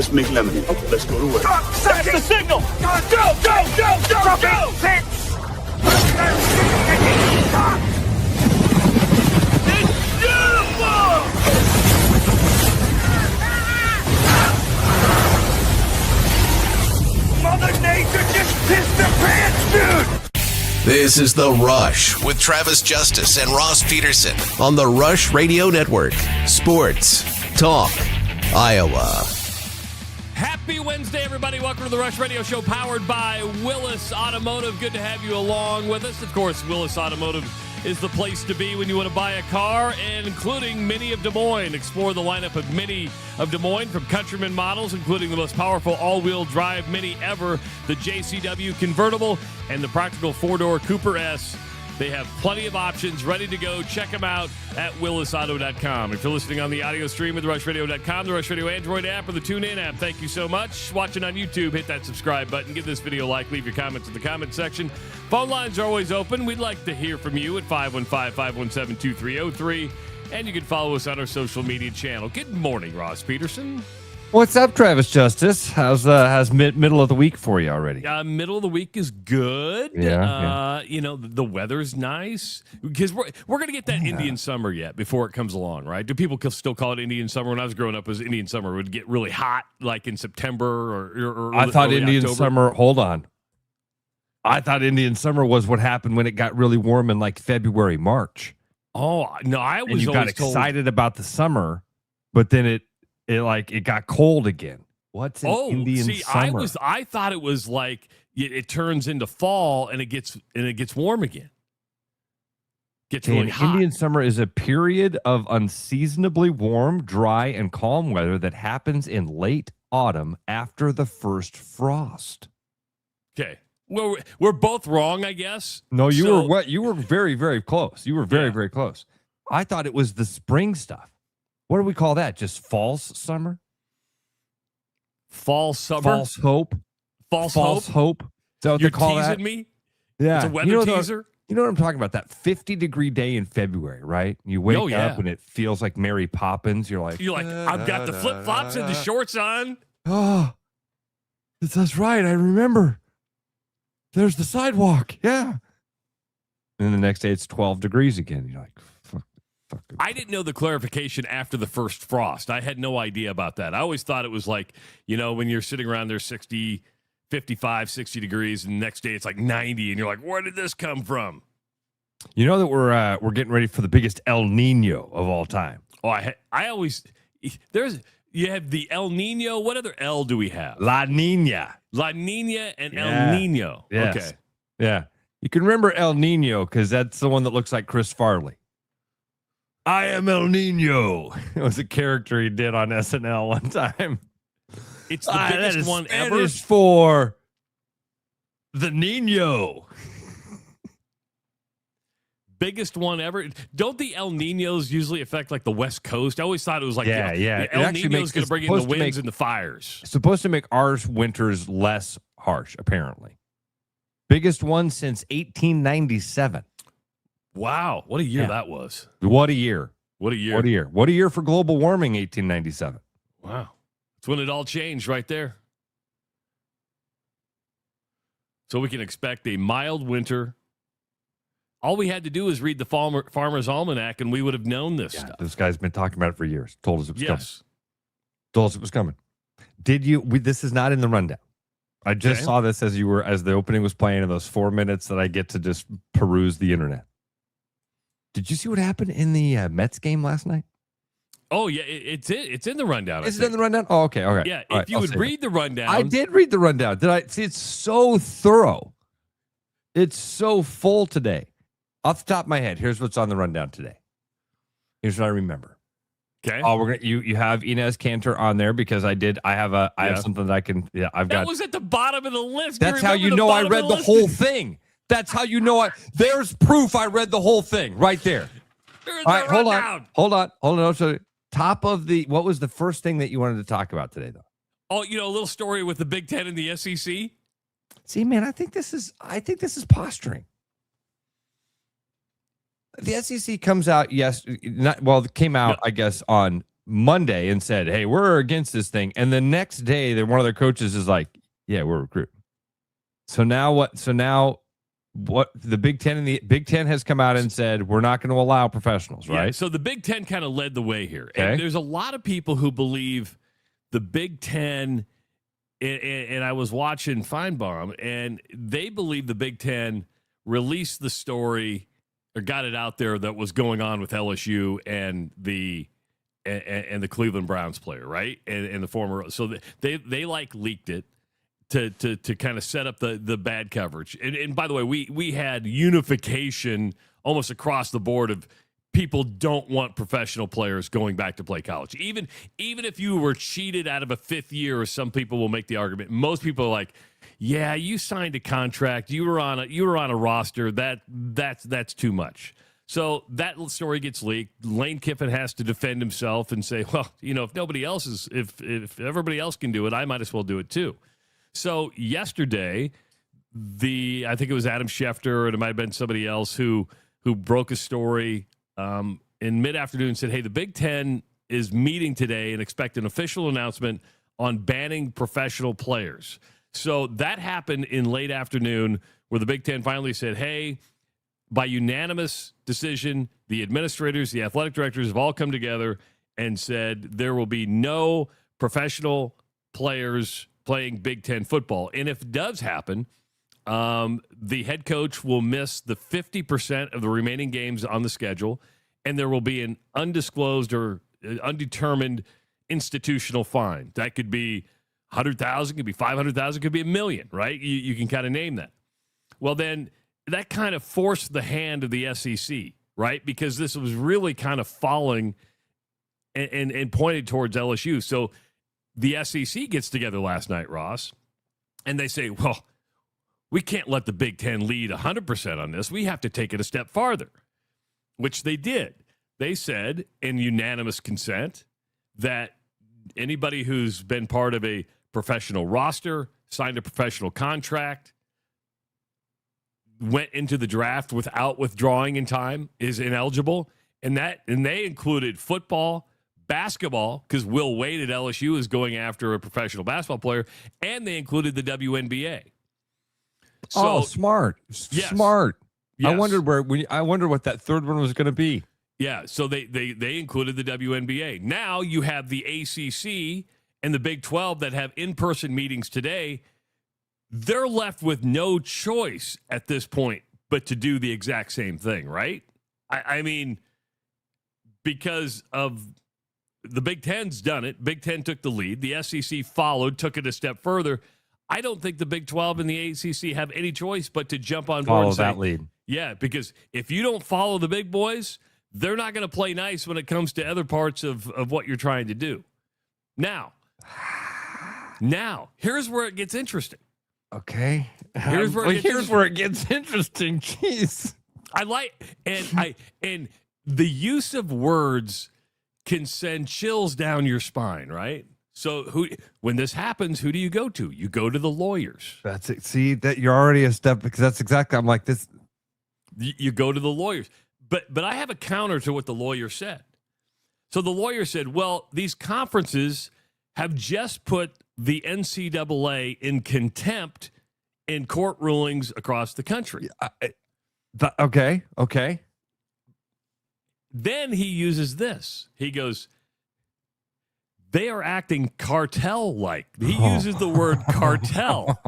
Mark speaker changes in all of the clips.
Speaker 1: Let's make lemonade. Let's go to work.
Speaker 2: That's the signal! Go! It's beautiful! Mother Nature just pissed their pants, dude!
Speaker 3: This is The Rush with Travis Justice and Ross Peterson on the Rush Radio Network. Sports Talk Iowa.
Speaker 4: Happy Wednesday, everybody. Welcome to the Rush Radio Show powered by Willis Automotive. Good to have you along with us. Of course, Willis Automotive is the place to be when you want to buy a car, and including Mini of Des Moines. Explore the lineup of Mini of Des Moines from Countryman models, including the most powerful all-wheel drive Mini ever, the JCW convertible, and the practical four-door Cooper S. They have plenty of options ready to go. Check them out at willisauto.com. If you're listening on the audio stream at therushradio.com, the Rush Radio Android app, or the TuneIn app, thank you so much. Watching on YouTube, hit that subscribe button. Give this video a like. Leave your comments in the comment section. Phone lines are always open. We'd like to hear from you at 515-517-2303. And you can follow us on our social media channel. Good morning, Ross Peterson.
Speaker 5: What's up, Travis Justice? How's middle of the week for you already?
Speaker 4: Middle of the week is good.
Speaker 5: Yeah.
Speaker 4: You know, the weather's nice because we're going to get that Indian summer yet before it comes along, right? Do people still call it Indian summer? When I was growing up, it was Indian summer. It would get really hot like in September or
Speaker 5: I thought Indian
Speaker 4: October.
Speaker 5: summer, hold on. I thought Indian summer was what happened when it got really warm in like February, March.
Speaker 4: Oh, no, I was
Speaker 5: And you got excited about the summer, but then it got cold again. What's an Indian summer?
Speaker 4: I thought it was like it turns into fall and it gets warm again. Gets really hot.
Speaker 5: Indian summer is a period of unseasonably warm, dry, and calm weather that happens in late autumn after the first frost.
Speaker 4: Okay. Well, we're both wrong, I guess.
Speaker 5: No, you were very, very close. You were very, very close. I thought it was the spring stuff. What do we call that? Just false summer?
Speaker 4: Fall summer?
Speaker 5: False hope?
Speaker 4: False
Speaker 5: hope? Is that what
Speaker 4: You're
Speaker 5: they call
Speaker 4: teasing
Speaker 5: that?
Speaker 4: me?
Speaker 5: Yeah.
Speaker 4: It's a weather teaser?
Speaker 5: You know what I'm talking about? That 50-degree day in February, right? You wake up and it feels like Mary Poppins. You're like,
Speaker 4: I've got the flip-flops and the shorts on.
Speaker 5: Oh, that's right. I remember. There's the sidewalk. Yeah. And then the next day it's 12 degrees again. You're like, fuck.
Speaker 4: I didn't know the clarification after the first frost. I had no idea about that. I always thought it was like, when you're sitting around there 60, 55, 60 degrees, and the next day it's like 90, and you're like, where did this come from?
Speaker 5: You know that we're getting ready for the biggest El Nino of all time.
Speaker 4: Oh, I always you have the El Nino. What other L do we have?
Speaker 5: La Nina
Speaker 4: and El Nino.
Speaker 5: Yes.
Speaker 4: Okay.
Speaker 5: Yeah. You can remember El Nino because that's the one that looks like Chris Farley. I am El Nino. It was a character he did on SNL one time.
Speaker 4: It's the biggest one ever.
Speaker 5: It is for the Nino.
Speaker 4: Biggest one ever. Don't the El Ninos usually affect like the West Coast? I always thought it was like,
Speaker 5: the
Speaker 4: El Nino's going to bring in the winds and the fires.
Speaker 5: It's supposed to make our winters less harsh, apparently. Biggest one since 1897.
Speaker 4: Wow. What a year that was.
Speaker 5: What a year.
Speaker 4: What a year.
Speaker 5: What a year. What a year for global warming, 1897.
Speaker 4: Wow. That's when it all changed right there. So we can expect a mild winter. All we had to do is read the Farmer's Almanac, and we would have known this stuff.
Speaker 5: This guy's been talking about it for years. Told us it was coming.
Speaker 4: Yes.
Speaker 5: Told us it was coming. This is not in the rundown. I just saw this as the opening was playing in those 4 minutes that I get to just peruse the internet. Did you see what happened in the Mets game last night?
Speaker 4: Oh, yeah, it's in the rundown.
Speaker 5: Is it in the rundown? Oh, okay.
Speaker 4: Yeah, if you would read the rundown.
Speaker 5: I did read the rundown. Did I see? It's so thorough. It's so full today. Off the top of my head, here's what's on the rundown today. Here's what I remember.
Speaker 4: Okay.
Speaker 5: Oh, you have Inez Cantor on there because I have something that I can. Yeah,
Speaker 4: That was at the bottom of the list.
Speaker 5: That's how you know I read the whole thing. That's how you know there's proof I read the whole thing right there.
Speaker 4: All
Speaker 5: right, hold on. So top of what was the first thing that you wanted to talk about today, though?
Speaker 4: Oh, a little story with the Big Ten and the SEC.
Speaker 5: See, man, I think this is posturing. The SEC comes out, came out, I guess, on Monday and said, hey, we're against this thing. And the next day, one of their coaches is like, yeah, we're recruiting. So now what? What the Big Ten has come out and said, we're not going to allow professionals, right?
Speaker 4: Yeah, so the Big Ten kind of led the way here.
Speaker 5: Okay.
Speaker 4: And there's a lot of people who believe the Big Ten, and I was watching Feinbaum, and they believe the Big Ten released the story or got it out there that was going on with LSU and the Cleveland Browns player, right? And the former, so they like leaked it to kind of set up the bad coverage. And by the way, we had unification almost across the board of people don't want professional players going back to play college. Even if you were cheated out of a fifth year, or some people will make the argument. Most people are like, yeah, you signed a contract, you were on a roster, that's too much. So that story gets leaked. Lane Kiffen has to defend himself and say, well, if nobody else is, if everybody else can do it, I might as well do it too. So yesterday, I think it was Adam Schefter, and it might have been somebody else who broke a story in mid-afternoon and said, hey, the Big Ten is meeting today and expect an official announcement on banning professional players. So that happened in late afternoon, where the Big Ten finally said, hey, by unanimous decision, the administrators, the athletic directors have all come together and said there will be no professional players playing Big Ten football. And if it does happen, the head coach will miss the 50% of the remaining games on the schedule, and there will be an undisclosed or undetermined institutional fine. That could be 100,000, could be 500,000, could be $1 million, right? You can kind of name that. Well, then that kind of forced the hand of the SEC, right? Because this was really kind of falling and pointed towards LSU. So the SEC gets together last night, Ross, and they say, well, we can't let the Big Ten lead 100% on this. We have to take it a step farther, which they did. They said in unanimous consent that anybody who's been part of a professional roster, signed a professional contract, went into the draft without withdrawing in time is ineligible. And they included football, basketball, because Will Wade at LSU is going after a professional basketball player, and they included the WNBA. So,
Speaker 5: smart.
Speaker 4: Yes.
Speaker 5: Smart.
Speaker 4: Yes.
Speaker 5: I wondered what that third one was going to be.
Speaker 4: Yeah, so they included the WNBA. Now you have the ACC and the Big 12 that have in-person meetings today. They're left with no choice at this point but to do the exact same thing, right? I mean, because of the Big Ten's done it. Big Ten took the lead. The SEC followed, took it a step further. I don't think the Big 12 and the ACC have any choice but to jump on board and say,
Speaker 5: that lead.
Speaker 4: Yeah, because if you don't follow the big boys, they're not going to play nice when it comes to other parts of what you're trying to do. Now, here's where it gets interesting.
Speaker 5: Okay.
Speaker 4: Here's where
Speaker 5: it gets interesting. Jeez.
Speaker 4: I like and the use of words can send chills down your spine, right? So when this happens, who do you go to? You go to the lawyers.
Speaker 5: That's it. See, that you're already a step, because that's exactly, I'm like this.
Speaker 4: You go to the lawyers. But I have a counter to what the lawyer said. So the lawyer said, well, these conferences have just put the NCAA in contempt in court rulings across the country.
Speaker 5: Okay.
Speaker 4: Then he uses this. He goes, they are acting cartel-like. He uses the word cartel.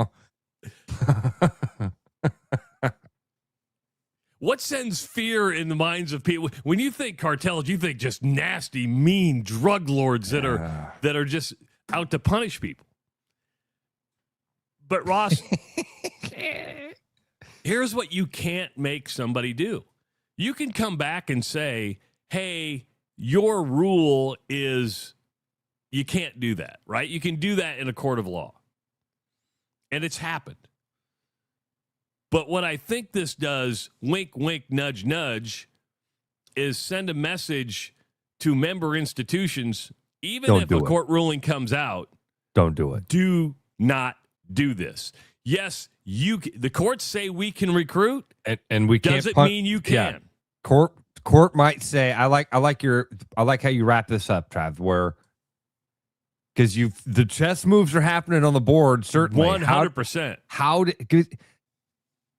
Speaker 4: What sends fear in the minds of people? When you think cartels, you think just nasty, mean drug lords that are just out to punish people. But Ross, here's what you can't make somebody do. You can come back and say, hey, your rule is you can't do that, right? You can do that in a court of law. And it's happened. But what I think this does, wink, wink, nudge, nudge, is send a message to member institutions, even if a court ruling comes out.
Speaker 5: Don't do it.
Speaker 4: Do not do this. Yes, the courts say we can recruit,
Speaker 5: and we can't.
Speaker 4: Doesn't mean you can.
Speaker 5: Yeah. court might say, I like how you wrap this up, Trav, where because the chess moves are happening on the board, certainly.
Speaker 4: 100%.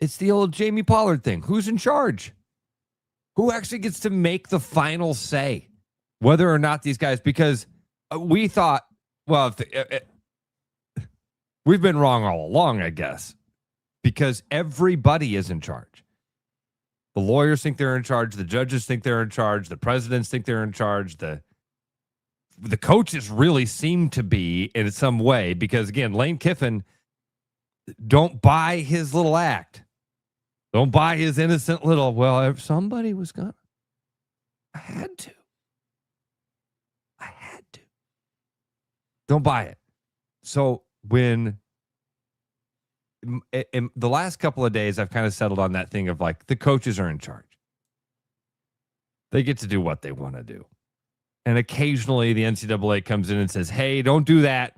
Speaker 5: It's the old Jamie Pollard thing. Who's in charge? Who actually gets to make the final say whether or not these guys, because we thought, well, we've been wrong all along, I guess, because everybody is in charge. The lawyers think they're in charge. The judges think they're in charge. The presidents think they're in charge. The coaches really seem to be in some way, because, again, Lane Kiffen, don't buy his little act. Don't buy his innocent little, well, if somebody was going to. I had to. Don't buy it. So when in the last couple of days, I've kind of settled on that thing of like the coaches are in charge. They get to do what they want to do. And occasionally the NCAA comes in and says, hey, don't do that.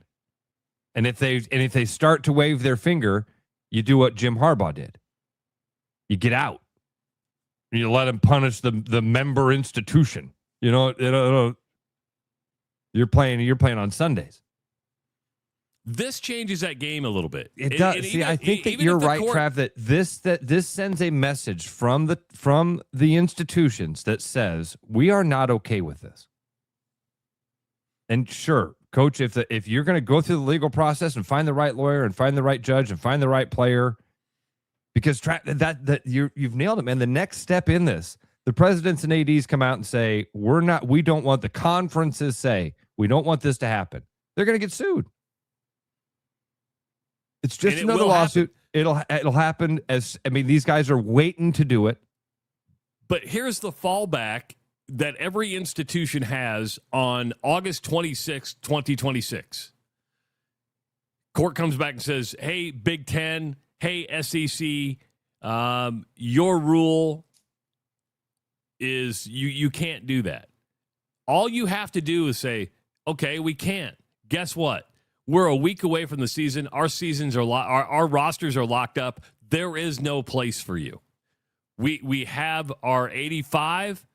Speaker 5: And if they start to wave their finger, you do what Jim Harbaugh did. You get out. You let them punish the member institution. You're playing on Sundays.
Speaker 4: This changes that game a little bit.
Speaker 5: It does. See, I think that you're right, Trav, that this sends a message from the institutions that says we are not okay with this. And sure, coach, if you're going to go through the legal process and find the right lawyer and find the right judge and find the right player, because you've nailed it, man. The next step in this, the presidents and ADs come out and say, we don't want, the conferences say, we don't want this to happen. They're going to get sued. It's just another lawsuit. Happen. It'll happen these guys are waiting to do it.
Speaker 4: But here's the fallback that every institution has on August 26, 2026. Court comes back and says, hey, Big Ten, hey, SEC, your rule is you can't do that. All you have to do is say, okay, we can't. Guess what? We're a week away from the season. Our seasons are our rosters are locked up. There is no place for you. We have our 85.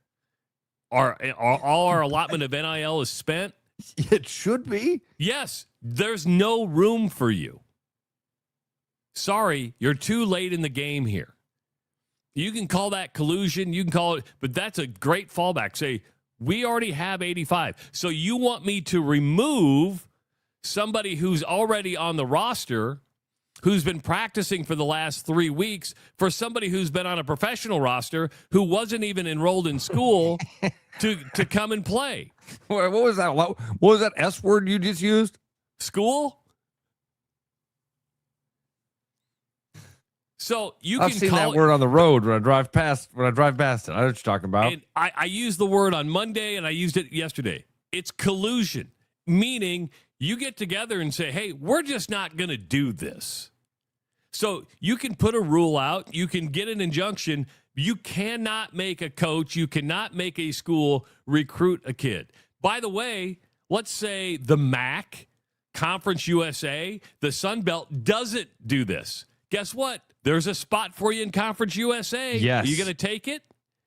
Speaker 4: All our allotment of NIL is spent.
Speaker 5: It should be.
Speaker 4: Yes, there's no room for you. Sorry, you're too late in the game here. You can call that collusion. You can call it, but that's a great fallback. Say, we already have 85. So you want me to remove somebody who's already on the roster, who's been practicing for the last 3 weeks, for somebody who's been on a professional roster who wasn't even enrolled in school to come and play.
Speaker 5: What was that? What was that S word you just used?
Speaker 4: School? So
Speaker 5: I've seen that word on the road when I drive past it. I know what you're talking about.
Speaker 4: And I used the word on Monday and I used it yesterday. It's collusion, meaning you get together and say, hey, we're just not going to do this. So you can put a rule out. You can get an injunction. You cannot make a coach. You cannot make a school recruit a kid. By the way, let's say the MAC, Conference USA, the Sun Belt doesn't do this. Guess what? There's a spot for you in Conference USA.
Speaker 5: Yes.
Speaker 4: Are you going to take it?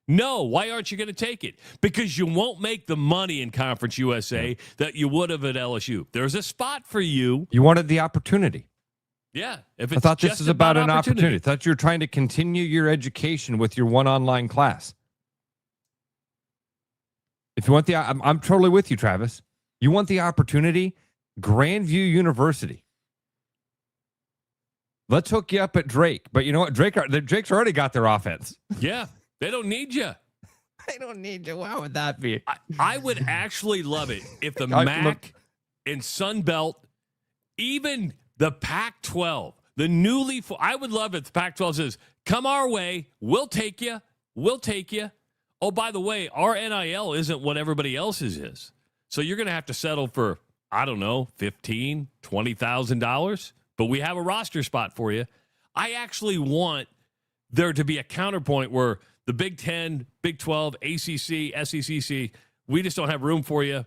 Speaker 4: No. Why aren't you going to take it? Because you won't make the money in Conference USA that you would have at LSU. There's a spot for you.
Speaker 5: You wanted the opportunity.
Speaker 4: Yeah.
Speaker 5: I thought this was about an opportunity. I thought you were trying to continue your education with your one online class. If you want I'm totally with you, Travis. You want the opportunity? Grandview University. Let's hook you up at Drake. But you know what? Drake's already got their offense.
Speaker 4: Yeah. They don't need you.
Speaker 5: They don't need you. Why would that be?
Speaker 4: I would actually love it if the MAC and Sun Belt, even the Pac-12, the newly, I would love it if the Pac-12 says, come our way. We'll take you. We'll take you. Oh, by the way, our NIL isn't what everybody else's is. So you're going to have to settle for, I don't know, $15,000, $20,000. But we have a roster spot for you. I actually want there to be a counterpoint where the Big 10, Big 12, ACC, SEC, we just don't have room for you.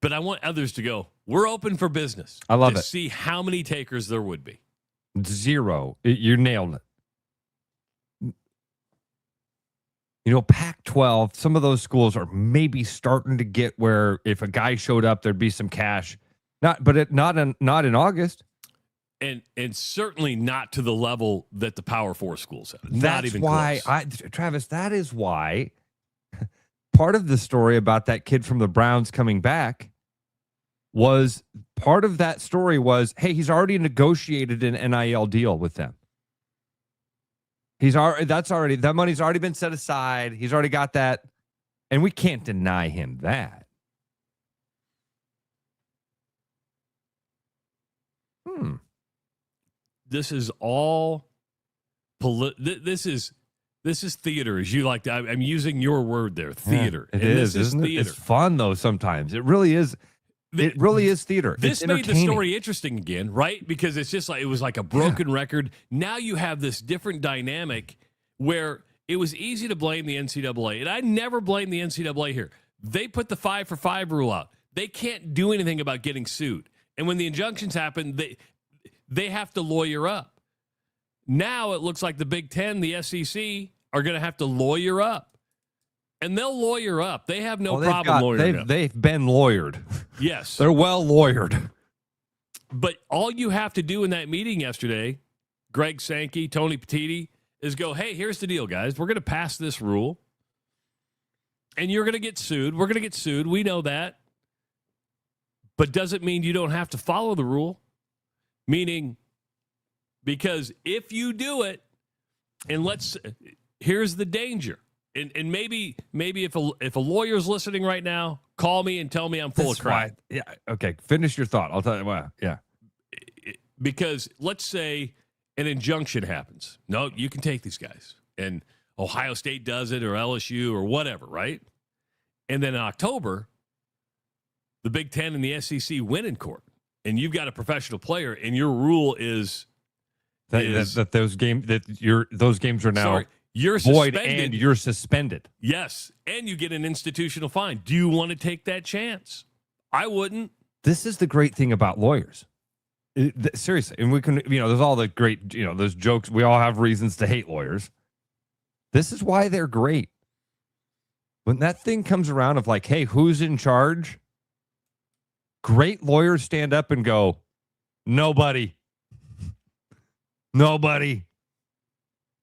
Speaker 4: But I want others to go, we're open for business.
Speaker 5: I love
Speaker 4: to
Speaker 5: it.
Speaker 4: See how many takers there would be.
Speaker 5: 0. You nailed it. Pac-12, some of those schools are maybe starting to get where if a guy showed up, there'd be some cash. Not in August.
Speaker 4: And certainly not to the level that the Power 4 schools have.
Speaker 5: That's
Speaker 4: not even
Speaker 5: why,
Speaker 4: close.
Speaker 5: Travis, that is why part of the story about that kid from the Browns coming back was part of that story was, hey, he's already negotiated an NIL deal with them. That money's already been set aside. He's already got that. And we can't deny him that.
Speaker 4: This is all this is theater, as you like to. I'm using your word there, theater.
Speaker 5: Yeah, isn't it? It's fun though sometimes. It really is. It really is theater.
Speaker 4: This made the story interesting again, right? Because it's just like it was like a broken record. Now you have this different dynamic where it was easy to blame the NCAA, and I never blame the NCAA here. They put the 5-for-5 rule out. They can't do anything about getting sued, and when the injunctions happen, they have to lawyer up. Now it looks like the Big Ten, the SEC, are going to have to lawyer up. And they'll lawyer up. They have no problem lawyering up.
Speaker 5: They've been lawyered.
Speaker 4: Yes.
Speaker 5: They're well lawyered.
Speaker 4: But all you have to do in that meeting yesterday, Greg Sankey, Tony Petitti, is go, hey, here's the deal, guys. We're going to pass this rule. And you're going to get sued. We're going to get sued. We know that. But doesn't mean you don't have to follow the rule. Meaning, because if you do it, and here's the danger. And maybe if a lawyer's listening right now, call me and tell me I'm full of crap.
Speaker 5: Yeah. Okay. Finish your thought. I'll tell you. Wow. Yeah.
Speaker 4: Because let's say an injunction happens. No, you can take these guys. And Ohio State does it, or LSU, or whatever, right? And then in October, the Big Ten and the SEC win in court. And you've got a professional player, and your rule is
Speaker 5: that those games are now
Speaker 4: you're
Speaker 5: void
Speaker 4: suspended.
Speaker 5: and you're suspended.
Speaker 4: Yes, and you get an institutional fine. Do you want to take that chance? I wouldn't.
Speaker 5: This is the great thing about lawyers. Seriously, and we can, there's all the great, those jokes. We all have reasons to hate lawyers. This is why they're great. When that thing comes around of like, hey, who's in charge? Great lawyers stand up and go, nobody. Nobody.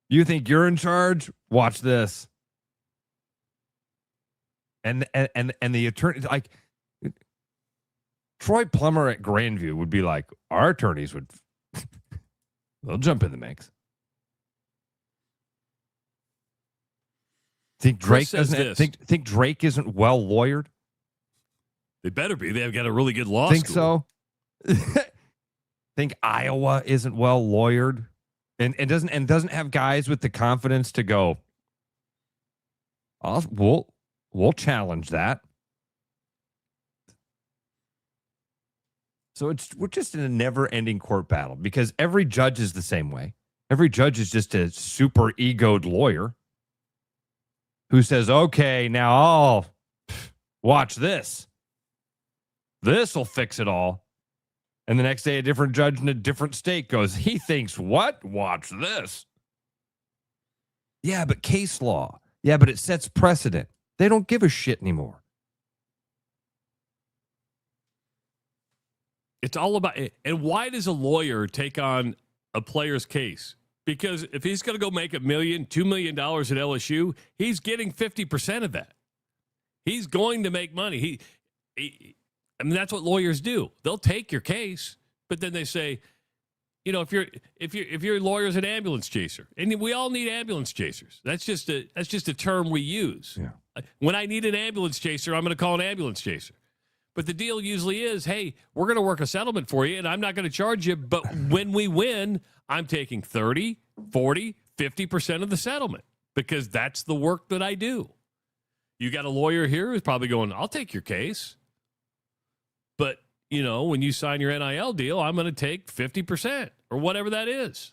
Speaker 5: You think you're in charge? Watch this. And the attorney, like Troy Plummer at Grandview would be like, our attorneys would, they'll jump in the mix. Think Drake doesn't think Drake isn't well lawyered?
Speaker 4: They better be. They've got a really good law school.
Speaker 5: Think so? Think Iowa isn't well lawyered and doesn't have guys with the confidence to go, we'll challenge that. So we're just in a never-ending court battle because every judge is the same way. Every judge is just a super egoed lawyer who says, okay, now I'll watch this. This will fix it all. And the next day, a different judge in a different state goes, he thinks what? Watch this. Yeah, but case law. Yeah, but it sets precedent. They don't give a shit anymore.
Speaker 4: It's all about it. And why does a lawyer take on a player's case? Because if he's going to go make $1 million, $2 million at LSU, he's getting 50% of that. He's going to make money. I mean, that's what lawyers do. They'll take your case, but then they say, if your lawyer's an ambulance chaser, and we all need ambulance chasers. That's just a term we use. Yeah. When I need an ambulance chaser, I'm going to call an ambulance chaser. But the deal usually is, hey, we're going to work a settlement for you, and I'm not going to charge you. But when we win, I'm taking 30, 40, 50% of the settlement because that's the work that I do. You got a lawyer here who's probably going, I'll take your case. But, when you sign your NIL deal, I'm going to take 50% or whatever that is.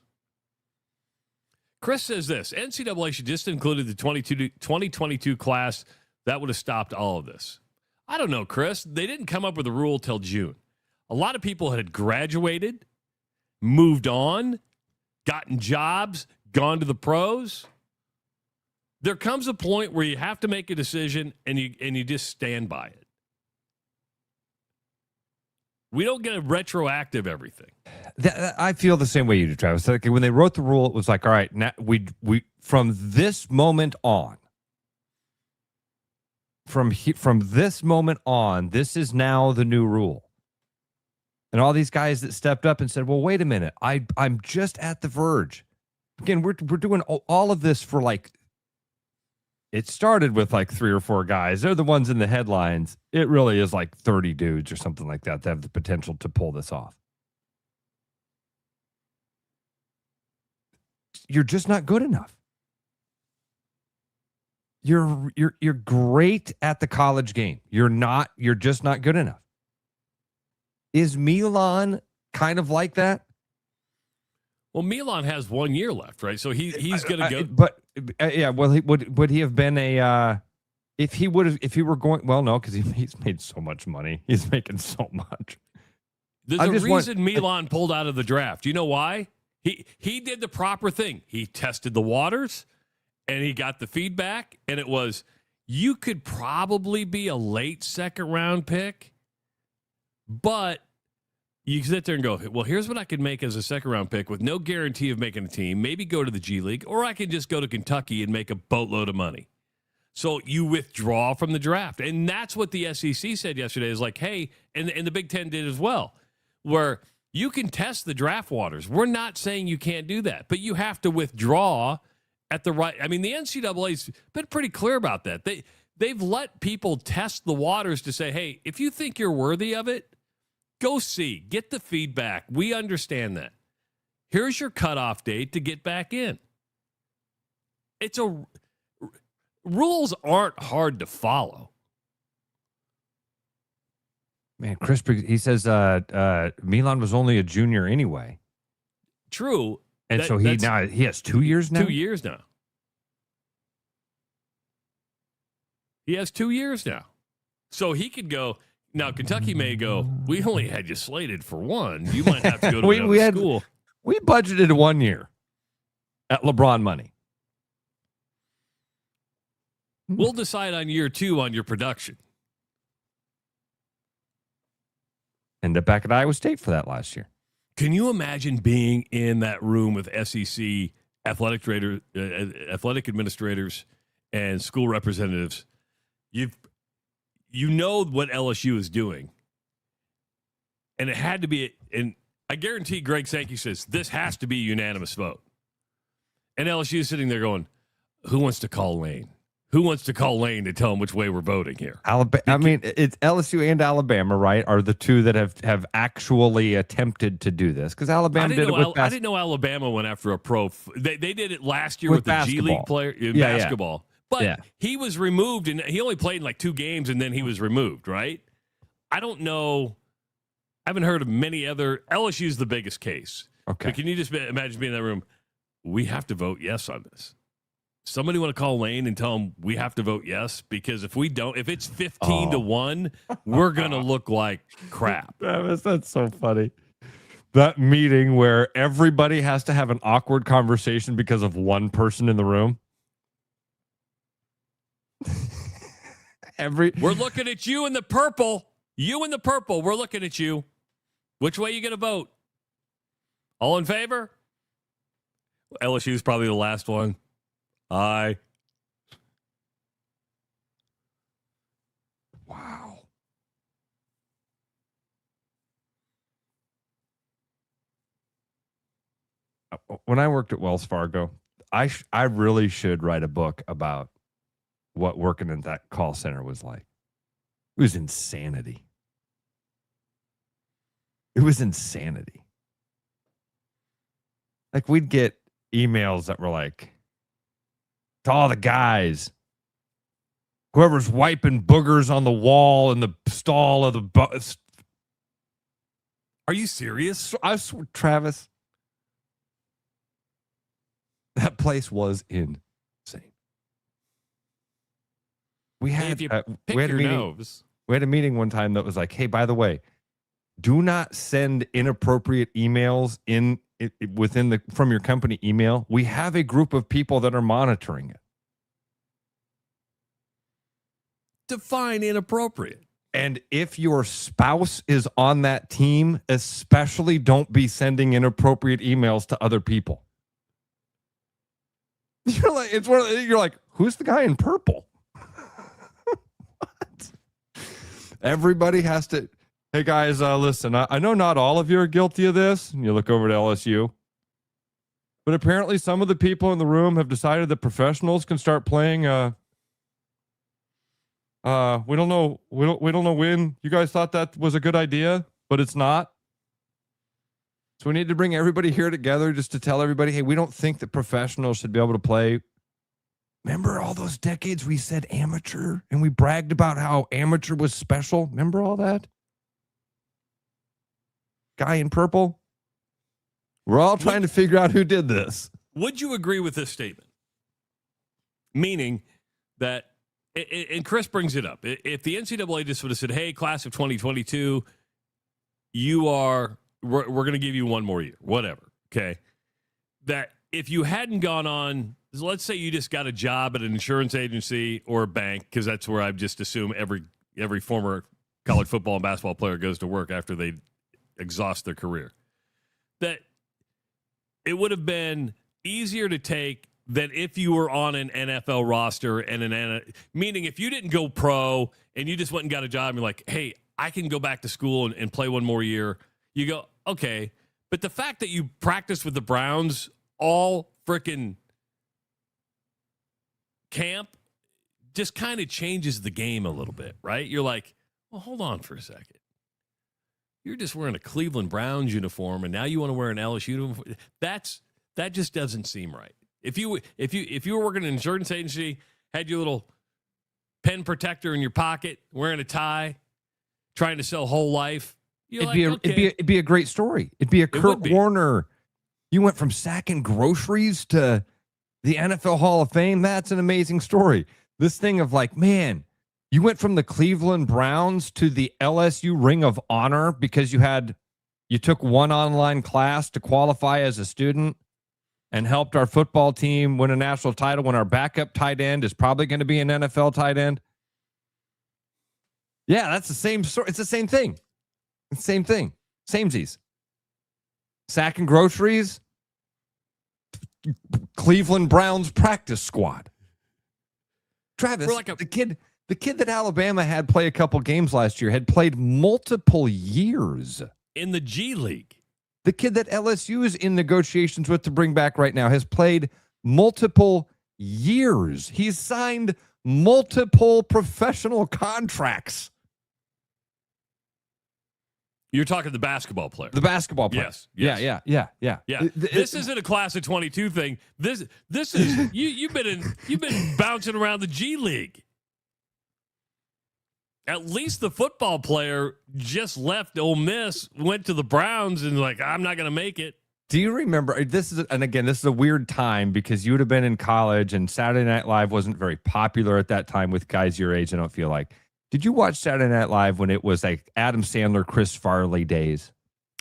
Speaker 4: Chris says this, NCAA should just included the 2022 class. That would have stopped all of this. I don't know, Chris. They didn't come up with a rule till June. A lot of people had graduated, moved on, gotten jobs, gone to the pros. There comes a point where you have to make a decision and you just stand by it. We don't get a retroactive everything.
Speaker 5: I feel the same way you do, Travis. Like when they wrote the rule, it was like, all right, now we from this moment on, from this moment on, this is now the new rule. And all these guys that stepped up and said, well, wait a minute, I'm just at the verge. Again, we're doing all of this for like, it started with like 3 or 4 guys. They're the ones in the headlines. It really is like 30 dudes or something like that have the potential to pull this off. You're just not good enough. You're great at the college game. You're just not good enough. Is Milan kind of like that?
Speaker 4: Well, Milan has 1 year left, right? So he's going to go.
Speaker 5: But yeah, well, would he have been a if he were going? Well, no, because he's made so much money. He's making so much.
Speaker 4: There's a reason Milan pulled out of the draft. You know why? He did the proper thing. He tested the waters, and he got the feedback, and it was, you could probably be a late second round pick, but you sit there and go, well, here's what I could make as a second round pick with no guarantee of making a team, maybe go to the G League, or I can just go to Kentucky and make a boatload of money. So you withdraw from the draft. And that's what the SEC said yesterday is like, hey, and the Big Ten did as well, where you can test the draft waters. We're not saying you can't do that, but you have to withdraw at the right. I mean, the NCAA's been pretty clear about that. They've let people test the waters to say, hey, if you think you're worthy of it, go see. Get the feedback. We understand that. Here's your cutoff date to get back in. Rules aren't hard to follow.
Speaker 5: Man, Chris, he says Milan was only a junior anyway.
Speaker 4: True.
Speaker 5: And so he has 2 years now?
Speaker 4: 2 years now. He has 2 years now. So he could go. Now, Kentucky may go, we only had you slated for 1. You might have to go to another school.
Speaker 5: We budgeted 1 year at LeBron money.
Speaker 4: We'll decide on year 2 on your production.
Speaker 5: Ended up back at Iowa State for that last year.
Speaker 4: Can you imagine being in that room with SEC athletic administrators and school representatives? You know what LSU is doing. And it had to be, and I guarantee Greg Sankey says, this has to be a unanimous vote. And LSU is sitting there going, who wants to call Lane? Who wants to call Lane to tell him which way we're voting here?
Speaker 5: Alabama. I mean, it's LSU and Alabama, right? Are the two that have actually attempted to do this? Because Alabama did it with
Speaker 4: I didn't know Alabama went after a pro. They did it last year with the G League player in basketball. But he was removed, and he only played in like 2 games, and then he was removed, right? I don't know. I haven't heard of many other. LSU's the biggest case.
Speaker 5: Okay.
Speaker 4: But can you just imagine being in that room? We have to vote yes on this. Somebody want to call Lane and tell him we have to vote yes? Because if we don't, if it's 15-1, we're going to look like crap.
Speaker 5: That's so funny. That meeting where everybody has to have an awkward conversation because of one person in the room.
Speaker 4: We're looking at you in the purple. You in the purple. We're looking at you. Which way are you going to vote? All in favor? LSU is probably the last one. Aye.
Speaker 5: Wow. When I worked at Wells Fargo, I really should write a book about what working in that call center was like. It was insanity. It was insanity. Like, we'd get emails that were like, to all the guys, whoever's wiping boogers on the wall in the stall of the bus.
Speaker 4: Are you serious?
Speaker 5: I swear, Travis, that place was insane. We had a meeting one time that was like, hey, by the way, do not send inappropriate emails from your company email. We have a group of people that are monitoring it.
Speaker 4: Define inappropriate.
Speaker 5: And if your spouse is on that team, especially don't be sending inappropriate emails to other people. You're like, who's the guy in purple? What? Everybody has to. Hey guys, listen. I know not all of you are guilty of this. And you look over to LSU, but apparently some of the people in the room have decided that professionals can start playing. We don't know. We don't know when. You guys thought that was a good idea, but it's not. So we need to bring everybody here together just to tell everybody, hey, we don't think that professionals should be able to play. Remember all those decades we said amateur and we bragged about how amateur was special? Remember all that? Guy in purple? We're all trying to figure out who did this.
Speaker 4: Would you agree with this statement? Meaning that, and Chris brings it up, if the NCAA just would have said, hey, class of 2022, we're going to give you one more year, whatever, okay? That if you hadn't gone on, let's say you just got a job at an insurance agency or a bank, because that's where I just assume every former college football and basketball player goes to work after they exhaust their career, that it would have been easier to take than if you were on an NFL roster and meaning if you didn't go pro and you just went and got a job and you're like, hey, I can go back to school and play one more year. You go, okay. But the fact that you practiced with the Browns all freaking camp just kind of changes the game a little bit, right? You're like, well, hold on for a second. You're just wearing a Cleveland Browns uniform and now you want to wear an LSU uniform. That just doesn't seem right. If you were working in an insurance agency, had your little pen protector in your pocket, wearing a tie, trying to sell whole life, it'd be a great story. It'd be a Kurt Warner. You went from sacking groceries to the NFL Hall of Fame. That's an amazing story. This thing of like, man, you went from the Cleveland Browns to the LSU Ring of Honor because you took one online class to qualify as a student and helped our football team win a national title when our backup tight end is probably going to be an NFL tight end. Yeah, that's the same story. It's the same thing. It's the same thing. Samesies. Sacking groceries. Cleveland Browns practice squad. Travis, the kid that Alabama had play a couple games last year had played multiple years in the G League.
Speaker 5: The kid that LSU is in negotiations with to bring back right now has played multiple years. He's signed multiple professional contracts.
Speaker 4: You're talking the basketball player.
Speaker 5: The basketball player.
Speaker 4: Yes.
Speaker 5: Yeah.
Speaker 4: This isn't a class of 22 thing. This is you've been bouncing around the G League. At least the football player just left Ole Miss, went to the Browns, and like, I'm not going to make it.
Speaker 5: Do you remember, this is a weird time because you would have been in college and Saturday Night Live wasn't very popular at that time with guys your age, I don't feel like. Did you watch Saturday Night Live when it was like Adam Sandler, Chris Farley days?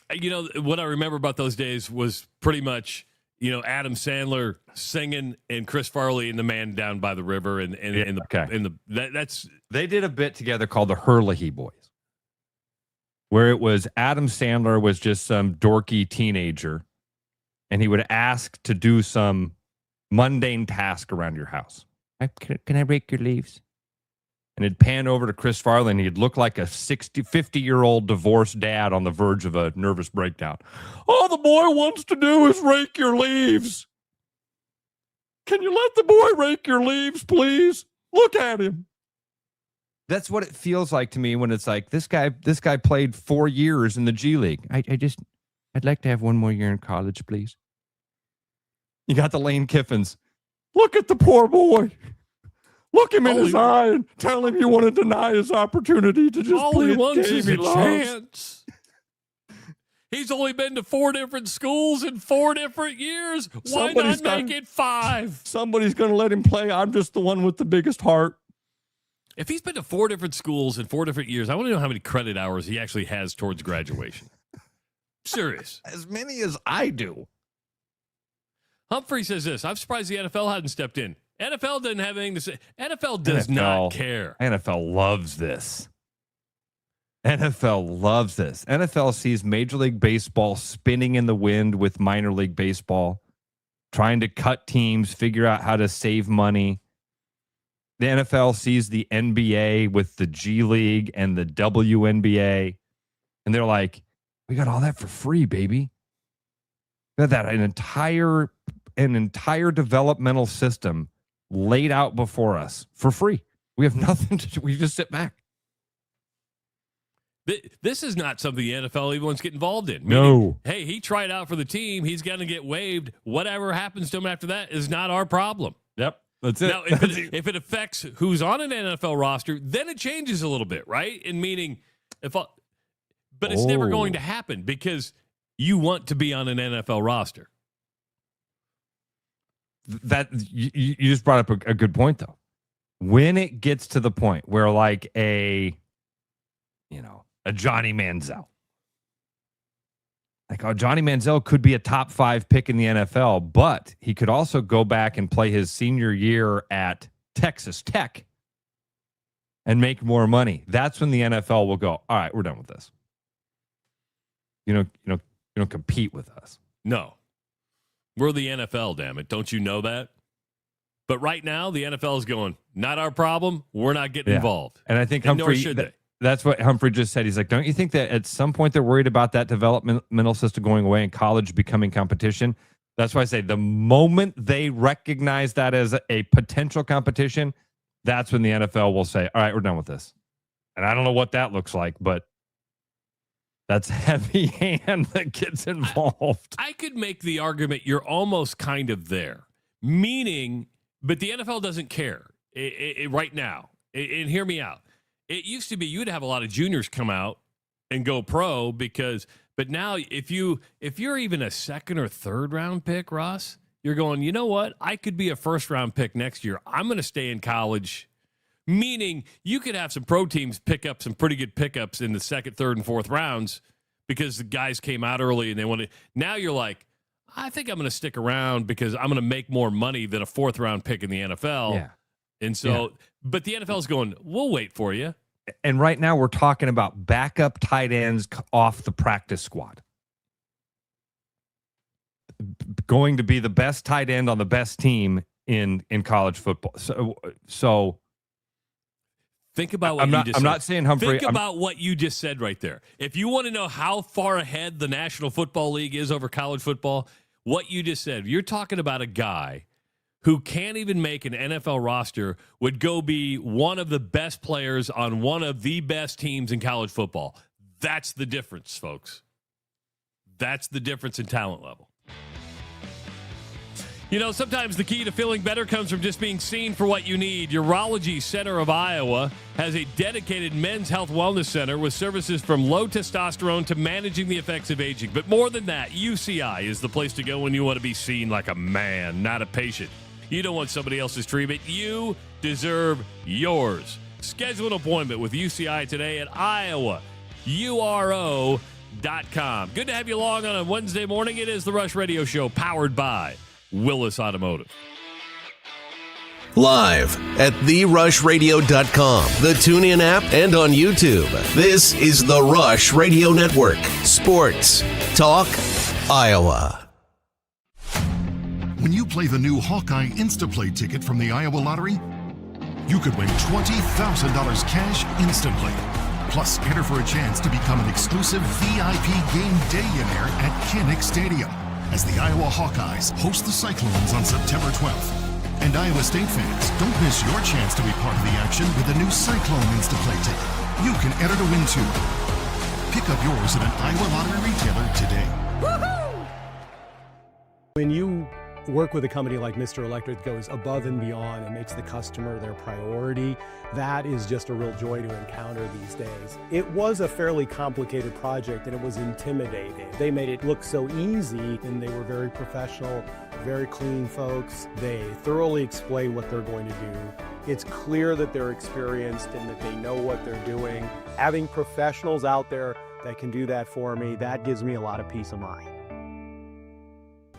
Speaker 4: You know, what I remember about those days was pretty much, Adam Sandler singing and Chris Farley and the man down by the river
Speaker 5: they did a bit together called the Hurley Boys, where it was Adam Sandler was just some dorky teenager, and he would ask to do some mundane task around your house. Can I rake your leaves? And it'd pan over to Chris Farley, and he'd look like a 50-year-old divorced dad on the verge of a nervous breakdown. All the boy wants to do is rake your leaves. Can you let the boy rake your leaves, please? Look at him. That's what it feels like to me when it's like, this guy played 4 years in the G League. I'd like to have one more year in college, please. You got the Lane Kiffins. Look at the poor boy. Look him in his eye and tell him you want to deny his opportunity to just play a game he loves.
Speaker 4: Chance. He's only been to 4 different schools in 4 different years. Why not make it 5?
Speaker 5: Somebody's going to let him play. I'm just the one with the biggest heart.
Speaker 4: If he's been to 4 different schools in 4 different years, I want to know how many credit hours he actually has towards graduation. Serious.
Speaker 5: As many as I do.
Speaker 4: Humphrey says this. I'm surprised the NFL hadn't stepped in. NFL doesn't have anything to say. NFL does not care.
Speaker 5: NFL loves this. NFL loves this. NFL sees Major League Baseball spinning in the wind with minor league baseball, trying to cut teams, figure out how to save money. The NFL sees the NBA with the G League and the WNBA, and they're like, we got all that for free, baby. We got that an entire developmental system laid out before us for free. We have nothing to do. We just sit back.
Speaker 4: This is not something the NFL even wants to get involved in.
Speaker 5: No.
Speaker 4: Meaning, hey, he tried out for the team. He's going to get waived. Whatever happens to him after that is not our problem.
Speaker 5: Yep. That's it.
Speaker 4: Now, if it affects who's on an NFL roster, then it changes a little bit, right? In meaning, but it's never going to happen because you want to be on an NFL roster.
Speaker 5: That you just brought up a good point, though. When it gets to the point where like a Johnny Manziel, Johnny Manziel could be a top 5 pick in the NFL, but he could also go back and play his senior year at Texas Tech and make more money. That's when the NFL will go, all right, we're done with this. You don't compete with us.
Speaker 4: No. We're the NFL, damn it. Don't you know that? But right now, the NFL is going, not our problem. We're not getting involved.
Speaker 5: And I think
Speaker 4: nor should they.
Speaker 5: That's what Humphrey just said. He's like, don't you think that at some point they're worried about that developmental system going away and college becoming competition? That's why I say the moment they recognize that as a potential competition, that's when the NFL will say, all right, we're done with this. And I don't know what that looks like, but that's heavy hand that gets involved.
Speaker 4: I could make the argument you're almost kind of there. Meaning, but the NFL doesn't care right now. And hear me out. It used to be you'd have a lot of juniors come out and go pro but now if you're even a second or third round pick, Ross, you're going, you know what? I could be a first round pick next year. I'm going to stay in college. Meaning you could have some pro teams pick up some pretty good pickups in the second, third, and fourth rounds because the guys came out early and they wanted. Now you're like, I think I'm going to stick around because I'm going to make more money than a fourth round pick in the NFL.
Speaker 5: Yeah.
Speaker 4: And so, but the NFL is going, we'll wait for you.
Speaker 5: And right now we're talking about backup tight ends off the practice squad. Going to be the best tight end on the best team in college football. So
Speaker 4: think about what
Speaker 5: I'm not saying Humphrey.
Speaker 4: Think about what you just said right there. If you want to know how far ahead the National Football League is over college football, what you just said, you're talking about a guy who can't even make an NFL roster, would go be one of the best players on one of the best teams in college football. That's the difference, folks. That's the difference in talent level. You know, sometimes the key to feeling better comes from just being seen for what you need. Urology Center of Iowa has a dedicated men's health wellness center with services from low testosterone to managing the effects of aging. But more than that, UCI is the place to go when you want to be seen like a man, not a patient. You don't want somebody else's treatment. You deserve yours. Schedule an appointment with UCI today at iowauro.com. Good to have you along on a Wednesday morning. It is the Rush Radio Show powered by Willis Automotive.
Speaker 3: Live at therushradio.com, the TuneIn app, and on YouTube. This is the Rush Radio Network. Sports. Talk. Iowa.
Speaker 1: When you play the new Hawkeye Instaplay ticket from the Iowa Lottery, you could win $20,000 cash instantly. Plus, enter for a chance to become an exclusive VIP game day-in-air at Kinnick Stadium as the Iowa Hawkeyes host the Cyclones on September 12th. And Iowa State fans, don't miss your chance to be part of the action with the new Cyclone Instaplay ticket. You can enter to win too. Pick up yours at an Iowa Lottery retailer today.
Speaker 6: Woohoo! When you work with a company like Mr. Electric that goes above and beyond and makes the customer their priority, that is just a real joy to encounter these days. It was a fairly complicated project and it was intimidating. They made it look so easy and they were very professional, very clean folks. They thoroughly explain what they're going to do. It's clear that they're experienced and that they know what they're doing. Having professionals out there that can do that for me, that gives me a lot of peace of mind.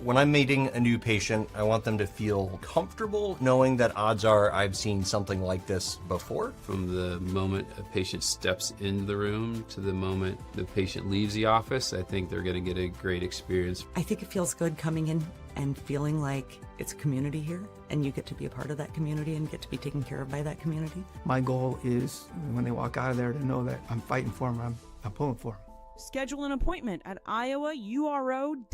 Speaker 7: When I'm meeting a new patient, I want them to feel comfortable knowing that odds are I've seen something like this before.
Speaker 8: From the moment a patient steps into the room to the moment the patient leaves the office, I think they're going to get a great experience.
Speaker 9: I think it feels good coming in and feeling like it's a community here and you get to be a part of that community and get to be taken care of by that community.
Speaker 10: My goal is when they walk out of there to know that I'm fighting for them, I'm pulling for them.
Speaker 11: Schedule an appointment at iowauro.com.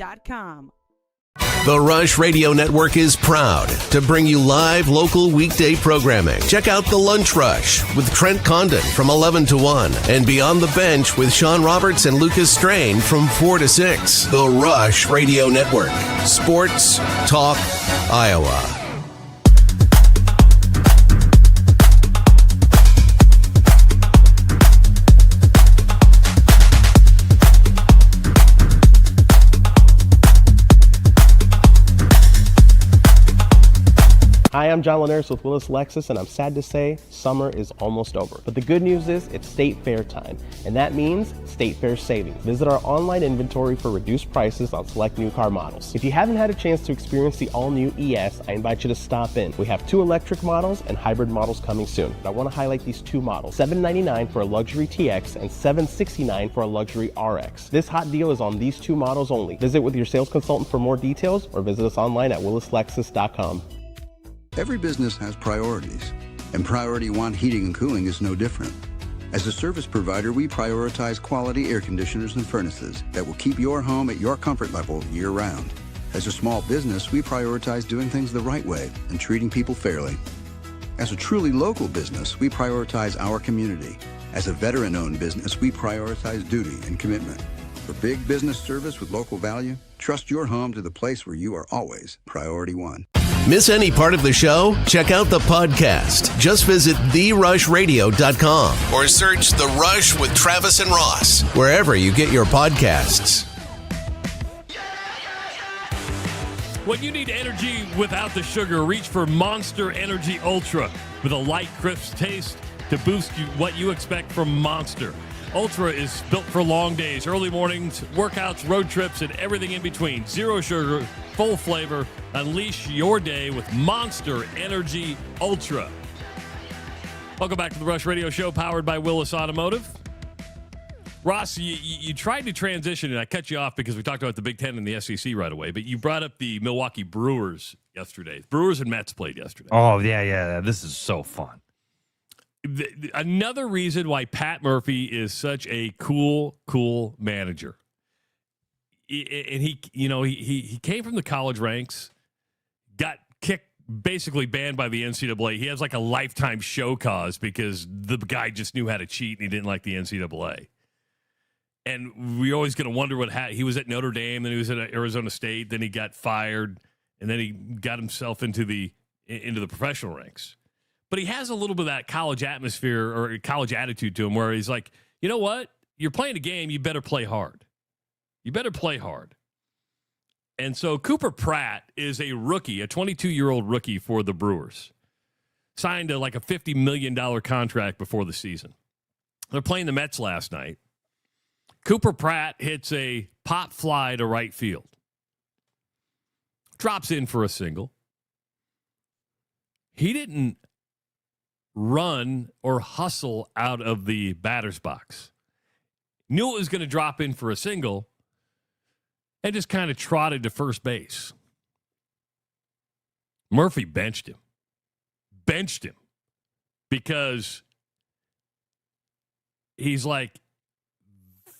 Speaker 3: The Rush Radio Network is proud to bring you live local weekday programming. Check out The Lunch Rush with Trent Condon from 11 to 1 and Beyond the Bench with Sean Roberts and Lucas Strain from 4 to 6. The Rush Radio Network. Sports Talk Iowa.
Speaker 12: Hi, I'm John Linares with Willis Lexus, and I'm sad to say summer is almost over. But the good news is it's State Fair time, and that means State Fair savings. Visit our online inventory for reduced prices on select new car models. If you haven't had a chance to experience the all-new ES, I invite you to stop in. We have 2 electric models and hybrid models coming soon. I want to highlight these 2 models, $799 for a luxury TX and $769 for a luxury RX. This hot deal is on these 2 models only. Visit with your sales consultant for more details or visit us online at willislexus.com.
Speaker 13: Every business has priorities, and Priority One Heating and Cooling is no different. As a service provider, we prioritize quality air conditioners and furnaces that will keep your home at your comfort level year-round. As a small business, we prioritize doing things the right way and treating people fairly. As a truly local business, we prioritize our community. As a veteran-owned business, we prioritize duty and commitment. For big business service with local value, trust your home to the place where you are always Priority One.
Speaker 3: Miss any part of the show? Check out the podcast. Just visit therushradio.com or search The Rush with Travis and Ross wherever you get your podcasts.
Speaker 4: When you need energy without the sugar, reach for Monster Energy Ultra with a light, crisp taste to boost what you expect from Monster. Ultra is built for long days, early mornings, workouts, road trips, and everything in between. Zero sugar, full flavor. Unleash your day with Monster Energy Ultra. Welcome back to the Rush Radio Show, powered by Willis Automotive. Ross, you tried to transition, and I cut you off because we talked about the Big Ten and the SEC right away, but you brought up the Milwaukee Brewers yesterday. Brewers and Mets played yesterday.
Speaker 5: Oh, yeah. This is so fun.
Speaker 4: Another reason why Pat Murphy is such a cool manager. And he came from the college ranks, got kicked, basically banned by the NCAA. He has like a lifetime show cause because the guy just knew how to cheat and he didn't like the NCAA. And we always going to wonder he was at Notre Dame, then he was at Arizona State, then he got fired, and then he got himself into the professional ranks. But he has a little bit of that college atmosphere or college attitude to him where he's like, you know what? You're playing a game. You better play hard. And so Cooper Pratt is a rookie, a 22-year-old rookie for the Brewers. Signed a $50 million contract before the season. They're playing the Mets last night. Cooper Pratt hits a pop fly to right field. Drops in for a single. He didn't run or hustle out of the batter's box. Knew it was going to drop in for a single and just kind of trotted to first base. Murphy benched him because he's like,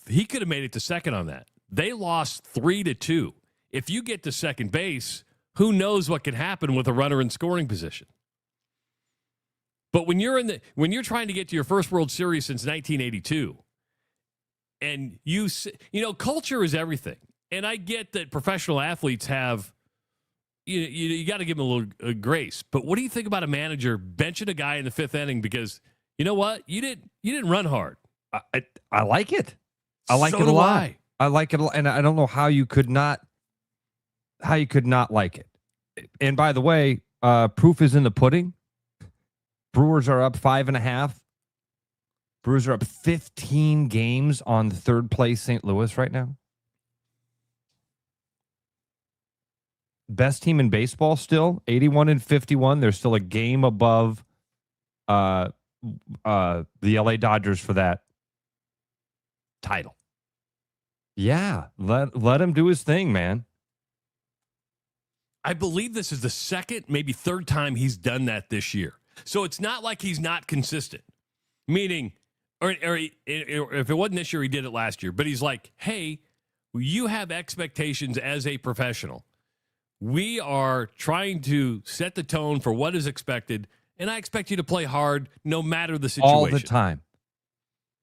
Speaker 4: he could have made it to second on that. They lost 3-2. If you get to second base, who knows what can happen with a runner in scoring position. But when you're trying to get to your first World Series since 1982, and culture is everything. And I get that professional athletes have, you got to give them a little grace. But what do you think about a manager benching a guy in the fifth inning because you know what? You didn't run hard.
Speaker 5: I like it. I like it a lot. I like it, and I don't know how you could not like it. And by the way, proof is in the pudding. Brewers are up 5.5. Brewers are up 15 games on third place St. Louis right now. best team in baseball still, 81-51. They're still a game above the LA Dodgers for that title. Yeah, let him do his thing, man.
Speaker 4: I believe this is the second, maybe third time he's done that this year. So it's not like he's not consistent. Meaning, or if it wasn't this year, he did it last year. But he's like, hey, you have expectations as a professional. We are trying to set the tone for what is expected, and I expect you to play hard no matter the situation.
Speaker 5: All the time.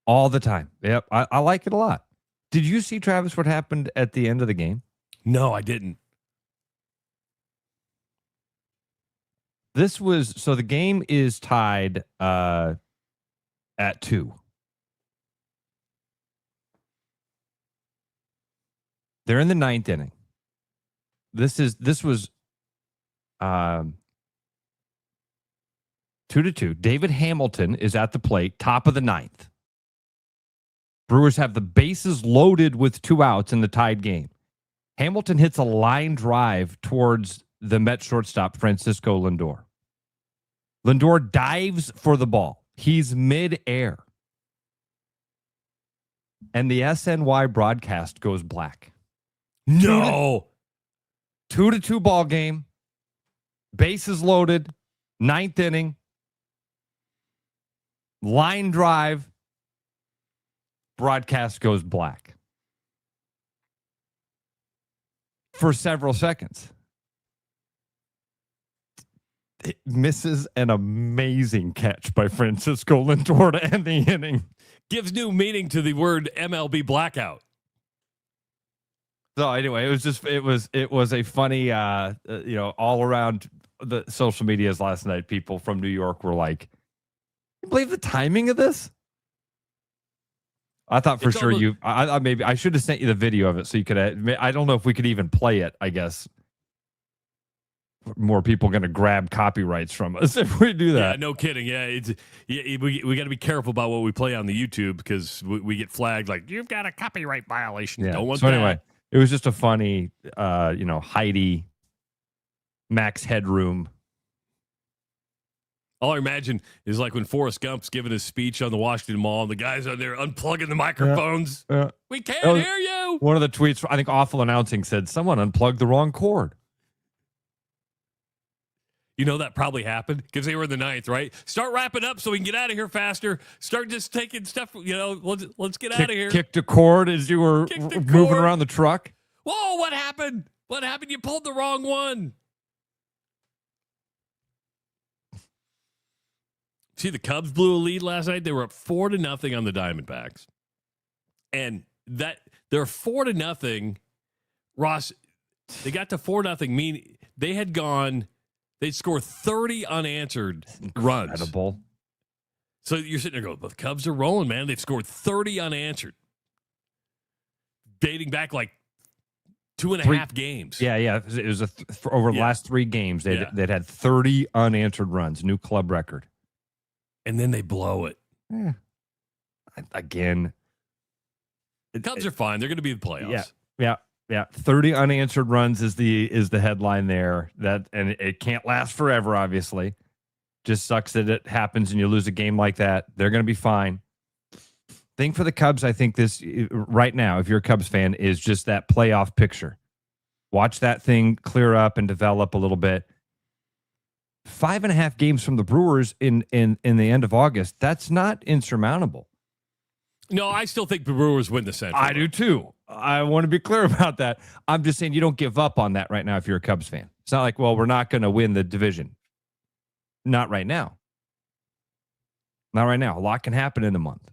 Speaker 5: All the time. Yep, I like it a lot. Did you see, Travis, what happened at the end of the game?
Speaker 4: No, I didn't.
Speaker 5: So the game is tied at 2. They're in the 9th inning. This was 2-2. David Hamilton is at the plate, top of the 9th. Brewers have the bases loaded with 2 outs in the tied game. Hamilton hits a line drive towards the Met shortstop, Francisco Lindor. Lindor dives for the ball. He's mid-air. And the SNY broadcast goes black.
Speaker 4: No.
Speaker 5: 2-2 ball game. Bases loaded. 9th inning. Line drive. Broadcast goes black. For several seconds. It misses an amazing catch by Francisco Lindor to end the inning.
Speaker 4: Gives new meaning to the word MLB blackout.
Speaker 5: So anyway, it was a funny, all around the social medias last night. People from New York were like, "You believe the timing of this?" I thought for sure maybe I should have sent you the video of it so you could. I don't know if we could even play it. I guess more people going to grab copyrights from us if we do that.
Speaker 4: Yeah, no kidding. Yeah, we got to be careful about what we play on the YouTube because we get flagged like you've got a copyright violation.
Speaker 5: Yeah.
Speaker 4: Don't want
Speaker 5: so
Speaker 4: that.
Speaker 5: Anyway, it was just a funny, Heidi, Max Headroom.
Speaker 4: All I imagine is like when Forrest Gump's giving his speech on the Washington Mall and the guys on there unplugging the microphones. We can't hear you.
Speaker 5: One of the tweets, I think Awful Announcing said, someone unplugged the wrong cord.
Speaker 4: You know that probably happened because they were in the 9th, right? Start wrapping up so we can get out of here faster. Start just taking stuff, let's get out of here.
Speaker 5: Kicked a cord as you were moving around the truck.
Speaker 4: Whoa, what happened? What happened? You pulled the wrong one. See, the Cubs blew a lead last night. They were up 4-0 on the Diamondbacks. And they're 4-0. Ross, they got to 4-0, meaning they'd score 30 unanswered runs.
Speaker 5: Incredible.
Speaker 4: So you're sitting there going, well, the Cubs are rolling, man. They've scored 30 unanswered. Dating back like 2.5 games.
Speaker 5: Yeah. It was over the last 3 games. They'd had 30 unanswered runs, new club record.
Speaker 4: And then they blow it.
Speaker 5: Again.
Speaker 4: The Cubs are fine. They're going to be in the playoffs.
Speaker 5: Yeah. 30 unanswered runs is the headline there. And it can't last forever, obviously. Just sucks that it happens and you lose a game like that. They're going to be fine. Thing for the Cubs, I think this right now, if you're a Cubs fan, is just that playoff picture. Watch that thing clear up and develop a little bit. 5.5 games from the Brewers in the end of August. That's not insurmountable.
Speaker 4: No, I still think the Brewers win the Central.
Speaker 5: I do too. I want to be clear about that. I'm just saying you don't give up on that right now if you're a Cubs fan. It's not like, well, we're not going to win the division. Not right now. Not right now. A lot can happen in a month.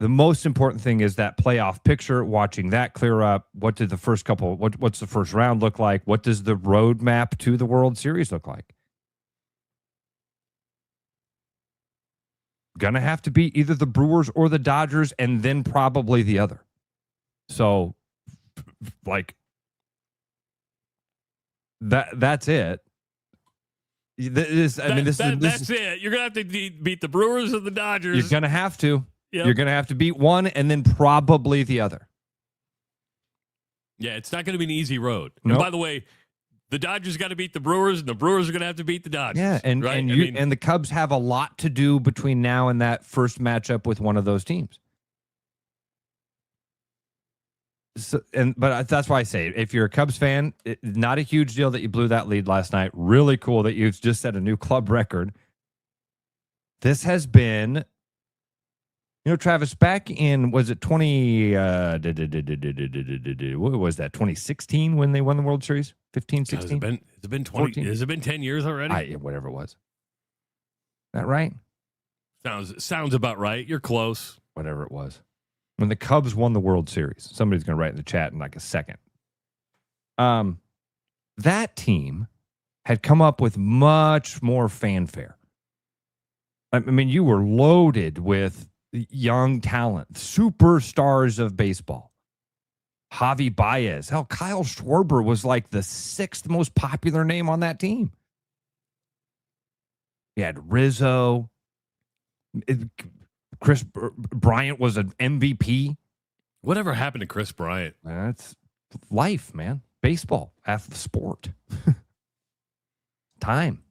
Speaker 5: The most important thing is that playoff picture, watching that clear up. What did the first what's the first round look like? What does the roadmap to the World Series look like? Gonna have to beat either the Brewers or the Dodgers and then probably the other. So, like, that's it. That's
Speaker 4: it. You're gonna have to beat the Brewers or the Dodgers.
Speaker 5: You're gonna have to.
Speaker 4: Yep.
Speaker 5: You're gonna have to beat one and then probably the other.
Speaker 4: Yeah, it's not going to be an easy road.
Speaker 5: Nope.
Speaker 4: And by the way, the Dodgers got to beat the Brewers, and the Brewers are going to have to beat the Dodgers.
Speaker 5: Yeah, and
Speaker 4: right?
Speaker 5: and the Cubs have a lot to do between now and that first matchup with one of those teams. So, but that's why I say, if you're a Cubs fan, not a huge deal that you blew that lead last night. Really cool that you've just set a new club record. This has been, Travis, back in, was it 20, what was that, 2016 when they won the World Series? 15, 16?
Speaker 4: Has it been 20?
Speaker 5: 14?
Speaker 4: Has it been 10 years already?
Speaker 5: Whatever it was. Is that right?
Speaker 4: Sounds about right. You're close.
Speaker 5: Whatever it was. When the Cubs won the World Series. Somebody's going to write in the chat in like a second. That team had come up with much more fanfare. I mean, you were loaded with young talent, superstars of baseball. Javi Baez. Hell, Kyle Schwarber was like the 6th most popular name on that team. You had Rizzo. Chris Bryant was an MVP.
Speaker 4: Whatever happened to Chris Bryant?
Speaker 5: That's life, man. Baseball, sport. Time.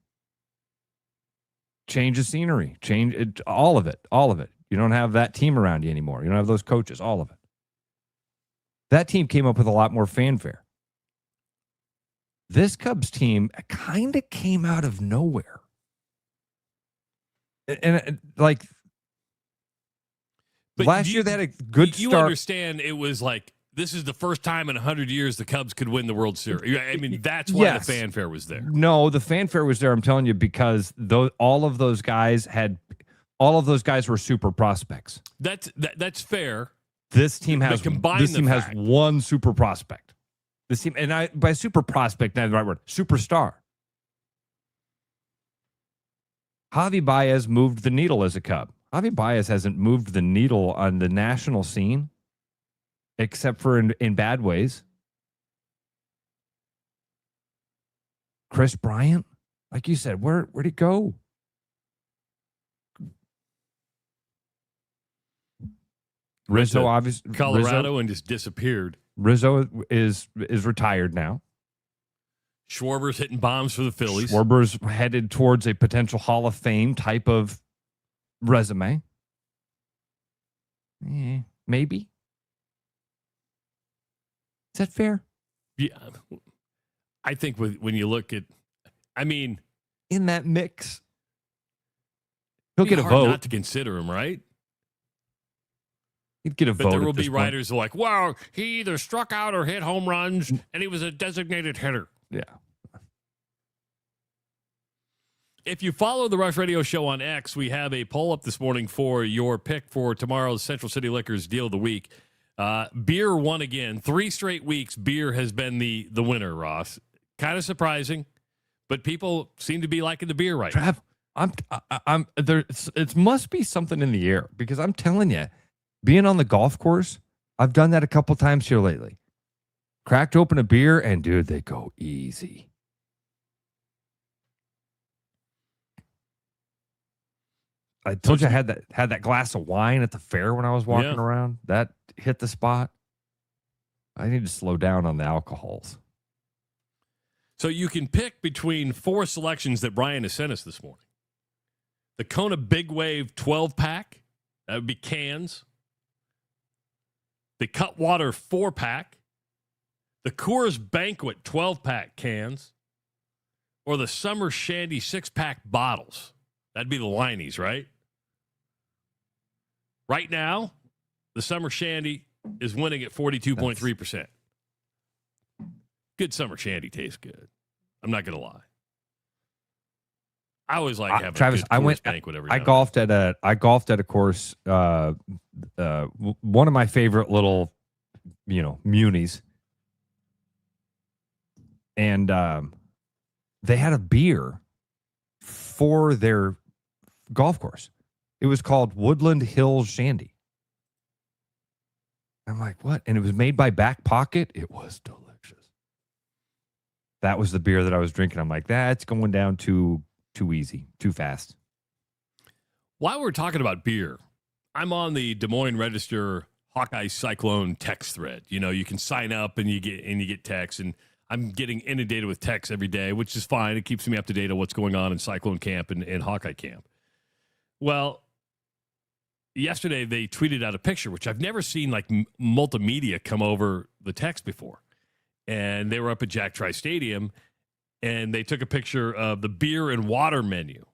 Speaker 5: Change of scenery. All of it. All of it. You don't have that team around you anymore. You don't have those coaches. All of it. That team came up with a lot more fanfare. This Cubs team kind of came out of nowhere. And like,
Speaker 4: but
Speaker 5: last year they had a good start.
Speaker 4: You understand it was like, this is the first time in 100 years the Cubs could win the World Series. I mean, that's why the fanfare was there.
Speaker 5: No, the fanfare was there, I'm telling you, because all of those guys were super prospects.
Speaker 4: That's fair.
Speaker 5: This team has one super prospect. This team, and by super prospect, not the right word, superstar. Javi Baez moved the needle as a Cub. Javi Baez hasn't moved the needle on the national scene, except for in bad ways. Chris Bryant, like you said, where'd he go? Rizzo, obviously,
Speaker 4: Colorado, and just disappeared.
Speaker 5: Rizzo is retired now.
Speaker 4: Schwarber's hitting bombs for the Phillies.
Speaker 5: Schwarber's headed towards a potential Hall of Fame type of resume. Maybe. Is that fair?
Speaker 4: Yeah. I think when you look at, I mean,
Speaker 5: in that mix, he'll get a
Speaker 4: hard
Speaker 5: vote.
Speaker 4: Not to consider him, right?
Speaker 5: He'd get a vote.
Speaker 4: But there will be writers who are like, wow, he either struck out or hit home runs, and he was a designated hitter.
Speaker 5: Yeah.
Speaker 4: If you follow the Rush Radio Show on X, we have a poll up this morning for your pick for tomorrow's Central City Liquors Deal of the Week. Beer won again. 3 straight weeks, beer has been the winner, Ross. Kind of surprising, but people seem to be liking the beer right now.
Speaker 5: Trav, I'm there. It must be something in the air, because I'm telling you, being on the golf course, I've done that a couple times here lately. Cracked open a beer, and dude, they go easy. I told you I had that glass of wine at the fair when I was walking around. That hit the spot. I need to slow down on the alcohols.
Speaker 4: So you can pick between 4 selections that Brian has sent us this morning. The Kona Big Wave 12-pack. That would be cans. The Cutwater 4-pack. The Coors Banquet 12-pack cans. Or the Summer Shandy 6-pack bottles. That'd be the Lineys, right? Right now, the Summer Shandy is winning at 42.3%. Good Summer Shandy tastes good. I'm not going to lie. I always like having
Speaker 5: Travis,
Speaker 4: a good Coors Banquet every
Speaker 5: I golfed at a course, one of my favorite little, munis. And they had a beer for their golf course. It was called Woodland Hills Shandy. I'm like, what? And it was made by Back Pocket. It was delicious. That was the beer that I was drinking. I'm like, that's going down too easy, too fast.
Speaker 4: While we're talking about beer, I'm on the Des Moines Register Hawkeye Cyclone text thread. You know, you can sign up and you get texts, and I'm getting inundated with texts every day, which is fine. It keeps me up to date on what's going on in Cyclone Camp and Hawkeye Camp. Well, yesterday they tweeted out a picture, which I've never seen like multimedia come over the text before. And they were up at Jack Trice Stadium, and they took a picture of the beer and water menu.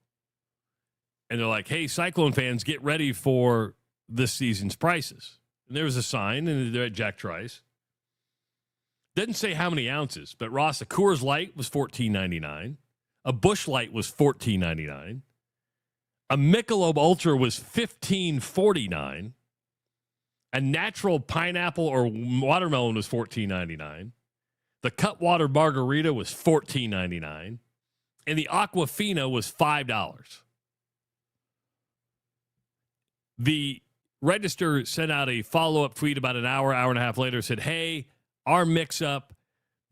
Speaker 4: And they're like, hey, Cyclone fans, get ready for this season's prices. And there was a sign, and they're at Jack Trice. Didn't say how many ounces, but Ross, a Coors Light was $14.99. A Busch Light was $14.99. A Michelob Ultra was $15.49. A natural pineapple or watermelon was $14.99. The Cutwater Margarita was $14.99. And the Aquafina was $5. The Register sent out a follow-up tweet about an hour and a half later, said, hey, our mix-up,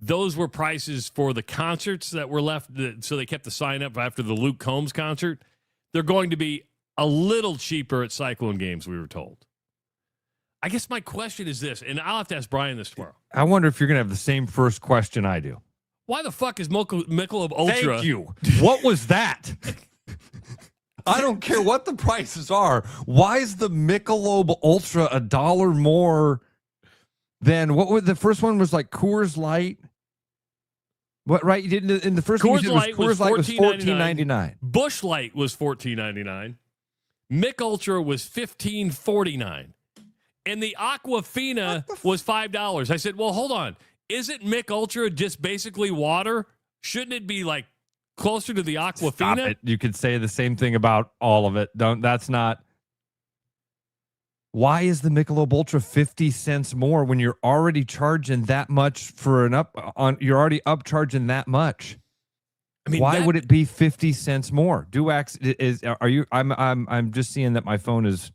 Speaker 4: those were prices for the concerts that were left, so they kept the sign up after the Luke Combs concert. They're going to be a little cheaper at Cyclone games, we were told. I guess my question is this, and I'll have to ask Brian this tomorrow.
Speaker 5: I wonder if you're going to have the same first question I do.
Speaker 4: Why the fuck is Michelob Ultra?
Speaker 5: Thank you. What was that? I don't care what the prices are. Why is the Michelob Ultra $1 more than what was the first one? Was like Coors Light. What, right? You didn't in the first
Speaker 4: Coors
Speaker 5: one?
Speaker 4: Light was
Speaker 5: $14.99.
Speaker 4: Busch Light was $14.99. Mick Ultra was $15.49. And the Aquafina was $5. I said, well, hold on. Isn't Mick Ultra just basically water? Shouldn't it be like closer to the Aquafina?
Speaker 5: Stop it. You could say the same thing about all of it. That's not. Why is the Michelob Ultra 50 cents more when you're already charging that much for you're already upcharging that much? I mean, why would it be 50 cents more? I'm just seeing that my phone is,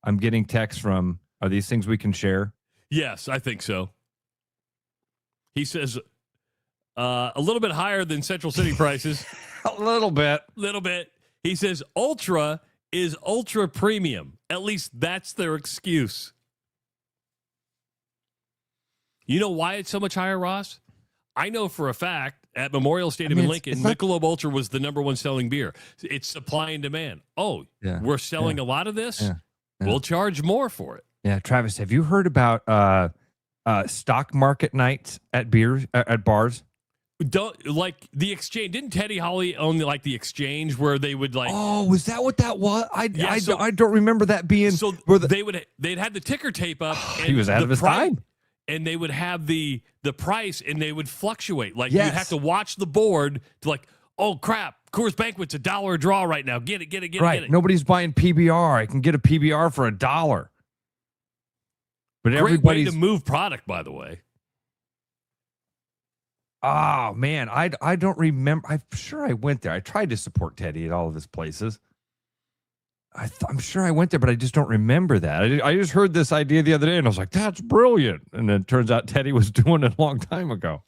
Speaker 5: I'm getting texts from, are these things we can share?
Speaker 4: Yes, I think so. He says a little bit higher than Central City prices.
Speaker 5: A little bit.
Speaker 4: He says Ultra is ultra premium. At least that's their excuse. You know why it's so much higher, Ross? I know for a fact at Memorial Stadium in Lincoln, Michelob Ultra was the number one selling beer. It's supply and demand. Oh, yeah. We're selling a lot of this? Yeah. We'll charge more for it.
Speaker 5: Yeah, Travis, have you heard about stock market nights at bars?
Speaker 4: Don't like the exchange. Didn't Teddy Holly own like the exchange where they would like?
Speaker 5: Oh, was that what that was? I don't remember that being.
Speaker 4: So they'd had the ticker tape up. And
Speaker 5: he was out of his time.
Speaker 4: And they would have the price, and they would fluctuate. Like you'd have to watch the board to like, oh crap, Coors Banquet's $1 a draw right now. Get it.
Speaker 5: Right. Nobody's buying PBR. I can get a PBR for $1. But
Speaker 4: great way to move product, by the way.
Speaker 5: Oh, man, I don't remember. I'm sure I went there. I tried to support Teddy at all of his places. I'm sure I went there, but I just don't remember that. I just heard this idea the other day, and I was like, that's brilliant. And then it turns out Teddy was doing it a long time ago.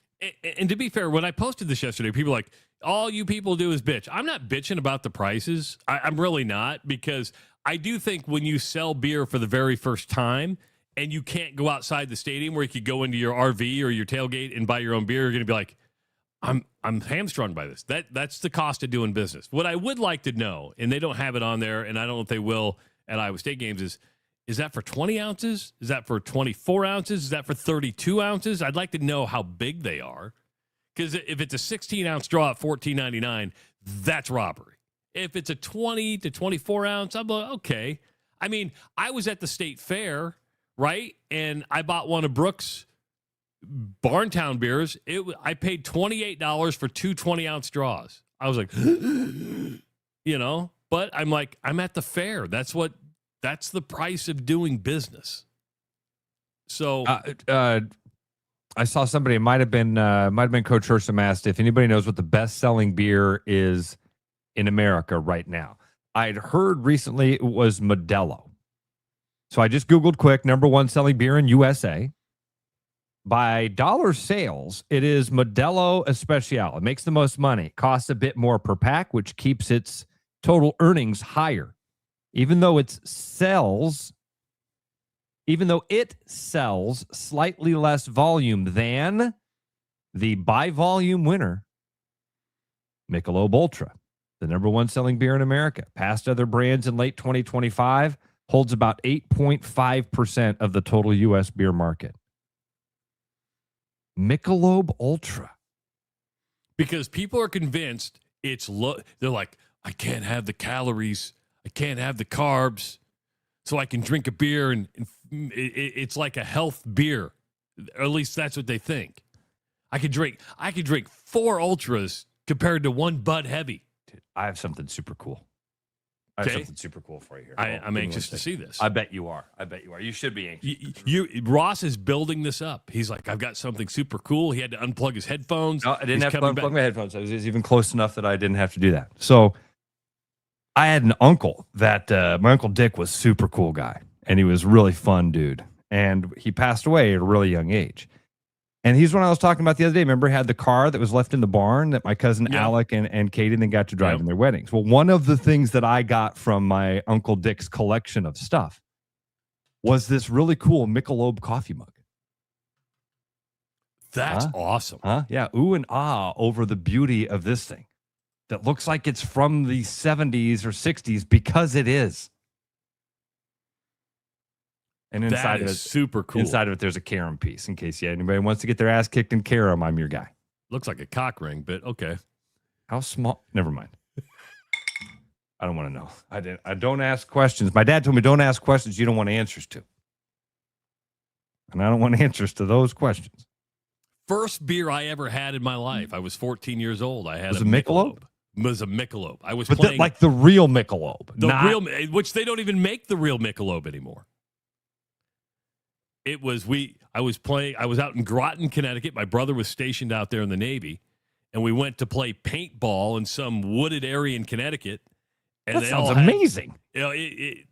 Speaker 4: And to be fair, when I posted this yesterday, people were like, all you people do is bitch. I'm not bitching about the prices. I'm really not, because I do think when you sell beer for the very first time, and you can't go outside the stadium where you could go into your RV or your tailgate and buy your own beer, you're going to be like, I'm hamstrung by this. That's the cost of doing business. What I would like to know, and they don't have it on there, and I don't know if they will at Iowa State games, is that for 20 ounces? Is that for 24 ounces? Is that for 32 ounces? I'd like to know how big they are. Because if it's a 16-ounce draw at $14.99, that's robbery. If it's a 20 to 24 ounce, I'm like, okay. I mean, I was at the state fair, right? And I bought one of Brooks' Barntown beers. I paid $28 for two 20-ounce draws. I was like, but I'm like, I'm at the fair. That's the price of doing business. So
Speaker 5: I saw somebody, it might have been Coach Hersham, asked if anybody knows what the best-selling beer is in America right now. I'd heard recently it was Modelo. So I just Googled quick, number one selling beer in USA. By dollar sales, it is Modelo Especial. It makes the most money. Costs a bit more per pack, which keeps its total earnings higher. Even though it sells even though it sells slightly less volume than the by volume winner, Michelob Ultra, the number one selling beer in America, past other brands in late 2025, holds about 8.5% of the total U.S. beer market. Michelob Ultra.
Speaker 4: Because people are convinced it's low. They're like, I can't have the calories. I can't have the carbs. So I can drink a beer and it's like a health beer. Or at least that's what they think. I could drink 4 Ultras compared to 1 Bud Heavy.
Speaker 5: Dude, I have something super cool. I have something super cool for you here.
Speaker 4: I'm anxious to see this.
Speaker 5: I bet you are. You should be anxious.
Speaker 4: Ross is building this up. He's like, I've got something super cool. He had to unplug his headphones.
Speaker 5: No, I didn't have to unplug my headphones. I was even close enough that I didn't have to do that. So I had an uncle that my Uncle Dick was super cool guy, and he was a really fun dude. And he passed away at a really young age. And he's one I was talking about the other day. Remember, he had the car that was left in the barn that my cousin Alec and Katie then got to drive in their weddings. Well, one of the things that I got from my Uncle Dick's collection of stuff was this really cool Michelob coffee mug.
Speaker 4: That's awesome.
Speaker 5: Yeah. Ooh and ah over the beauty of this thing that looks like it's from the 70s or 60s because it is. And inside of it,
Speaker 4: super cool.
Speaker 5: Inside of it, there's a carom piece in case anybody wants to get their ass kicked in carom. I'm your guy.
Speaker 4: Looks like a cock ring, but okay.
Speaker 5: How small? Never mind. I don't want to know. I don't ask questions. My dad told me don't ask questions you don't want answers to. And I don't want answers to those questions.
Speaker 4: First beer I ever had in my life. I was 14 years old. I had
Speaker 5: a Michelob.
Speaker 4: It was a Michelob. I was
Speaker 5: but
Speaker 4: playing
Speaker 5: like the real Michelob,
Speaker 4: which they don't even make the real Michelob anymore. I was out in Groton, Connecticut. My brother was stationed out there in the Navy, and we went to play paintball in some wooded area in Connecticut. And
Speaker 5: that sounds amazing.
Speaker 4: This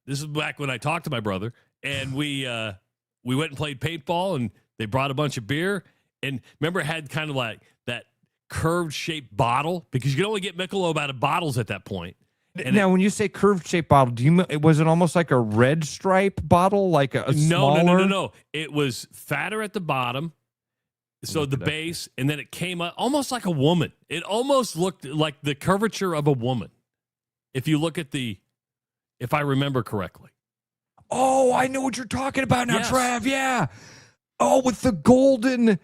Speaker 4: is back when I talked to my brother, and we went and played paintball, and they brought a bunch of beer. And remember, it had kind of like that curved shaped bottle because you could only get Michelob out of bottles at that point. And
Speaker 5: now, when you say curved shaped bottle, was it almost like a red stripe bottle, like a smaller?
Speaker 4: No. It was fatter at the bottom, so the base, and then it came up almost like a woman. It almost looked like the curvature of a woman. If you look at if I remember correctly.
Speaker 5: Oh, I know what you're talking about now, Trav. Yeah. Oh, with the golden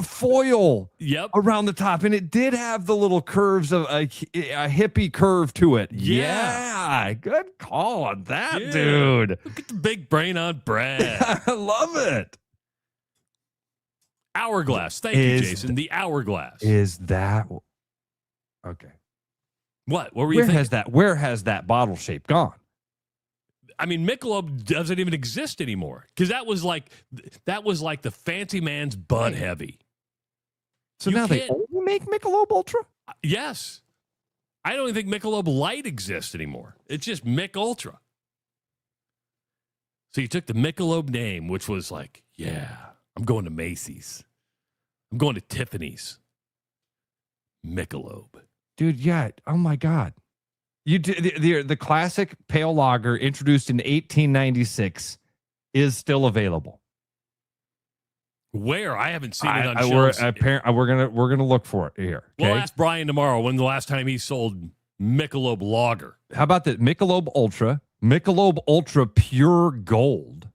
Speaker 5: foil around the top. And it did have the little curves of a hippie curve to it. Yeah. Good call on that, dude.
Speaker 4: Look at the big brain on Brad.
Speaker 5: I love it.
Speaker 4: Hourglass. Thank you, Jason. The Hourglass.
Speaker 5: Is that okay?
Speaker 4: What were you thinking?
Speaker 5: Where has that bottle shape gone?
Speaker 4: I mean, Michelob doesn't even exist anymore because that was like the fancy man's Bud Heavy.
Speaker 5: So now they only make Michelob Ultra?
Speaker 4: Yes. I don't even think Michelob Light exists anymore. It's just Mich Ultra. So you took the Michelob name, which was like, I'm going to Macy's. I'm going to Tiffany's. Michelob.
Speaker 5: Dude, yeah. Oh, my God. The classic pale lager introduced in 1896 is still available.
Speaker 4: Where? I haven't seen it on shelves.
Speaker 5: We're gonna look for it here. Okay?
Speaker 4: We'll ask Brian tomorrow when the last time he sold Michelob Lager.
Speaker 5: How about that? Michelob Ultra Pure Gold,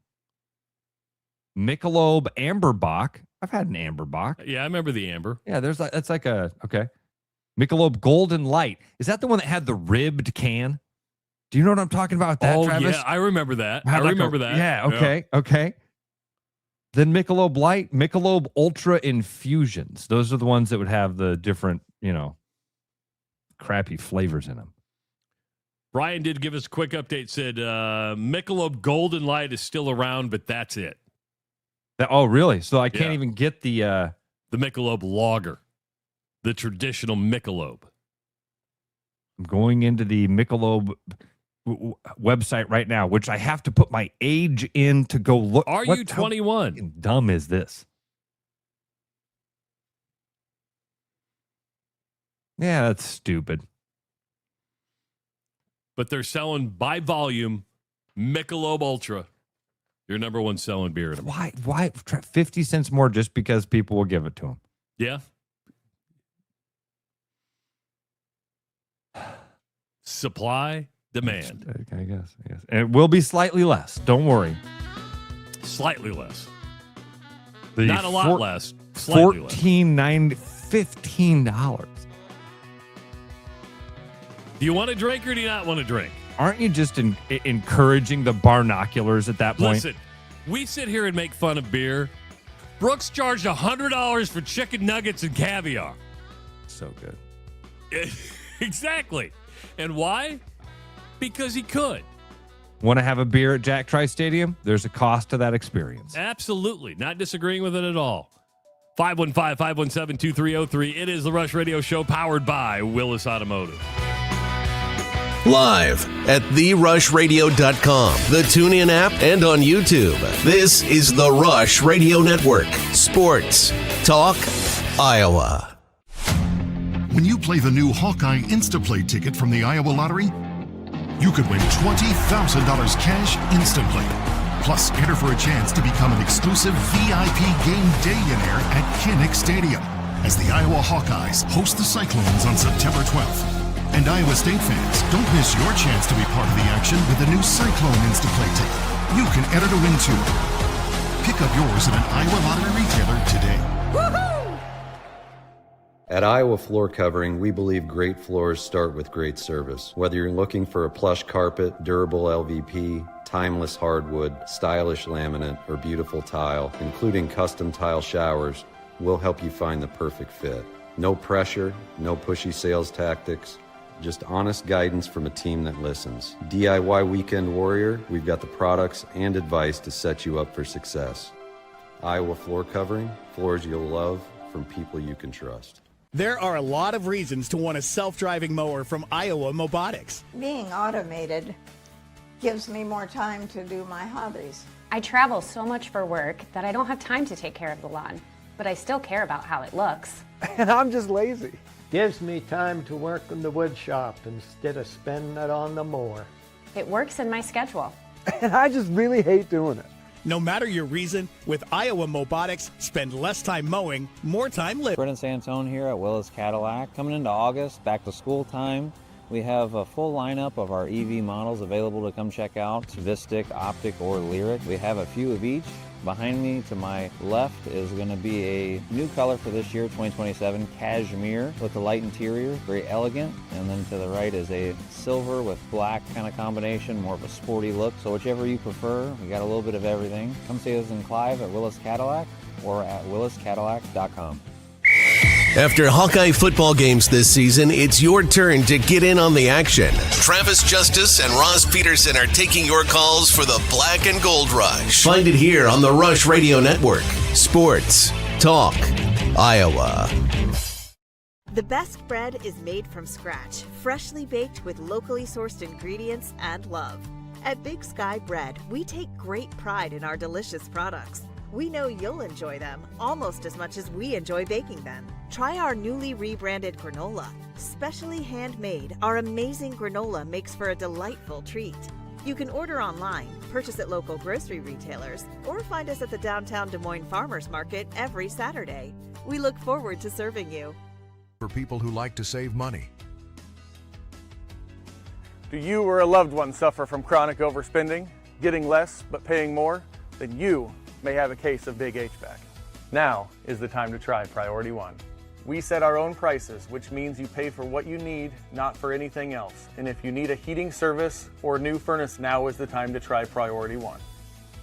Speaker 5: Michelob Amberbach. I've had an Amberbach.
Speaker 4: Yeah, I remember the Amber.
Speaker 5: Yeah, that's like a okay. Michelob Golden Light. Is that the one that had the ribbed can? Do you know what I'm talking about with that, Travis?
Speaker 4: Yeah, I remember that. I remember that.
Speaker 5: Yeah, okay. Then Michelob Light, Michelob Ultra Infusions. Those are the ones that would have the different, crappy flavors in them.
Speaker 4: Brian did give us a quick update, said Michelob Golden Light is still around, but that's it.
Speaker 5: Oh, really? So I can't even get the
Speaker 4: Michelob Lager. The traditional Michelob.
Speaker 5: I'm going into the Michelob website right now, which I have to put my age in to go look.
Speaker 4: Are you 21?
Speaker 5: How dumb is this? Yeah, that's stupid.
Speaker 4: But they're selling by volume Michelob Ultra. Your number one selling beer.
Speaker 5: Why 50 cents more just because people will give it to them?
Speaker 4: Yeah. Supply, demand.
Speaker 5: I guess. And it will be slightly less. Don't worry.
Speaker 4: Slightly less.
Speaker 5: The
Speaker 4: Not a lot less. Slightly less.
Speaker 5: $15.
Speaker 4: Do you want a drink or do you not want a drink?
Speaker 5: Aren't you just encouraging the barnoculars at that point?
Speaker 4: Listen, we sit here and make fun of beer. Brooks charged $100 for chicken nuggets and caviar.
Speaker 5: So good.
Speaker 4: Exactly. And why? Because he could.
Speaker 5: Want to have a beer at Jack Trice Stadium? There's a cost to that experience.
Speaker 4: Absolutely. Not disagreeing with it at all. 515-517-2303. It is the Rush Radio Show powered by Willis Automotive.
Speaker 3: Live at therushradio.com, the TuneIn app, and on YouTube. This is the Rush Radio Network. Sports. Talk. Iowa.
Speaker 1: When you play the new Hawkeye Instaplay ticket from the Iowa Lottery, you could win $20,000 cash instantly. Plus, enter for a chance to become an exclusive VIP game day-in-air at Kinnick Stadium as the Iowa Hawkeyes host the Cyclones on September 12th. And Iowa State fans, don't miss your chance to be part of the action with the new Cyclone Instaplay ticket. You can enter to win too. Pick up yours at an Iowa Lottery retailer today.
Speaker 14: Woohoo! At Iowa Floor Covering, we believe great floors start with great service. Whether you're looking for a plush carpet, durable LVP, timeless hardwood, stylish laminate, or beautiful tile, including custom tile showers, we'll help you find the perfect fit. No pressure, no pushy sales tactics, just honest guidance from a team that listens. DIY Weekend Warrior, we've got the products and advice to set you up for success. Iowa Floor Covering, floors you'll love from people you can trust.
Speaker 15: There are a lot of reasons to want a self-driving mower from Iowa Mobotics.
Speaker 16: Being automated gives me more time to do my hobbies.
Speaker 17: I travel so much for work that I don't have time to take care of the lawn, but I still care about how it looks.
Speaker 18: And I'm just lazy. Gives me time to work in the wood shop instead of spending it on the mower.
Speaker 17: It works in my schedule.
Speaker 18: And I just really hate doing it.
Speaker 15: No matter your reason, with Iowa Mobotics, spend less time mowing, more time living.
Speaker 19: Brendan Santone here at Willis Cadillac. Coming into August, back to school time, we have a full lineup of our EV models available to come check out. Vistic, Optic, or Lyric. We have a few of each. Behind me to my left is going to be a new color for this year, 2027, Cashmere with a light interior, very elegant. And then to the right is a silver with black kind of combination, more of a sporty look. So whichever you prefer, we got a little bit of everything. Come see us in Clive at Willis Cadillac or at williscadillac.com.
Speaker 3: After Hawkeye football games this season, it's your turn to get in on the action. Travis Justice and Ross Peterson are taking your calls for the Black and Gold Rush. Find it here on the Rush Radio Network. Sports. Talk. Iowa.
Speaker 20: The best bread is made from scratch, freshly baked with locally sourced ingredients and love. At Big Sky Bread, we take great pride in our delicious products. We know you'll enjoy them almost as much as we enjoy baking them. Try our newly rebranded granola. Specially handmade, our amazing granola makes for a delightful treat. You can order online, purchase at local grocery retailers, or find us at the downtown Des Moines Farmers Market every Saturday. We look forward to serving you.
Speaker 21: For people who like to save money.
Speaker 22: Do you or a loved one suffer from chronic overspending, getting less but paying more? Then you may have a case of big HVAC. Now is the time to try Priority One. We set our own prices, which means you pay for what you need, not for anything else. And if you need a heating service or new furnace, now is the time to try Priority One.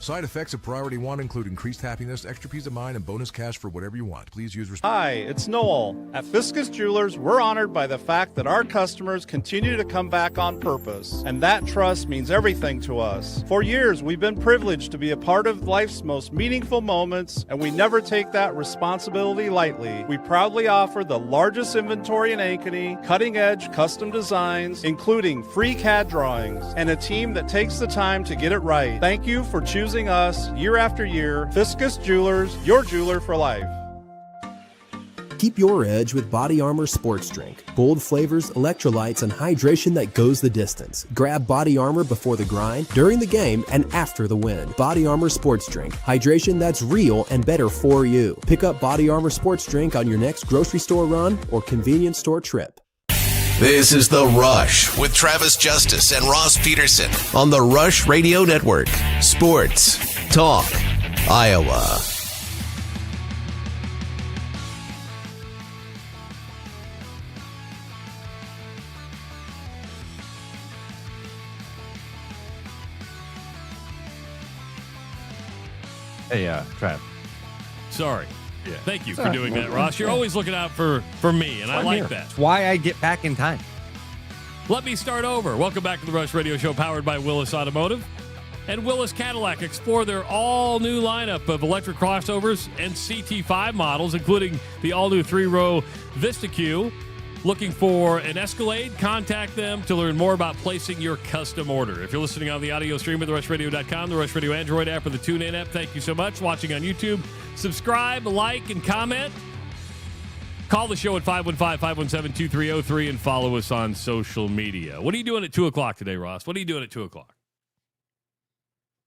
Speaker 21: Side effects of Priority One include increased happiness, extra peace of mind, and bonus cash for whatever you want. Please use
Speaker 23: Hi, it's Noel. At Fiscus Jewelers, we're honored by the fact that our customers continue to come back on purpose, and that trust means everything to us. For years, we've been privileged to be a part of life's most meaningful moments, and we never take that responsibility lightly. We proudly offer the largest inventory in Ankeny, cutting-edge custom designs, including free CAD drawings, and a team that takes the time to get it right. Thank you for choosing us year after year. Fiscus Jewelers, your jeweler for life.
Speaker 2: Keep your edge with Body Armor Sports Drink. Bold flavors, electrolytes, and hydration that goes the distance. Grab Body Armor before the grind, during the game, and after the win. Body Armor Sports Drink. Hydration that's real and better for you. Pick up Body Armor Sports Drink on your next grocery store run or convenience store trip.
Speaker 3: This is The Rush with Travis Justice and Ross Peterson on the Rush Radio Network. Sports Talk Iowa.
Speaker 5: Hey, Trav.
Speaker 4: Sorry.
Speaker 5: Yeah.
Speaker 4: Thank you for doing that, Ross. You're always looking out for me, and I like that.
Speaker 5: That's why I get back in time.
Speaker 4: Let me start over. Welcome back to the Rush Radio Show, powered by Willis Automotive and Willis Cadillac. Explore their all-new lineup of electric crossovers and CT5 models, including the all-new 3-row Vista Q. Looking for an Escalade? Contact them to learn more about placing your custom order. If you're listening on the audio stream at therushladio.com, the Rush Radio Android app, or the TuneIn app, thank you so much. Watching on YouTube, subscribe, like, and comment. Call the show at 515-517-2303 and follow us on social media. What are you doing at 2 o'clock today, Ross? What are you doing at 2 o'clock?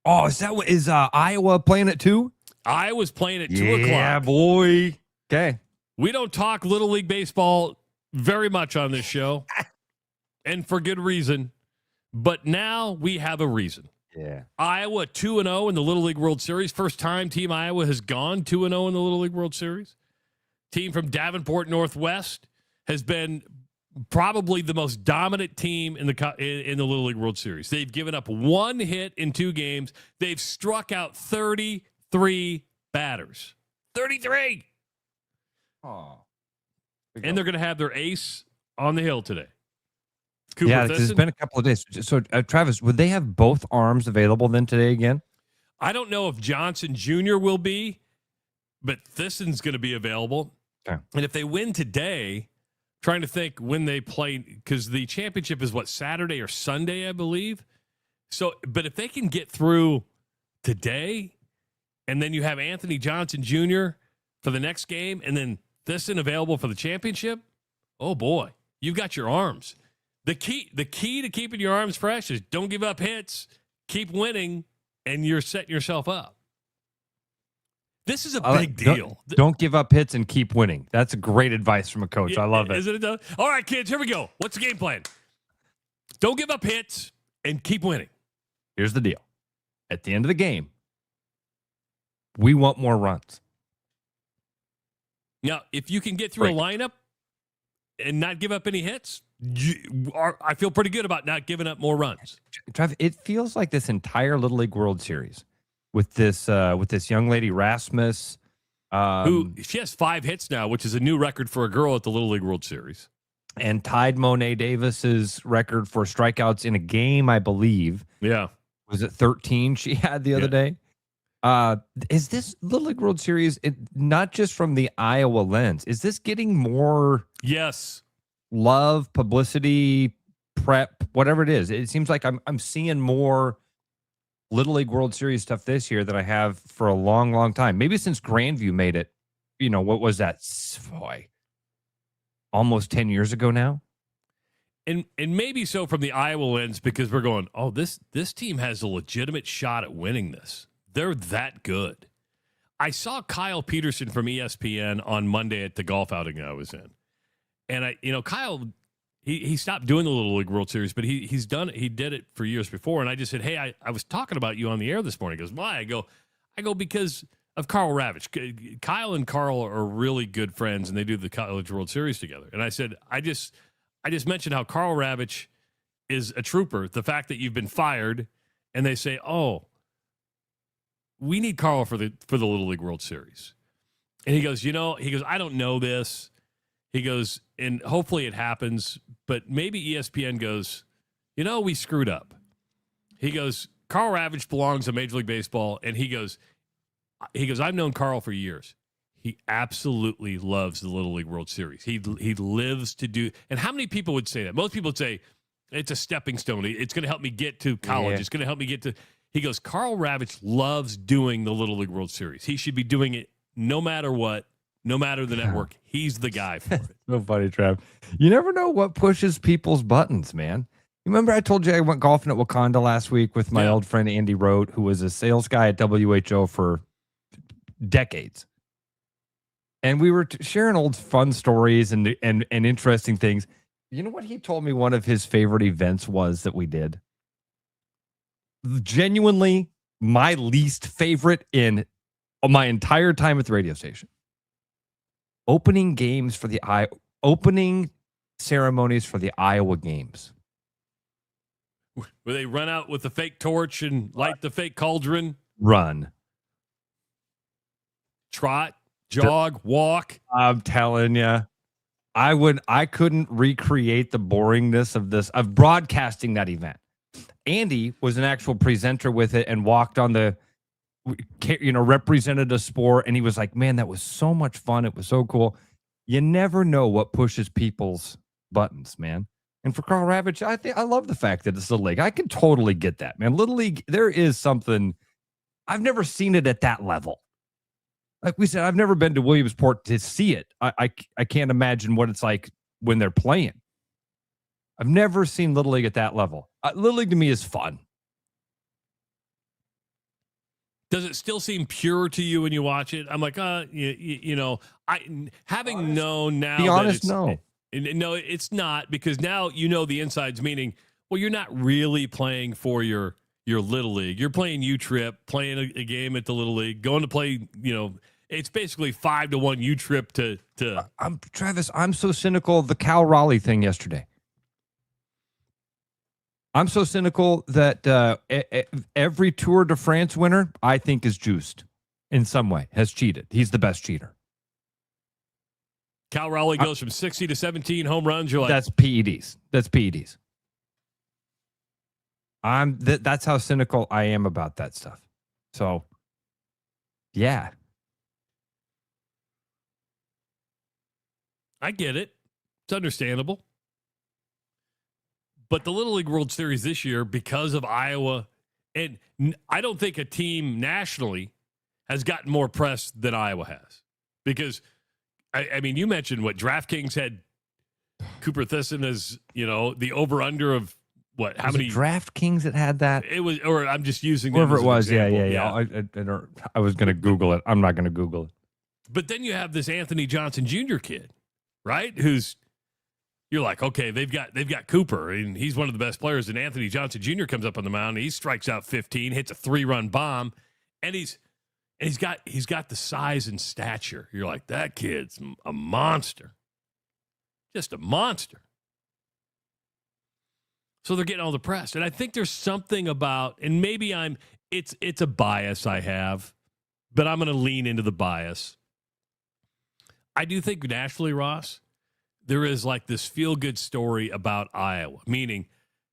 Speaker 5: Oh, is Iowa playing at 2?
Speaker 4: Iowa's playing at 2 o'clock.
Speaker 5: Yeah, boy. Okay.
Speaker 4: We don't talk Little League Baseball very much on this show, and for good reason. But now we have a reason.
Speaker 5: Yeah.
Speaker 4: Iowa 2-0 in the Little League World Series. First time Team Iowa has gone 2-0 in the Little League World Series. Team from Davenport Northwest has been probably the most dominant team in the Little League World Series. They've given up 1 hit in 2 games. They've struck out 33 batters. 33!
Speaker 5: Oh.
Speaker 4: And they're going to have their ace on the hill today. Cooper
Speaker 5: Yeah, because it's been a couple of days. So, Travis, would they have both arms available then today again?
Speaker 4: I don't know if Johnson Jr. will be, but Thisson's going to be available.
Speaker 5: Okay.
Speaker 4: And if they win today, trying to think when they play, because the championship is Saturday or Sunday, I believe. So, but if they can get through today, and then you have Anthony Johnson Jr. for the next game, and then Thisson available for the championship, oh boy, you've got your arms. The key to keeping your arms fresh is don't give up hits, keep winning, and you're setting yourself up. This is a big deal.
Speaker 5: Don't give up hits and keep winning. That's great advice from a coach. I love it.
Speaker 4: Isn't it? All right, kids, here we go. What's the game plan? Don't give up hits and keep winning.
Speaker 5: Here's the deal. At the end of the game, we want more runs.
Speaker 4: Now, if you can get through a lineup and not give up any hits, I feel pretty good about not giving up more runs.
Speaker 5: Trav, it feels like this entire Little League World Series with this young lady Rasmus,
Speaker 4: who she has 5 hits now, which is a new record for a girl at the Little League World Series,
Speaker 5: and tied Monet Davis's record for strikeouts in a game, I believe.
Speaker 4: Yeah,
Speaker 5: was it 13 she had the other day? Is this Little League World Series, not just from the Iowa lens, is this getting more love, publicity, prep, whatever it is? It seems like I'm seeing more Little League World Series stuff this year than I have for a long, long time. Maybe since Grandview made it, what was that? Boy, almost 10 years ago now.
Speaker 4: And maybe so from the Iowa lens, because we're going, oh, this team has a legitimate shot at winning this. They're that good. I saw Kyle Peterson from ESPN on Monday at the golf outing I was in. And Kyle, he stopped doing the Little League World Series, but he did it for years before. And I just said, hey, I was talking about you on the air this morning. He goes, why? I go, because of Carl Ravitch. Kyle and Carl are really good friends, and they do the College World Series together. And I said, I just mentioned how Carl Ravitch is a trooper. The fact that you've been fired, and they say, oh, we need Carl for the Little League World Series. And he goes, I don't know this. He goes, and hopefully it happens, but maybe ESPN goes, we screwed up. He goes, Carl Ravitch belongs in Major League Baseball, and he goes, I've known Carl for years. He absolutely loves the Little League World Series. He lives to do, and how many people would say that? Most people would say, it's a stepping stone. It's going to help me get to college. Yeah. It's going to help me get to, he goes, Carl Ravitch loves doing the Little League World Series. He should be doing it no matter what, no matter the network. He's the guy for it.
Speaker 5: So funny, Trav. You never know what pushes people's buttons, man. You remember I told you I went golfing at Wakanda last week with my old friend Andy Rote, who was a sales guy at WHO for decades. And we were sharing old fun stories and interesting things. You know what he told me one of his favorite events was that we did? Genuinely my least favorite in my entire time at the radio station. Opening ceremonies for the Iowa games.
Speaker 4: Where they run out with the fake torch and light the fake cauldron.
Speaker 5: Run.
Speaker 4: Trot, jog, walk.
Speaker 5: I'm telling you, I couldn't recreate the boringness of broadcasting that event. Andy was an actual presenter with it and walked on represented a sport, and he was like, man, that was so much fun. It was so cool. You never know what pushes people's buttons, man. And for Carl Ravitch, I love the fact that it's the league. I can totally get that, man. Little League, there is something. I've never seen it at that level. Like we said, I've never been to Williamsport to see it. I can't imagine what it's like when they're playing. I've never seen Little League at that level. Little League to me is fun.
Speaker 4: Does it still seem pure to you when you watch it? I'm like, having known now.
Speaker 5: Be honest,
Speaker 4: that
Speaker 5: no.
Speaker 4: No, it's not, because now you know the insides, meaning, well, you're not really playing for your Little League. You're playing U-Trip, playing a game at the Little League, going to play, it's basically 5-1 U-Trip to
Speaker 5: Travis, I'm so cynical of the Cal Raleigh thing yesterday. I'm so cynical that every Tour de France winner, I think, is juiced in some way, has cheated. He's the best cheater.
Speaker 4: Cal Raleigh goes from 60 to 17 home runs. You're like,
Speaker 5: that's PEDs. That's PEDs. That's how cynical I am about that stuff. So, yeah.
Speaker 4: I get it. It's understandable. But the Little League World Series this year, because of Iowa, and I don't think a team nationally has gotten more press than Iowa has. Because, I mean, you mentioned what DraftKings had Cooper Thisson as, the over-under of what? How many?
Speaker 5: DraftKings that had that?
Speaker 4: It was, or I'm just using
Speaker 5: whoever it was.
Speaker 4: Yeah.
Speaker 5: I was going to Google it. I'm not going to Google it.
Speaker 4: But then you have this Anthony Johnson Jr. kid, right? You're like, okay, they've got Cooper, and he's one of the best players. And Anthony Johnson Jr. comes up on the mound, and he strikes out 15, hits a 3-run bomb, and he's got the size and stature. You're like, that kid's a monster, just a monster. So they're getting all the press, and I think there's something about, and maybe it's a bias I have, but I'm going to lean into the bias. I do think nationally, Ross, there is like this feel-good story about Iowa, meaning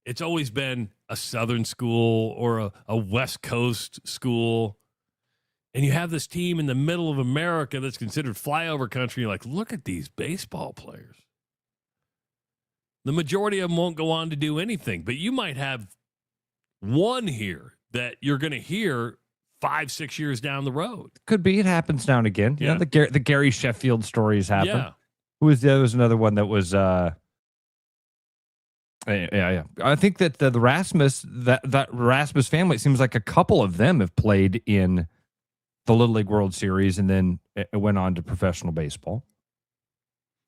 Speaker 4: it's always been a Southern school or a West Coast school, and you have this team in the middle of America that's considered flyover country. You're like, look at these baseball players. The majority of them won't go on to do anything, but you might have one here that you're going to hear 5-6 years down the road.
Speaker 5: Could be. It happens now and again.
Speaker 4: Yeah.
Speaker 5: The Gary Sheffield stories happen.
Speaker 4: Yeah.
Speaker 5: There was another one that was yeah. I think that the Rasmus that Rasmus family, it seems like a couple of them have played in the Little League World Series and then it went on to professional baseball.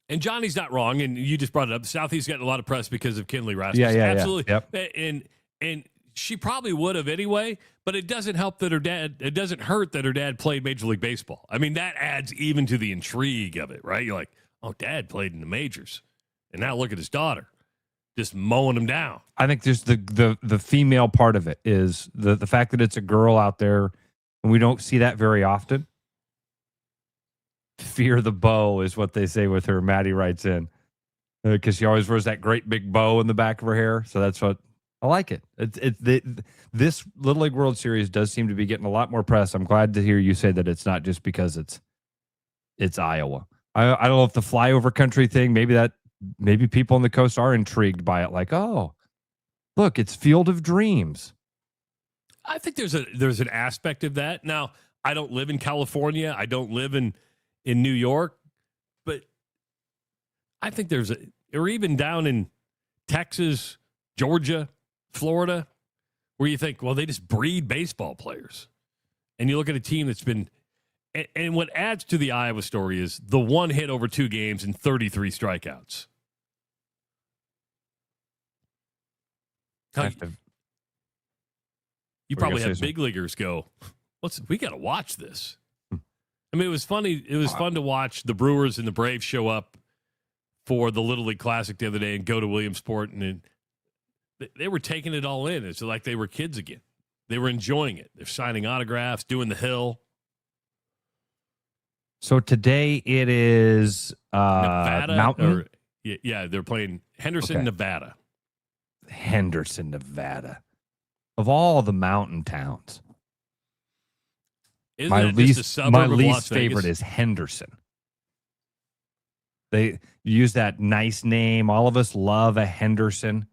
Speaker 4: And Johnny's not wrong, and you just brought it up. The Southeast getting a lot of press because of Kinley Rasmus.
Speaker 5: Yeah,
Speaker 4: absolutely.
Speaker 5: Yep.
Speaker 4: And she probably would have anyway, but it doesn't help that it doesn't hurt that her dad played Major League Baseball. I mean, that adds even to the intrigue of it, right? You're like, oh, Dad played in the majors, and now look at his daughter just mowing him down.
Speaker 5: I think there's the female part of it is the fact that it's a girl out there, and we don't see that very often. Fear the bow is what they say with her. Maddie writes in because she always wears that great big bow in the back of her hair. So that's what I like it. This Little League World Series does seem to be getting a lot more press. I'm glad to hear you say that it's not just because it's Iowa. I don't know if the flyover country thing, maybe people on the coast are intrigued by it. Like, oh, look, it's Field of Dreams.
Speaker 4: I think there's an aspect of that. Now, I don't live in California. I don't live in in New York, but I think or even down in Texas, Georgia, Florida, where you think, well, they just breed baseball players. And you look at a team that's been, and what adds to the Iowa story is the one hit over 2 games and 33 strikeouts. You probably have big leaguers go, we got to watch this. I mean, it was funny. It was fun to watch the Brewers and the Braves show up for the Little League Classic the other day and go to Williamsport, and they were taking it all in. It's like they were kids again. They were enjoying it. They're signing autographs, doing the hill.
Speaker 5: So today it is
Speaker 4: Nevada.
Speaker 5: Mountain.
Speaker 4: Yeah, they're playing Henderson, Nevada.
Speaker 5: Henderson, Nevada. Of all the mountain towns.
Speaker 4: Isn't
Speaker 5: my
Speaker 4: it
Speaker 5: least,
Speaker 4: just a suburb
Speaker 5: my
Speaker 4: of
Speaker 5: least
Speaker 4: Las
Speaker 5: favorite
Speaker 4: Vegas?
Speaker 5: is Henderson. They use that nice name. All of us love a Henderson,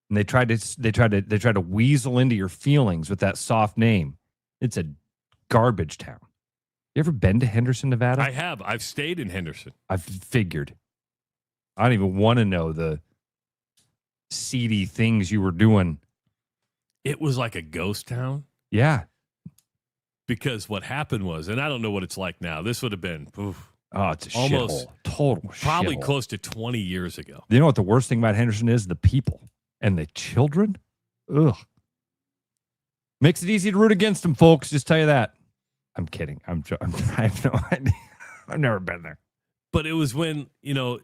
Speaker 5: and they try to weasel into your feelings with that soft name. It's a garbage town. You ever been to Henderson, Nevada?
Speaker 4: I have. I've stayed in Henderson.
Speaker 5: I've figured. I don't even want to know the seedy things you were doing.
Speaker 4: It was like a ghost town.
Speaker 5: Yeah.
Speaker 4: Because what happened was, and I don't know what it's like now. This would have been
Speaker 5: it's a
Speaker 4: almost
Speaker 5: shithole. Total
Speaker 4: probably
Speaker 5: shithole.
Speaker 4: close to 20 years ago.
Speaker 5: You know what the worst thing about Henderson is? The people and the children. Ugh. Makes it easy to root against them, folks. Just tell you that. I'm kidding. I have no idea. I've never been there.
Speaker 4: But it was when,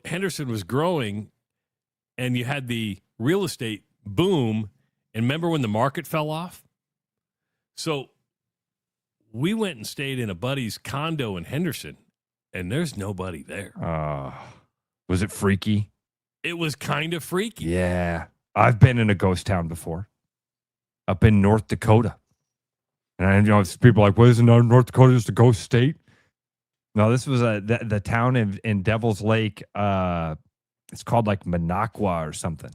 Speaker 4: Henderson was growing and you had the real estate boom. And remember when the market fell off? So we went and stayed in a buddy's condo in Henderson, and there's nobody there.
Speaker 5: Was it freaky?
Speaker 4: It was kind of freaky.
Speaker 5: Yeah. I've been in a ghost town before. Up in North Dakota. And people are like, well, isn't North Dakota just a ghost state? No, this was the town in Devil's Lake. It's called like Minocqua or something.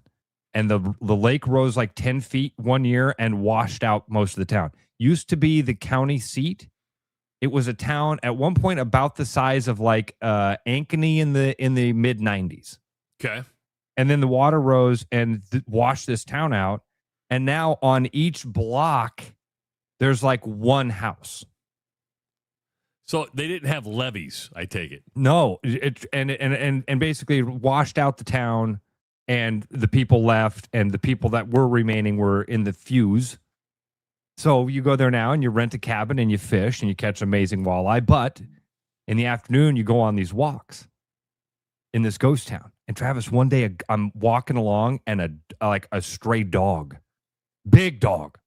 Speaker 5: And the lake rose like 10 feet one year and washed out most of the town. Used to be the county seat. It was a town at one point about the size of like Ankeny in the mid 90s.
Speaker 4: Okay.
Speaker 5: And then the water rose and washed this town out. And now on each block, there's like one house.
Speaker 4: So they didn't have levees, I take it.
Speaker 5: No, and basically washed out the town, and the people left, and the people that were remaining were in the fuse. So you go there now and you rent a cabin and you fish and you catch amazing walleye. But in the afternoon, you go on these walks in this ghost town. And Travis, one day I'm walking along and a stray dog, big dog,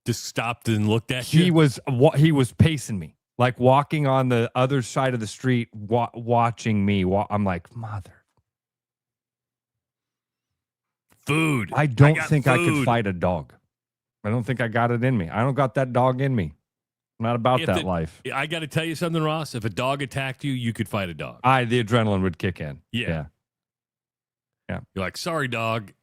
Speaker 4: just stopped and looked at you.
Speaker 5: He was pacing me, like walking on the other side of the street, watching me. I'm like, mother.
Speaker 4: Food.
Speaker 5: I don't think I could fight a dog. I don't think I got it in me. I don't got that dog in me. I'm not about that life.
Speaker 4: I got to tell you something, Ross. If a dog attacked you, you could fight a dog.
Speaker 5: The adrenaline would kick in.
Speaker 4: Yeah. You're like, sorry, dog.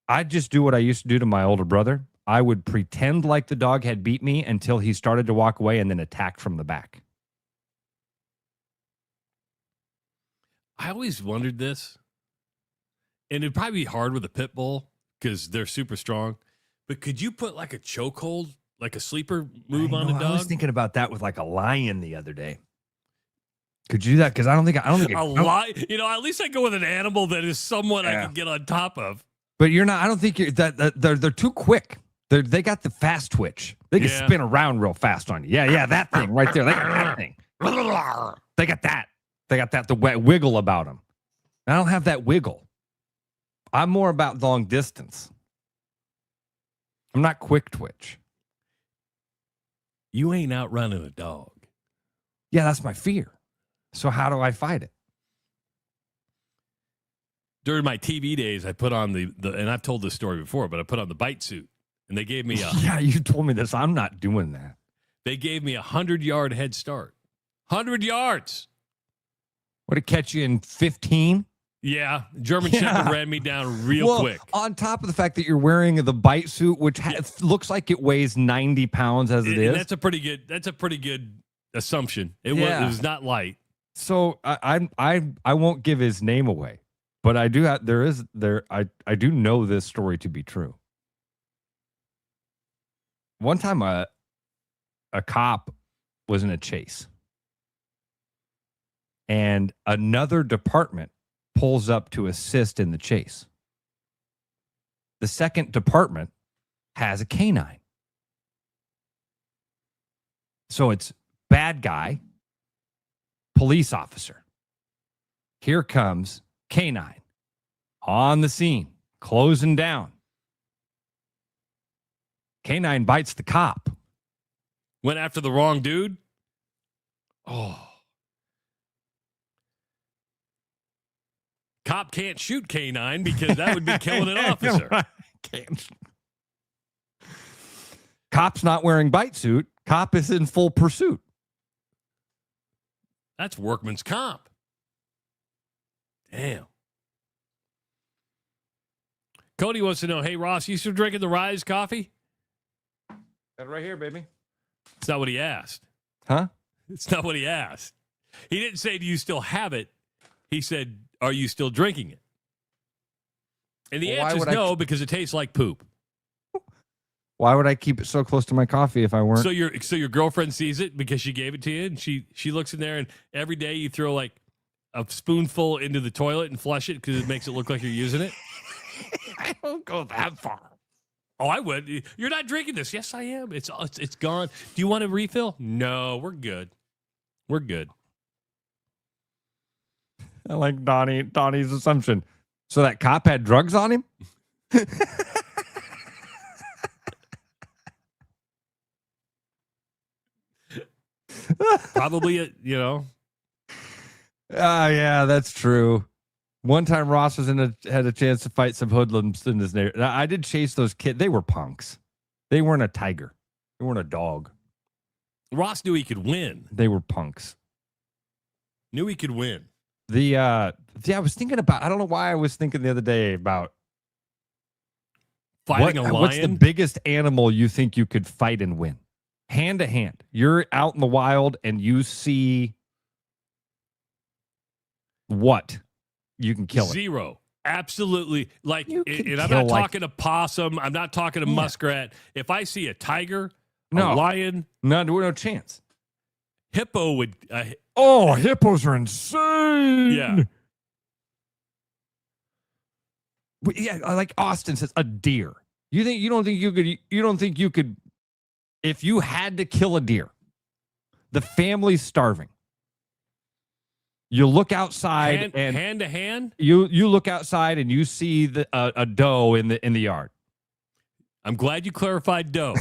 Speaker 5: I'd just do what I used to do to my older brother. I would pretend like the dog had beat me until he started to walk away and then attack from the back.
Speaker 4: I always wondered this. And it'd probably be hard with a pit bull because they're super strong. But could you put like a chokehold, like a sleeper move on a dog?
Speaker 5: I was thinking about that with like a lion the other day. Could you do that? Because I don't think
Speaker 4: a lion. At least I go with an animal that is somewhat I can get on top of.
Speaker 5: But you're not. I don't think they're too quick. They got the fast twitch. They can spin around real fast on you. Yeah, that thing right there. They got that thing. They got that. They got that the wiggle about them. I don't have that wiggle. I'm more about long distance. I'm not quick twitch.
Speaker 4: You ain't outrunning a dog.
Speaker 5: Yeah, that's my fear. So how do I fight it?
Speaker 4: During my TV days, I put on the and I've told this story before, but I put on the bite suit, and they gave me
Speaker 5: yeah, you told me this. I'm not doing that.
Speaker 4: They gave me 100-yard head start. 100 yards.
Speaker 5: Would it catch you in 15?
Speaker 4: Yeah, German Shepherd ran me down real quick.
Speaker 5: On top of the fact that you're wearing the bite suit, which looks like it weighs 90 pounds as it is.
Speaker 4: That's a pretty good assumption. It was not light.
Speaker 5: So I won't give his name away, but I do have I do know this story to be true. One time a cop was in a chase, and another department pulls up to assist in the chase. The second department has a canine. So it's bad guy, police officer. Here comes canine on the scene, closing down. Canine bites the cop.
Speaker 4: Went after the wrong dude? Oh. Cop can't shoot canine because that would be killing an officer.
Speaker 5: Right. Can't. Cop's not wearing bite suit. Cop is in full pursuit.
Speaker 4: That's workman's comp. Damn. Cody wants to know, hey, Ross, you still drinking the Rise coffee?
Speaker 5: Got it right here, baby.
Speaker 4: It's not what he asked.
Speaker 5: Huh?
Speaker 4: It's not what he asked. He didn't say, do you still have it? He said, are you still drinking it? And the answer is no, because it tastes like poop.
Speaker 5: Why would I keep it so close to my coffee if I weren't?
Speaker 4: So your girlfriend sees it because she gave it to you, and she looks in there, and every day you throw like a spoonful into the toilet and flush it because it makes it look like you're using it?
Speaker 5: I don't go that far.
Speaker 4: Oh, I would. You're not drinking this. Yes, I am. It's gone. Do you want a refill? No, we're good. We're good.
Speaker 5: I like Donnie's assumption. So that cop had drugs on him?
Speaker 4: Probably,
Speaker 5: yeah, that's true. One time Ross was had a chance to fight some hoodlums in his neighborhood. I did chase those kids. They were punks. They weren't a tiger. They weren't a dog.
Speaker 4: Ross knew he could win.
Speaker 5: They were punks.
Speaker 4: Knew he could win.
Speaker 5: I was thinking about, I don't know why I was thinking the other day about
Speaker 4: fighting a lion.
Speaker 5: What's the biggest animal you think you could fight and win? Hand to hand. You're out in the wild and you see what? You can kill it.
Speaker 4: Zero. Absolutely. And I'm not talking a possum. I'm not talking a muskrat. If I see a tiger, a lion.
Speaker 5: No chance.
Speaker 4: Hippo would.
Speaker 5: Hippos are insane.
Speaker 4: Yeah.
Speaker 5: Yeah, like Austin says, a deer. You don't think you could if you had to kill a deer, the family's starving. You look outside and
Speaker 4: hand to hand.
Speaker 5: You look outside and you see a doe in the yard.
Speaker 4: I'm glad you clarified doe.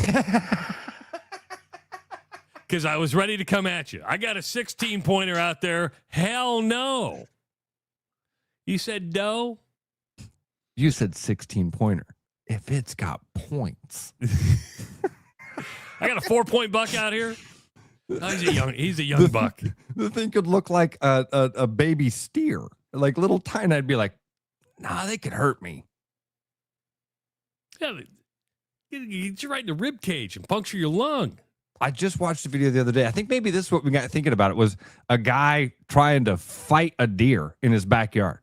Speaker 4: Because I was ready to come at you. I got a 16-pointer out there. Hell no. You said doe?
Speaker 5: You said 16-pointer. If it's got points.
Speaker 4: I got a 4-point buck out here. Oh, he's a young buck.
Speaker 5: The thing could look like a baby steer. Like little tiny. I'd be like, nah, they could hurt me.
Speaker 4: Yeah, get you right in the rib cage and puncture your lung.
Speaker 5: I just watched the video the other day. I think maybe this is what we got thinking about. It was a guy trying to fight a deer in his backyard.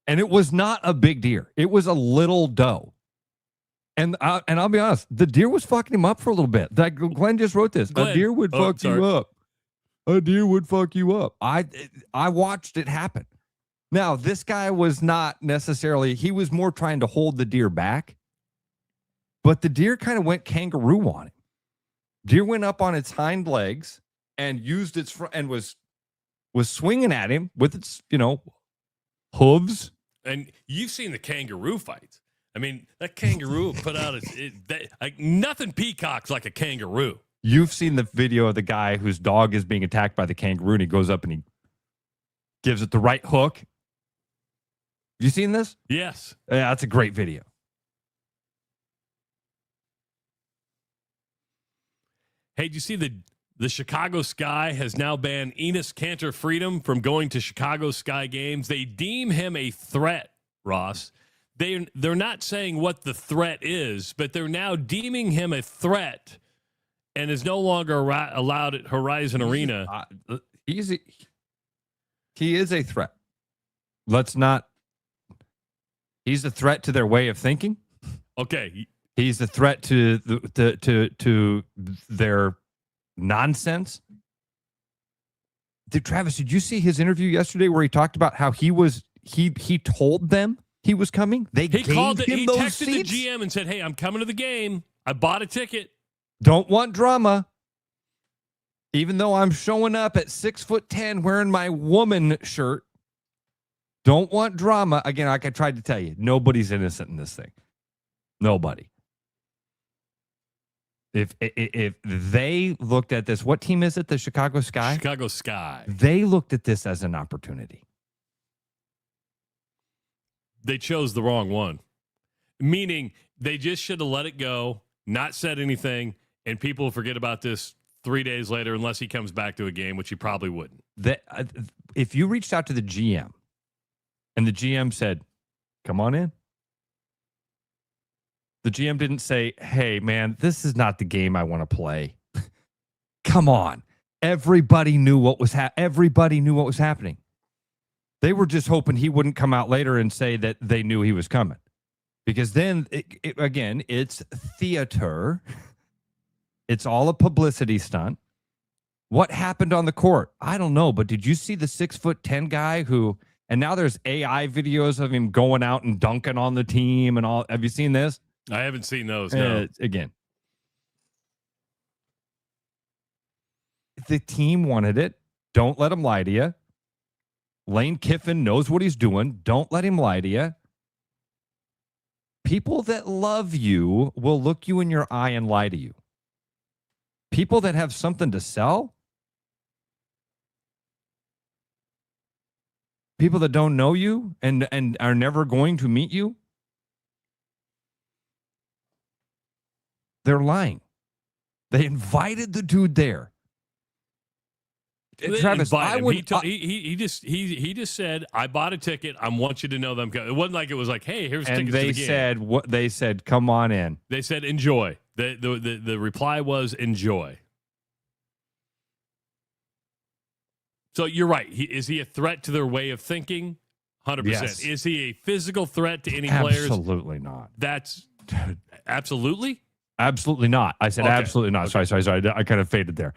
Speaker 5: And it was not a big deer. It was a little doe. And I'll be honest, the deer was fucking him up for a little bit. Like Glenn just wrote this.
Speaker 4: Glenn.
Speaker 5: A deer would fuck you up. A deer would fuck you up. I watched it happen. Now, this guy was not necessarily, he was more trying to hold the deer back. But the deer kind of went kangaroo on him. Deer went up on its hind legs and used its front and was swinging at him with its, hooves.
Speaker 4: And you've seen the kangaroo fights. I mean, that kangaroo put out nothing peacocks like a kangaroo.
Speaker 5: You've seen the video of the guy whose dog is being attacked by the kangaroo, and he goes up and he gives it the right hook. Have you seen this?
Speaker 4: Yes.
Speaker 5: Yeah, that's a great video.
Speaker 4: Hey, did you see the Chicago Sky has now banned Enos Cantor Freedom from going to Chicago Sky games? They deem him a threat, Ross. They're not saying what the threat is, but they're now deeming him a threat and is no longer allowed at Horizon Arena.
Speaker 5: He is a threat. Let's not. He's a threat to their way of thinking.
Speaker 4: Okay.
Speaker 5: He's a threat to to their nonsense. Travis, did you see his interview yesterday where he talked about how he told them he was coming? He
Speaker 4: texted the GM and said, "Hey, I'm coming to the game. I bought a ticket.
Speaker 5: Don't want drama. Even though I'm showing up at 6'10" wearing my woman shirt. Don't want drama." Again, like I tried to tell you, nobody's innocent in this thing. Nobody. If they looked at this, what team is it? The Chicago Sky?
Speaker 4: Chicago Sky.
Speaker 5: They looked at this as an opportunity.
Speaker 4: They chose the wrong one. Meaning they just should have let it go, not said anything, and people forget about this 3 days later unless he comes back to a game, which he probably wouldn't.
Speaker 5: If you reached out to the GM and the GM said, "Come on in," the GM didn't say, "Hey, man, this is not the game I want to play." Come on. Everybody knew what was happening. They were just hoping he wouldn't come out later and say that they knew he was coming. Because then, again, it's theater. It's all a publicity stunt. What happened on the court? I don't know, but did you see the 6'10" guy who, and now there's AI videos of him going out and dunking on the team and all. Have you seen this?
Speaker 4: I haven't seen those, no.
Speaker 5: Again. The team wanted it. Don't let him lie to you. Lane Kiffen knows what he's doing. Don't let him lie to you. People that love you will look you in your eye and lie to you. People that have something to sell, people that don't know you and are never going to meet you, they're lying. They invited the dude there. Travis, I would.
Speaker 4: He just said, "I bought a ticket. I want you to know them." It wasn't like it was like, "Hey, here's tickets to the game."
Speaker 5: They said, "Come on in."
Speaker 4: They said, "Enjoy." The reply was, "Enjoy." So you're right. Is he a threat to their way of thinking? 100%.
Speaker 5: Yes.
Speaker 4: Is he a physical threat to any players?
Speaker 5: Absolutely not.
Speaker 4: That's absolutely.
Speaker 5: Absolutely not. I said absolutely not. Okay. Sorry. I kind of faded there.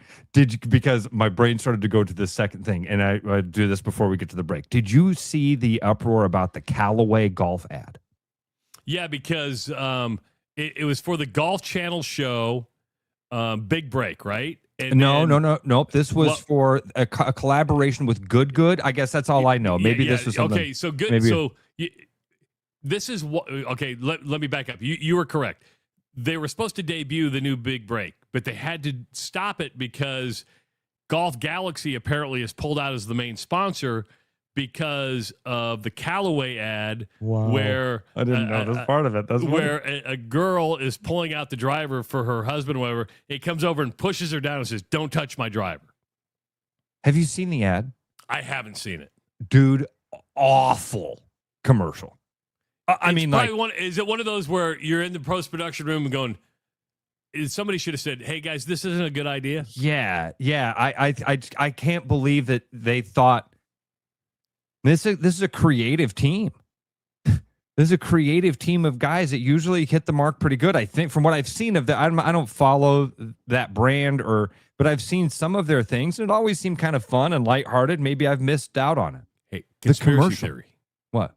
Speaker 5: Because my brain started to go to the second thing, and I do this before we get to the break. Did you see the uproar about the Callaway golf ad?
Speaker 4: Yeah, because it was for the Golf Channel show, Big Break, right?
Speaker 5: Nope. This was for a collaboration with Good. I guess that's all I know. Maybe this was something.
Speaker 4: Okay, so good. So this is what. Okay, let me back up. You were correct. They were supposed to debut the new Big Break, but they had to stop it because Golf Galaxy apparently is pulled out as the main sponsor because of the Callaway ad.
Speaker 5: Wow.
Speaker 4: Where
Speaker 5: I didn't know this part of it. That's
Speaker 4: where a girl is pulling out the driver for her husband, or whatever. He comes over and pushes her down and says, "Don't touch my driver."
Speaker 5: Have you seen the ad?
Speaker 4: I haven't seen it.
Speaker 5: Dude, awful commercial. I mean, like,
Speaker 4: is it one of those where you're in the post-production room and going, somebody should have said, "Hey guys, this isn't a good idea"?
Speaker 5: Yeah. I can't believe that they thought this is a creative team. This is a creative team of guys that usually hit the mark pretty good. I think from what I've seen of that, I don't follow that brand but I've seen some of their things. And it always seemed kind of fun and lighthearted. Maybe I've missed out on it.
Speaker 4: Hey, conspiracy theory.
Speaker 5: What?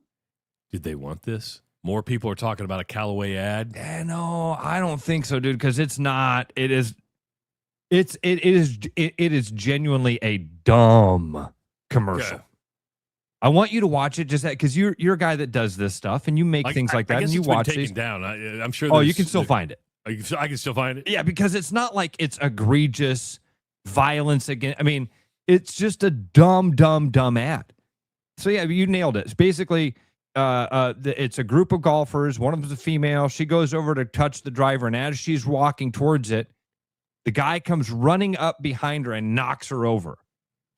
Speaker 4: Did they want this? More people are talking about a Callaway ad.
Speaker 5: No, I don't think so, dude. Because it's not. It is genuinely a dumb commercial.
Speaker 4: Okay.
Speaker 5: I want you to watch it just because you're a guy that does this stuff and you make things like that
Speaker 4: I guess
Speaker 5: and you
Speaker 4: it's been
Speaker 5: watch
Speaker 4: taken
Speaker 5: these.
Speaker 4: down. I'm sure.
Speaker 5: Oh, you can still find it.
Speaker 4: I can still find it.
Speaker 5: Yeah, because it's not like it's egregious violence again. I mean, it's just a dumb ad. So yeah, you nailed it. It's basically. It's a group of golfers. One of them's a female. She goes over to touch the driver, and as she's walking towards it, the guy comes running up behind her and knocks her over.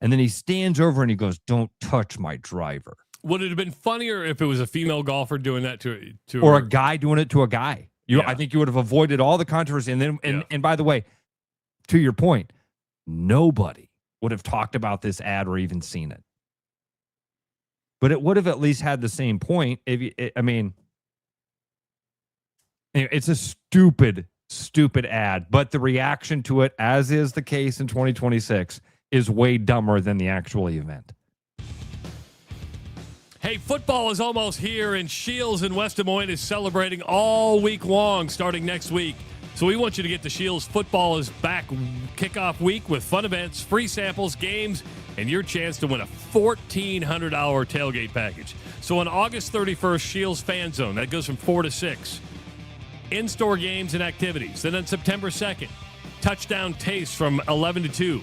Speaker 5: And then he stands over and he goes, "Don't touch my driver."
Speaker 4: Would it have been funnier if it was a female golfer doing that to
Speaker 5: or
Speaker 4: her?
Speaker 5: a guy doing it to a guy? I think you would have avoided all the controversy. And then, and by the way, to your point, nobody would have talked about this ad or even seen it. But it would have at least had the same point. It's a stupid ad, but the reaction to it, as is the case in 2026, is way dumber than the actual event.
Speaker 4: Hey, football is almost here, and Shields in West Des Moines is celebrating all week long, starting next week. So we want you to get to Shields. Football is back kickoff week with fun events, free samples, games, and your chance to win a $1,400 tailgate package. So on August 31st, Shields Fan Zone, that goes from 4 to 6. In-store games and activities. Then on September 2nd, Touchdown Taste from 11 to 2.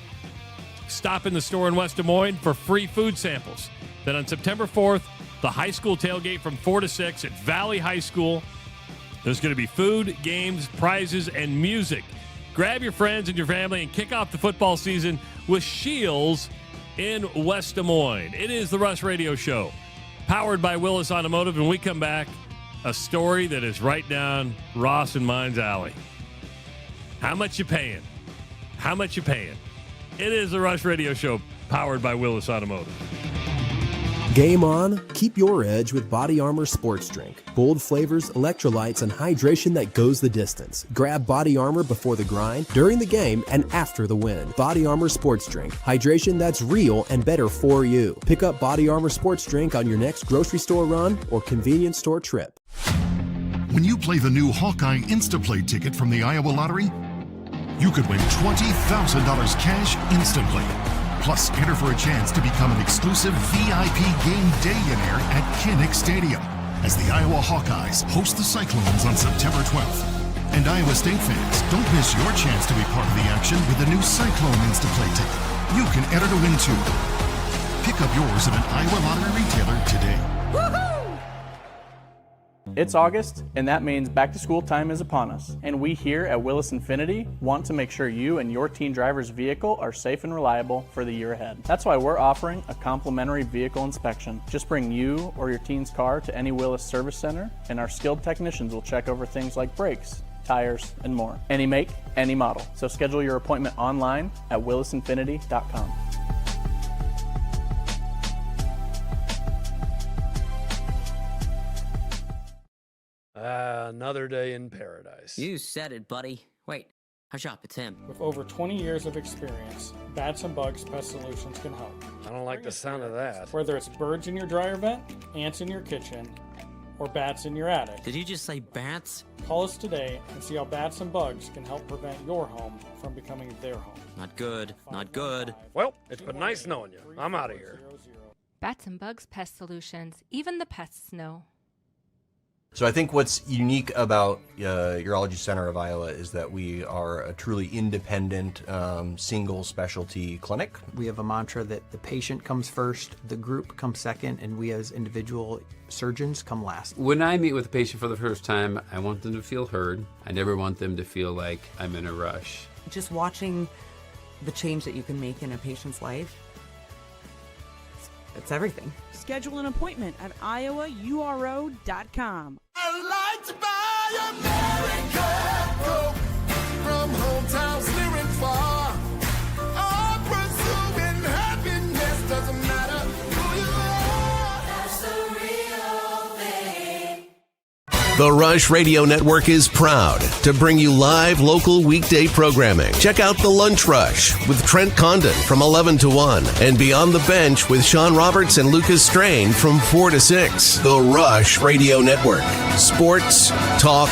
Speaker 4: Stop in the store in West Des Moines for free food samples. Then on September 4th, the high school tailgate from 4 to 6 at Valley High School. There's going to be food, games, prizes, and music. Grab your friends and your family and kick off the football season with Shields in West Des Moines. It is the Rush Radio Show, powered by Willis Automotive. When we come back, a story that is right down Ross and mine's alley. How much you paying? How much you paying? It is the Rush Radio Show, powered by Willis Automotive.
Speaker 2: Game on, keep your edge with Body Armor Sports Drink. Bold flavors, electrolytes, and hydration that goes the distance. Grab Body Armor before the grind, during the game, and after the win. Body Armor Sports Drink. Hydration that's real and better for you. Pick up Body Armor Sports Drink on your next grocery store run or convenience store trip.
Speaker 1: When you play the new Hawkeye Instaplay ticket from the Iowa Lottery, you could win $20,000 cash instantly. Plus, enter for a chance to become an exclusive VIP game day-in-air at Kinnick Stadium as the Iowa Hawkeyes host the Cyclones on September 12th. And Iowa State fans, don't miss your chance to be part of the action with the new Cyclone Instaplay ticket. You can enter to win too. Pick up yours at an Iowa Lottery retailer today.
Speaker 22: It's August, and that means back to school time is upon us. And we here at Willis Infinity want to make sure you and your teen driver's vehicle are safe and reliable for the year ahead. That's why we're offering a complimentary vehicle inspection. Just bring you or your teen's car to any Willis service center, and our skilled technicians will check over things like brakes, tires, and more. Any make, any model. So schedule your appointment online at willisinfinity.com.
Speaker 6: Another day in paradise.
Speaker 7: You said it, buddy. Wait, hush up, it's him.
Speaker 8: With over 20 years of experience, Bats and Bugs Pest Solutions can help.
Speaker 6: I don't like the sound of that.
Speaker 8: Whether it's birds in your dryer vent, ants in your kitchen, or bats in your attic.
Speaker 7: Did you just say bats?
Speaker 8: Call us today and see how Bats and Bugs can help prevent your home from becoming their home.
Speaker 7: Not good, not good.
Speaker 6: Well, it's been nice knowing you. I'm out of here.
Speaker 24: Bats and Bugs Pest Solutions. Even the pests know.
Speaker 25: So I think what's unique about Urology Center of Iowa is that we are a truly independent, single specialty clinic.
Speaker 10: We have a mantra that the patient comes first, the group comes second, and we as individual surgeons come last.
Speaker 26: When I meet with a patient for the first time, I want them to feel heard. I never want them to feel like I'm in a rush.
Speaker 9: Just watching the change that you can make in a patient's life, it's everything.
Speaker 11: Schedule an appointment at iowauro.com.
Speaker 27: I like to buy America from hometowns near and far. All pursuing happiness doesn't matter who you are. That's the real thing.
Speaker 3: The Rush Radio Network is proud to bring you live local weekday programming. Check out The Lunch Rush with Trent Condon from 11 to 1 and Beyond the Bench with Sean Roberts and Lucas Strain from 4 to 6. The Rush Radio Network. Sports Talk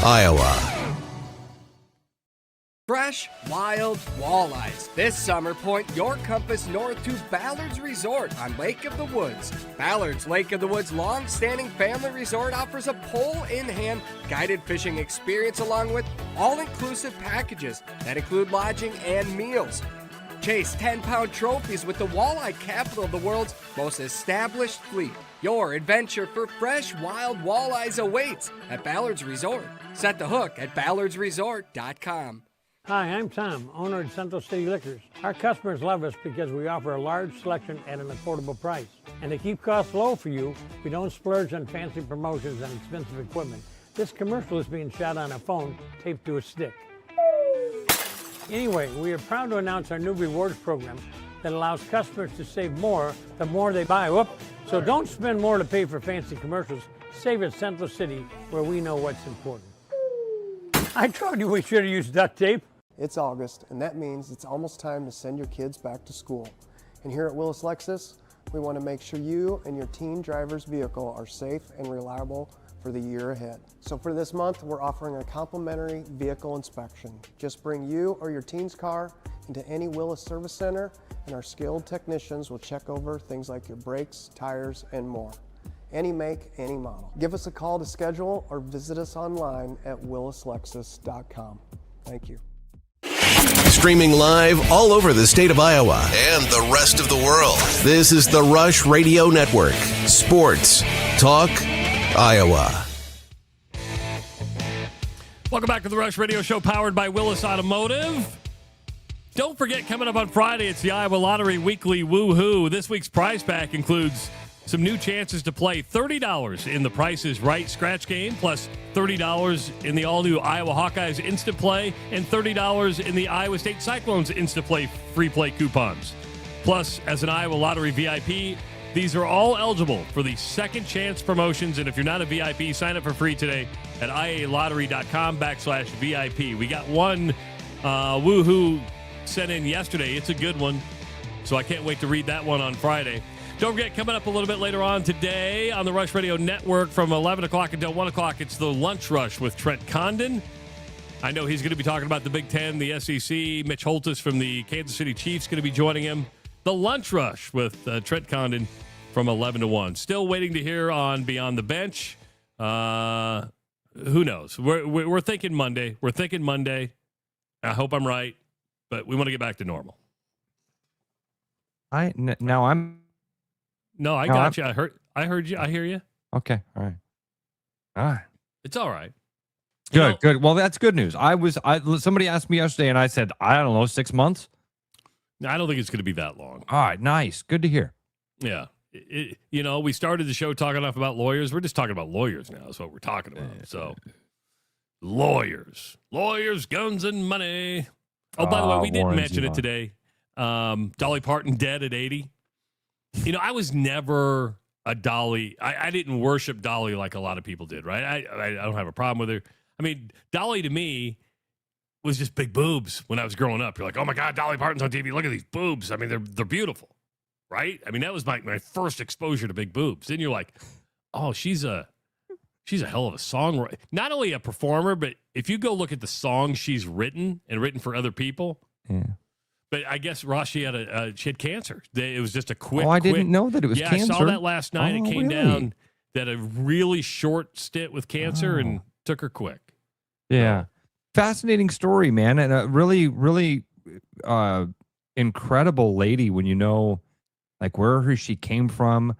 Speaker 3: Iowa.
Speaker 28: Fresh, wild walleyes. This summer, point your compass north to Ballard's Resort on Lake of the Woods. Ballard's Lake of the Woods long-standing family resort offers a pole-in-hand guided fishing experience along with all-inclusive packages that include lodging and meals. Chase 10-pound trophies with the walleye capital of the world's most established fleet. Your adventure for fresh, wild walleyes awaits at Ballard's Resort. Set the hook at ballardsresort.com.
Speaker 18: Hi, I'm Tom, owner of Central City Liquors. Our customers love us because we offer a large selection at an affordable price. And to keep costs low for you, we don't splurge on fancy promotions and expensive equipment. This commercial is being shot on a phone taped to a stick. Anyway, we are proud to announce our new rewards program that allows customers to save more the more they buy. Whoop. So don't spend more to pay for fancy commercials. Save at Central City, where we know what's important. I told you we should have used duct tape.
Speaker 12: It's August, and that means it's almost time to send your kids back to school. And here at Willis Lexus, we want to make sure you and your teen driver's vehicle are safe and reliable for the year ahead. So for this month, we're offering a complimentary vehicle inspection. Just bring you or your teen's car into any Willis service center, and our skilled technicians will check over things like your brakes, tires, and more. Any make, any model. Give us a call to schedule or visit us online at willislexus.com. Thank you.
Speaker 3: Streaming live all over the state of Iowa and the rest of the world. This is the Rush Radio Network. Sports Talk Iowa.
Speaker 4: Welcome back to the Rush Radio Show, powered by Willis Automotive. Don't forget, coming up on Friday, it's the Iowa Lottery Weekly Woohoo. This week's prize pack includes some new chances to play $30 in the Price is Right scratch game, plus $30 in the all-new Iowa Hawkeyes Instant Play, and $30 in the Iowa State Cyclones Instant Play free play coupons. Plus, as an Iowa Lottery VIP, these are all eligible for the second chance promotions, and if you're not a VIP, sign up for free today at ialottery.com/VIP. We got one woohoo sent in yesterday. It's a good one, so I can't wait to read that one on Friday. Don't forget, coming up a little bit later on today on the Rush Radio Network from 11 o'clock until 1 o'clock, it's the Lunch Rush with Trent Condon. I know he's going to be talking about the Big Ten, the SEC. Mitch Holtis from the Kansas City Chiefs going to be joining him. The Lunch Rush with Trent Condon from 11 to 1. Still waiting to hear on Beyond the Bench. Who knows? We're thinking Monday. We're thinking Monday. I hope I'm right, but we want to get back to normal. No, I got you. I heard you. I hear you.
Speaker 5: Okay. All right.
Speaker 4: It's all right.
Speaker 5: Good. Well, that's good news. Somebody asked me yesterday, and I said, I don't know, 6 months?
Speaker 4: I don't think it's going to be that long.
Speaker 5: All right. Nice. Good to hear.
Speaker 4: Yeah. We started the show talking enough about lawyers. We're just talking about lawyers now. That's what we're talking about. So, lawyers, guns, and money. Oh, by the way, we didn't mention it today. Dolly Parton dead at 80. I was never a Dolly. I didn't worship Dolly like a lot of people did, right? I don't have a problem with her. I mean, Dolly to me was just big boobs when I was growing up. You're like, oh my God, Dolly Parton's on TV. Look at these boobs. I mean, they're beautiful, right? I mean, that was my first exposure to big boobs. Then you're like, oh, she's a hell of a songwriter. Not only a performer, but if you go look at the songs she's written and written for other people.
Speaker 5: Yeah.
Speaker 4: But I guess, Ross, she had cancer. It was just a quick.
Speaker 5: Oh, I didn't know that it was cancer.
Speaker 4: Yeah, I saw that last night. It came down that a really short stint with cancer and took her quick.
Speaker 5: Yeah. Fascinating story, man. And a really, really incredible lady when you know, like, where she came from.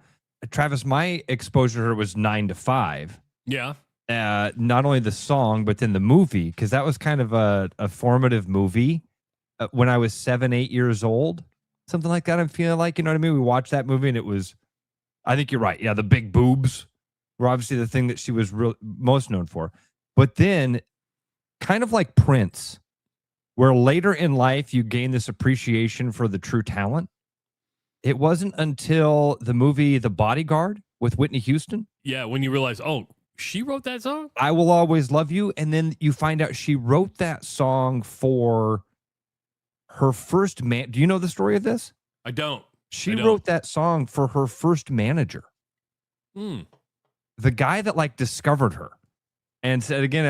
Speaker 5: Travis, my exposure to her was 9 to 5.
Speaker 4: Yeah.
Speaker 5: Not only the song, but then the movie, because that was kind of a formative movie. When I was 7, 8 years old, something like that. I'm feeling like, you know what I mean? We watched that movie and it was, I think you're right. Yeah, the big boobs were obviously the thing that she was most known for. But then, kind of like Prince, where later in life you gain this appreciation for the true talent. It wasn't until the movie The Bodyguard with Whitney Houston.
Speaker 4: Yeah, when you realize, oh, she wrote that song?
Speaker 5: I Will Always Love You. And then you find out she wrote that song for her first man. Do you know the story of this?
Speaker 4: I don't.
Speaker 5: She wrote that song for her first manager. The guy that discovered her and said, again,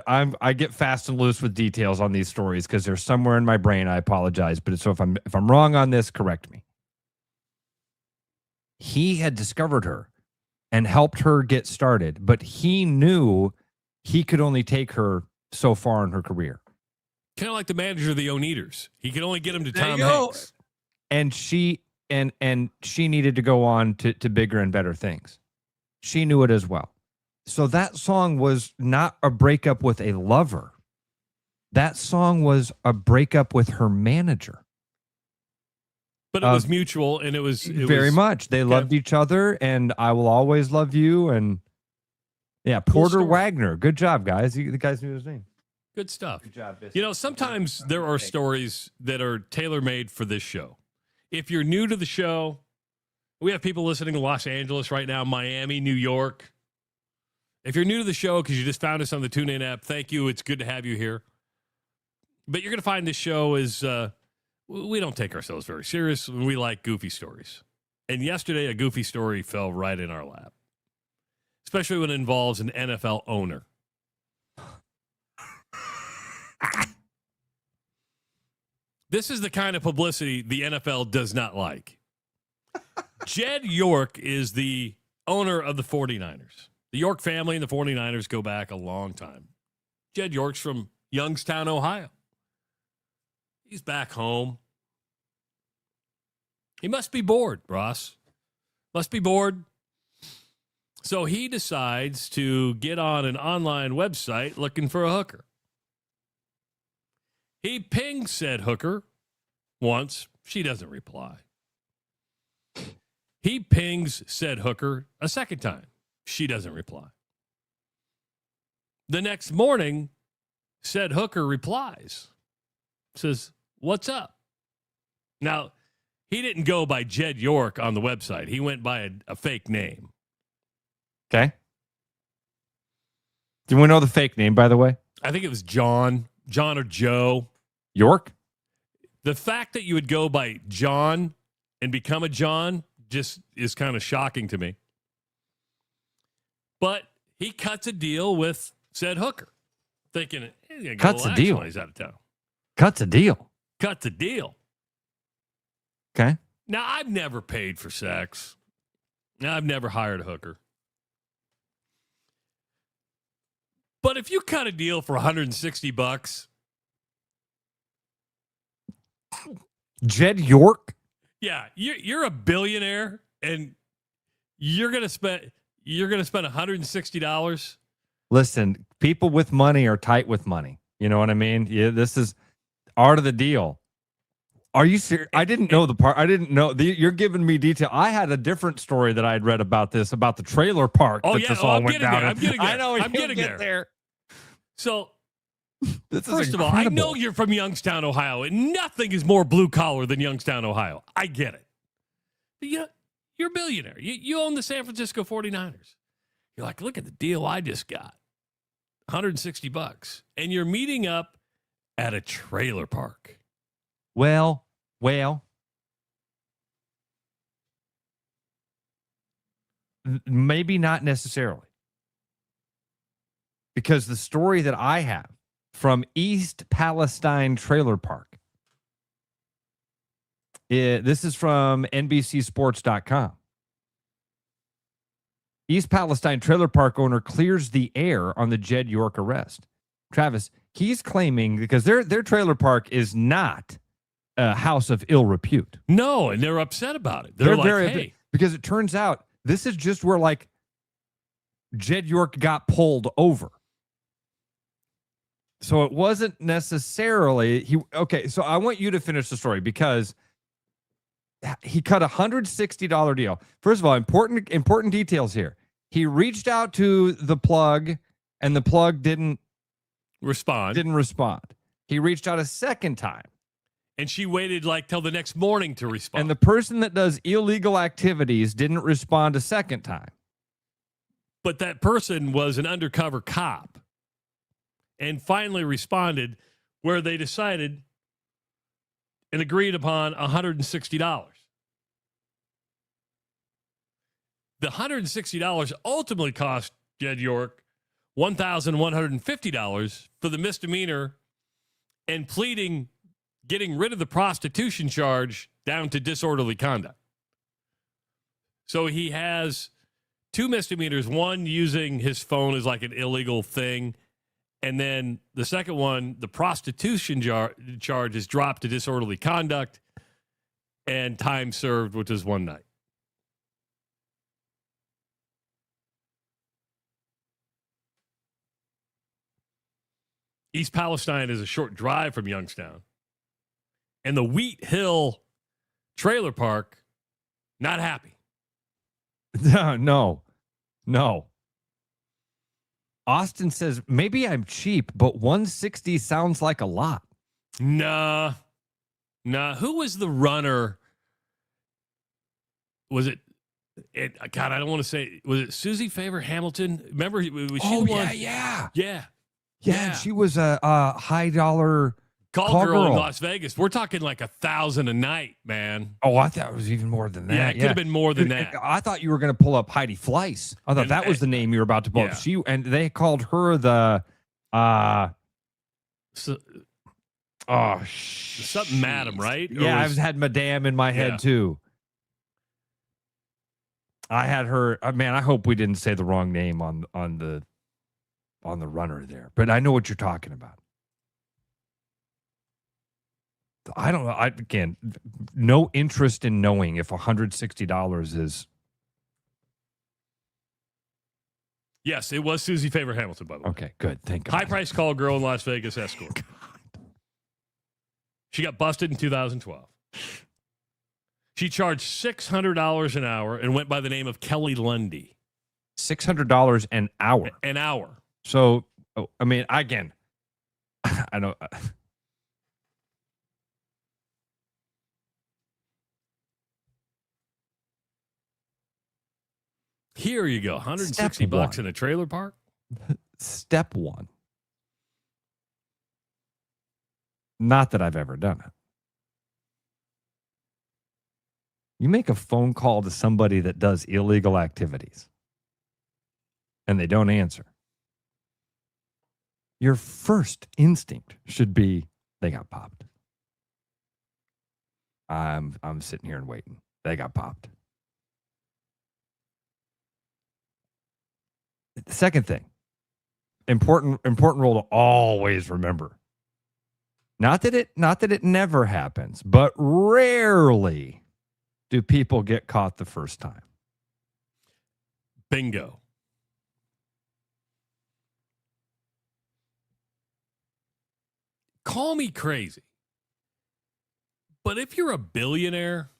Speaker 5: I get fast and loose with details on these stories because they're somewhere in my brain. I apologize. But so if I'm wrong on this, correct me. He had discovered her and helped her get started, but he knew he could only take her so far in her career.
Speaker 4: Kind of like the manager of the Oneaters. He could only get him to Tom Hanks.
Speaker 5: And she needed to go on to bigger and better things. She knew it as well. So that song was not a breakup with a lover. That song was a breakup with her manager.
Speaker 4: But it was mutual, and it was
Speaker 5: very much. They loved each other, and I Will Always Love You. And yeah, cool Porter story. Wagner. Good job, guys. The guys knew his name.
Speaker 4: Good stuff.
Speaker 5: Good job, Biscuit.
Speaker 4: You know, sometimes there are stories that are tailor-made for this show. If you're new to the show, we have people listening in Los Angeles right now, Miami, New York. If you're new to the show because you just found us on the TuneIn app, thank you. It's good to have you here. But you're going to find this show is we don't take ourselves very serious. We like goofy stories. And yesterday, a goofy story fell right in our lap, especially when it involves an NFL owner. This is the kind of publicity the NFL does not like. Jed York is the owner of the 49ers. The York family and the 49ers go back a long time. Jed York's from Youngstown, Ohio. He's back home. He must be bored, Ross. Must be bored. So he decides to get on an online website looking for a hooker. He pings said hooker once. She doesn't reply. He pings said hooker a second time. She doesn't reply. The next morning, said hooker replies. Says, "What's up?" Now, he didn't go by Jed York on the website. He went by a fake name.
Speaker 5: Okay. Do we know the fake name, by the way?
Speaker 4: I think it was John or Joe.
Speaker 5: York?
Speaker 4: The fact that you would go by John and become a John just is kind of shocking to me. But he cuts a deal with said hooker, thinking he's going to
Speaker 5: Cuts a deal.
Speaker 4: When he's out of town.
Speaker 5: Cuts a deal.
Speaker 4: Cuts a deal.
Speaker 5: Okay.
Speaker 4: Now, I've never paid for sex. Now, I've never hired a hooker. But if you cut a deal for $160,
Speaker 5: Jed York?
Speaker 4: yeah, you're a billionaire, and you're gonna spend $160.
Speaker 5: Listen, people with money are tight with money. You know what I mean? Yeah, this is art of the deal. Are you serious? I didn't know the part. I didn't know. You're giving me detail. I had a different story that I'd read about this, about the trailer park.
Speaker 4: Oh,
Speaker 5: that
Speaker 4: yeah.
Speaker 5: this
Speaker 4: Oh,
Speaker 5: all
Speaker 4: I'm
Speaker 5: went
Speaker 4: getting
Speaker 5: down
Speaker 4: there.
Speaker 5: in.
Speaker 4: I'm getting there.
Speaker 5: I know.
Speaker 4: I'm getting there. So,
Speaker 5: This is
Speaker 4: first of all, I
Speaker 5: incredible.
Speaker 4: know you're from Youngstown, Ohio, and nothing is more blue collar than Youngstown, Ohio. I get it. But you're a billionaire. You own the San Francisco 49ers. You're like, look at the deal I just got. $160. And you're meeting up at a trailer park.
Speaker 5: Well, maybe not necessarily. Because the story that I have from East Palestine Trailer Park, this is from NBCSports.com. East Palestine Trailer Park owner clears the air on the Jed York arrest. Travis, he's claiming, because their trailer park is not a house of ill repute.
Speaker 4: No, and they're upset about it. They're like,
Speaker 5: very
Speaker 4: hey.
Speaker 5: because it turns out this is just where like Jed York got pulled over. So it wasn't necessarily okay. So I want you to finish the story because he cut $160 deal. First of all, important details here. He reached out to the plug, and the plug didn't respond. He reached out a second time,
Speaker 4: and she waited like till the next morning to respond.
Speaker 5: and the person that does illegal activities didn't respond a second time.
Speaker 4: But that person was an undercover cop and finally responded, where they decided and agreed upon $160. The $160 ultimately cost Jed York $1,150 for the misdemeanor and pleading getting rid of the prostitution charge down to disorderly conduct. So he has two misdemeanors, one using his phone as like an illegal thing, and then the second one, the prostitution charge is dropped to disorderly conduct and time served, which is one night. East Palestine is a short drive from Youngstown. And the Wheat Hill Trailer Park, not happy.
Speaker 5: No. Austin says, maybe I'm cheap, but 160 sounds like a lot.
Speaker 4: Nah. Who was the runner? Was it God, I don't want to say. Was it Susie Favor Hamilton? Remember? Was she the one?
Speaker 5: Yeah. And she was a high dollar
Speaker 4: call girl in Las Vegas. We're talking like $1,000 a night, man.
Speaker 5: Oh, I thought it was even more than that.
Speaker 4: Yeah, it could have been more than that.
Speaker 5: I thought you were going to pull up Heidi Fleiss. I thought that was the name you were about to pull up. And they called her the
Speaker 4: something Madam, right?
Speaker 5: Yeah, I had Madame in my head too. I had her. Man, I hope we didn't say the wrong name on the runner there, but I know what you're talking about. I don't know. Again, no interest in knowing if $160 is.
Speaker 4: Yes, it was Susie Favor Hamilton, by the way.
Speaker 5: Okay, good. Thank God.
Speaker 4: High price call girl in Las Vegas escort. She got busted in 2012. She charged $600 an hour and went by the name of Kelly Lundy.
Speaker 5: $600 an hour.
Speaker 4: An hour.
Speaker 5: So, I mean, again, I know.
Speaker 4: Here you go, $160 in a trailer park.
Speaker 5: Step one. Not that I've ever done it. You make a phone call to somebody that does illegal activities and they don't answer. Your first instinct should be they got popped. I'm sitting here and waiting. They got popped. The second thing, important rule to always remember. Not that it never happens, but rarely do people get caught the first time.
Speaker 4: Bingo. Call me crazy, but if you're a billionaire,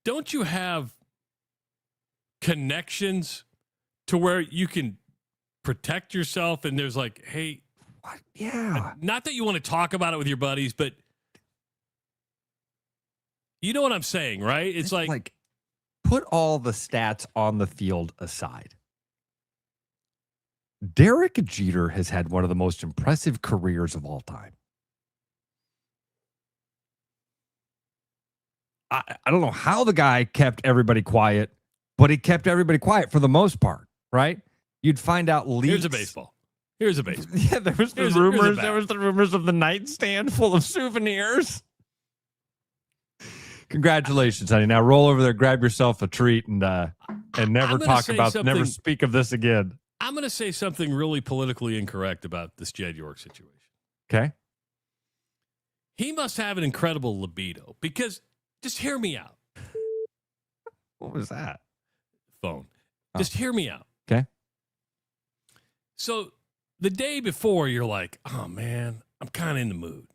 Speaker 4: don't you have connections to where you can protect yourself? And there's like, hey,
Speaker 5: what? Yeah.
Speaker 4: Not that you want to talk about it with your buddies, but you know what I'm saying, right? It's like
Speaker 5: put all the stats on the field aside. Derek Jeter has had one of the most impressive careers of all time. I don't know how the guy kept everybody quiet, but he kept everybody quiet for the most part, right? You'd find out leaks.
Speaker 4: Here's a baseball.
Speaker 5: Yeah, there was the rumors. There was the rumors of the nightstand full of souvenirs. Congratulations, honey. Now roll over there, grab yourself a treat, and never speak of this again.
Speaker 4: I'm going to say something really politically incorrect about this Jed York situation.
Speaker 5: Okay.
Speaker 4: He must have an incredible libido because just hear me out.
Speaker 5: What was that?
Speaker 4: Phone. Just hear me out.
Speaker 5: Okay.
Speaker 4: So the day before, you're like, oh, man, I'm kind of in the mood.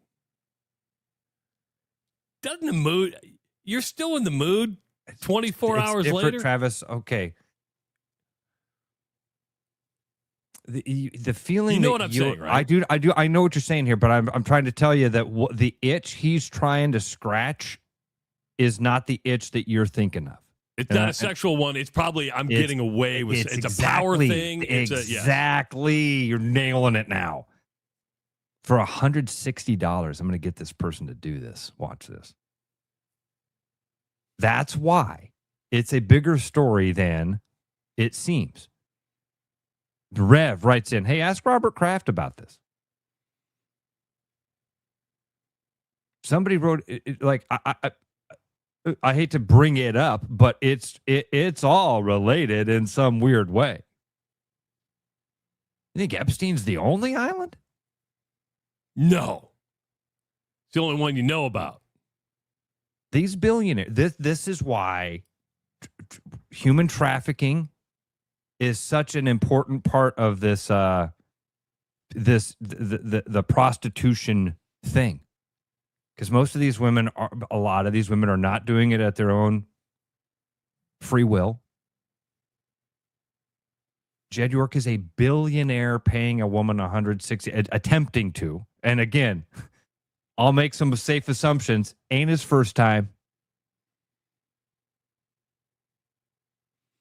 Speaker 4: You're still in the mood 24 hours later?
Speaker 5: Travis, okay. The feeling,
Speaker 4: you know what I'm saying, right?
Speaker 5: I do. I know what you're saying here, but I'm trying to tell you that the itch he's trying to scratch is not the itch that you're thinking of.
Speaker 4: It's not a sexual one. It's probably I'm getting away with. It's a power thing.
Speaker 5: Exactly. You're nailing it now. For $160, I'm going to get this person to do this. Watch this. That's why it's a bigger story than it seems. Rev writes in, hey, ask Robert Kraft about this. Somebody wrote, I hate to bring it up, but it's all related in some weird way. You think Epstein's the only island?
Speaker 4: No. It's the only one you know about.
Speaker 5: These billionaires, this is why human trafficking is such an important part of this the prostitution thing. Because a lot of these women are not doing it at their own free will. Jed York is a billionaire paying a woman 160, attempting to. And again, I'll make some safe assumptions. Ain't his first time.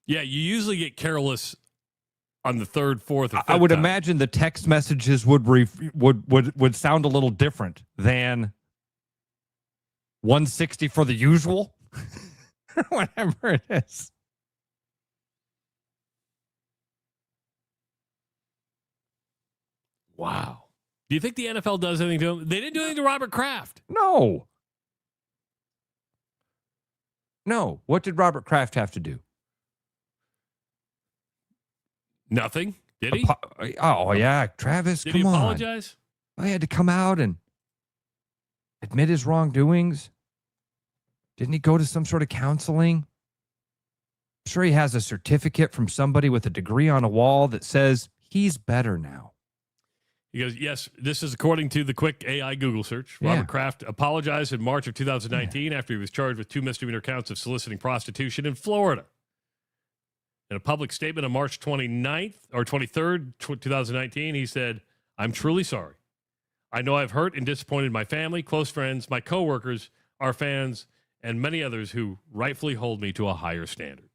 Speaker 4: Yeah, you usually get careless on the third, fourth, or fifth
Speaker 5: I would
Speaker 4: time.
Speaker 5: imagine the text messages would sound a little different than 160 for the usual, whatever it is.
Speaker 4: Wow. Do you think the NFL does anything to him? They didn't do anything to Robert Kraft.
Speaker 5: No. No. What did Robert Kraft have to do?
Speaker 4: Nothing. Did he?
Speaker 5: Oh, yeah. Travis,
Speaker 4: Did
Speaker 5: come
Speaker 4: he
Speaker 5: on.
Speaker 4: apologize?
Speaker 5: He had to come out and admit his wrongdoings. Didn't he go to some sort of counseling? I'm sure he has a certificate from somebody with a degree on a wall that says he's better now.
Speaker 4: He goes, yes, this is according to the quick AI Google search.
Speaker 5: Yeah.
Speaker 4: Robert Kraft apologized in March of 2019 after he was charged with 2 misdemeanor counts of soliciting prostitution in Florida. In a public statement on March 29th or 23rd, 2019, he said, I'm truly sorry. I know I've hurt and disappointed my family, close friends, my coworkers, our fans, and many others who rightfully hold me to a higher standard.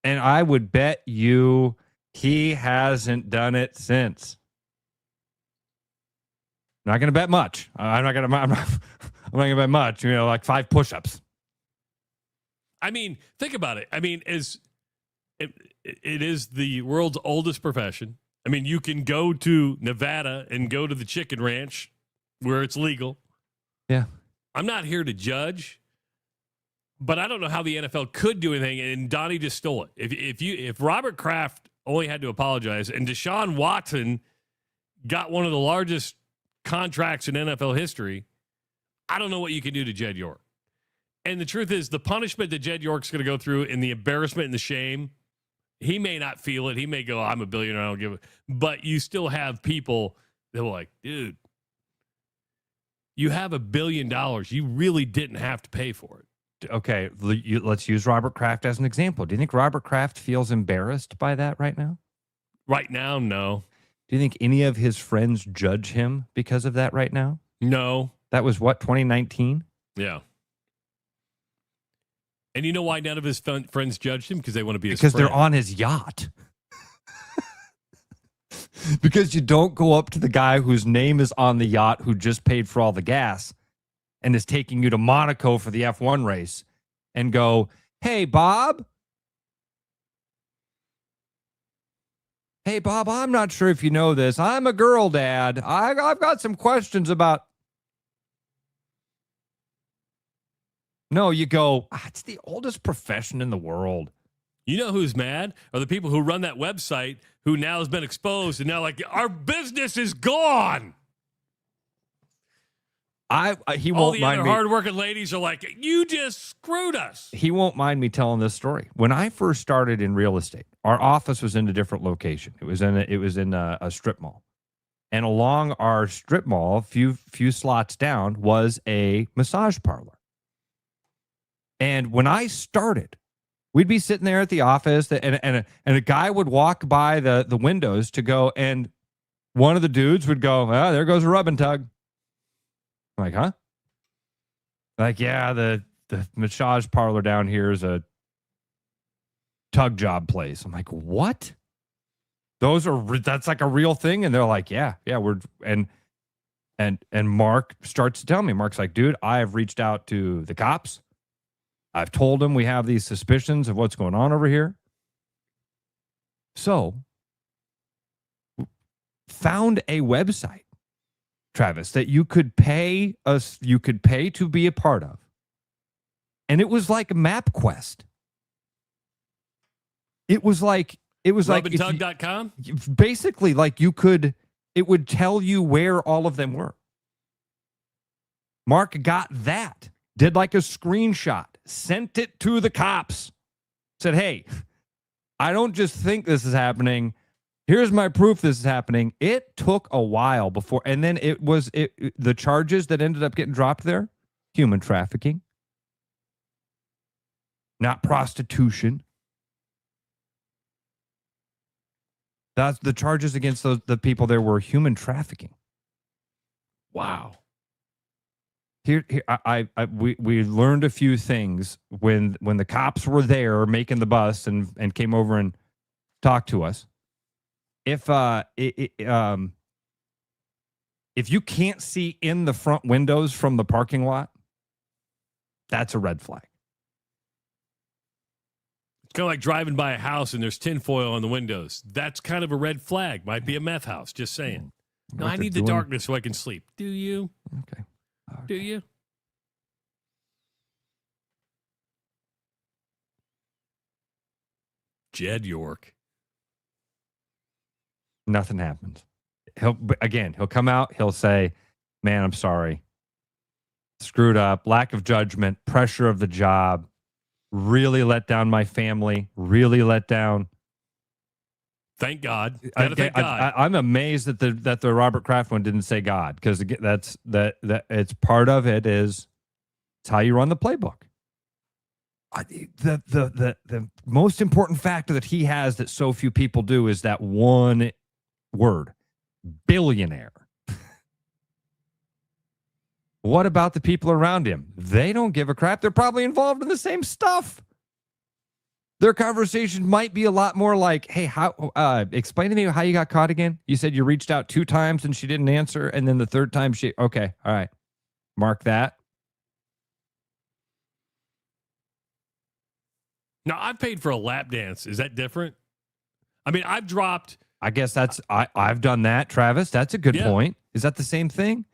Speaker 5: And I would bet you he hasn't done it since. Not going to bet much. I'm not going to bet much, like 5 push-ups.
Speaker 4: I mean, think about it. I mean, it is the world's oldest profession. I mean, you can go to Nevada and go to the chicken ranch where it's legal.
Speaker 5: Yeah.
Speaker 4: I'm not here to judge, but I don't know how the NFL could do anything, and Donnie just stole it. If Robert Kraft only had to apologize, and Deshaun Watson got one of the largest contracts in NFL history, I don't know what you can do to Jed York. And the truth is, the punishment that Jed York's going to go through and the embarrassment and the shame, he may not feel it. He may go, I'm a billionaire, I don't give it. But you still have people that were like, dude, you have $1 billion. You really didn't have to pay for it.
Speaker 5: Okay, let's use Robert Kraft as an example. Do you think Robert Kraft feels embarrassed by that right now?
Speaker 4: Right now, no.
Speaker 5: Do you think any of his friends judge him because of that right now?
Speaker 4: No.
Speaker 5: That was what, 2019?
Speaker 4: Yeah. And you know why none of his friends judged him? Because they want to be his
Speaker 5: Because
Speaker 4: friend.
Speaker 5: they're on his yacht. Because you don't go up to the guy whose name is on the yacht who just paid for all the gas and is taking you to Monaco for the F1 race and go, hey, Bob. Hey, Bob, I'm not sure if you know this. I'm a girl dad. I've got some questions about. No, you go, it's the oldest profession in the world.
Speaker 4: You know who's mad? Are the people who run that website who now has been exposed and now like, our business is gone.
Speaker 5: He
Speaker 4: All
Speaker 5: won't
Speaker 4: the
Speaker 5: mind
Speaker 4: other
Speaker 5: me.
Speaker 4: hardworking ladies are like, you just screwed us.
Speaker 5: He won't mind me telling this story. When I first started in real estate, our office was in a different location. It was in a strip mall. And along our strip mall, few slots down, was a massage parlor. And when I started, we'd be sitting there at the office, and a guy would walk by the windows to go, and one of the dudes would go, oh, there goes a rub and tug. I'm like, huh? Like, yeah, the massage parlor down here is a tug job place. I'm like, what? That's like a real thing? And they're like, yeah, we're, and Mark starts to tell me, Mark's like, dude, I have reached out to the cops. I've told them we have these suspicions of what's going on over here. So, found a website, Travis, that you could pay to be a part of. And it was like MapQuest. It was like
Speaker 4: Rubandtug.com?
Speaker 5: Basically, like it would tell you where all of them were. Mark got that, did like a screenshot, sent it to the cops, said, hey, I don't just think this is happening. Here's my proof this is happening. It took a while before, and then the charges that ended up getting dropped there, human trafficking, not prostitution. That's the charges against the people there were human trafficking.
Speaker 4: Wow.
Speaker 5: We learned a few things when the cops were there making the bus and came over and talked to us. If you can't see in the front windows from the parking lot, that's a red flag.
Speaker 4: It's kind of like driving by a house and there's tinfoil on the windows. That's kind of a red flag. Might be a meth house. Just saying. No, I need the darkness so I can sleep. Do you?
Speaker 5: Okay.
Speaker 4: Do you? Jed York.
Speaker 5: Nothing happens. He'll come out. He'll say, "Man, I'm sorry. Screwed up. Lack of judgment. Pressure of the job. Really let down my family. Really let down."
Speaker 4: Thank God. Thank God.
Speaker 5: I'm amazed that the Robert Kraft one didn't say God, because that's it's part of it. It's how you run the playbook. The most important factor that he has that so few people do is that one word: billionaire. What about the people around him? They don't give a crap. They're probably involved in the same stuff. Their conversation might be a lot more like, "Hey, explain to me how you got caught again. You said you reached out 2 times and she didn't answer, and then the 3rd time okay, all right, mark that."
Speaker 4: Now, I've paid for a lap dance. Is that different? I mean, I've dropped.
Speaker 5: I guess I've done that, Travis. That's a good point. Is that the same thing?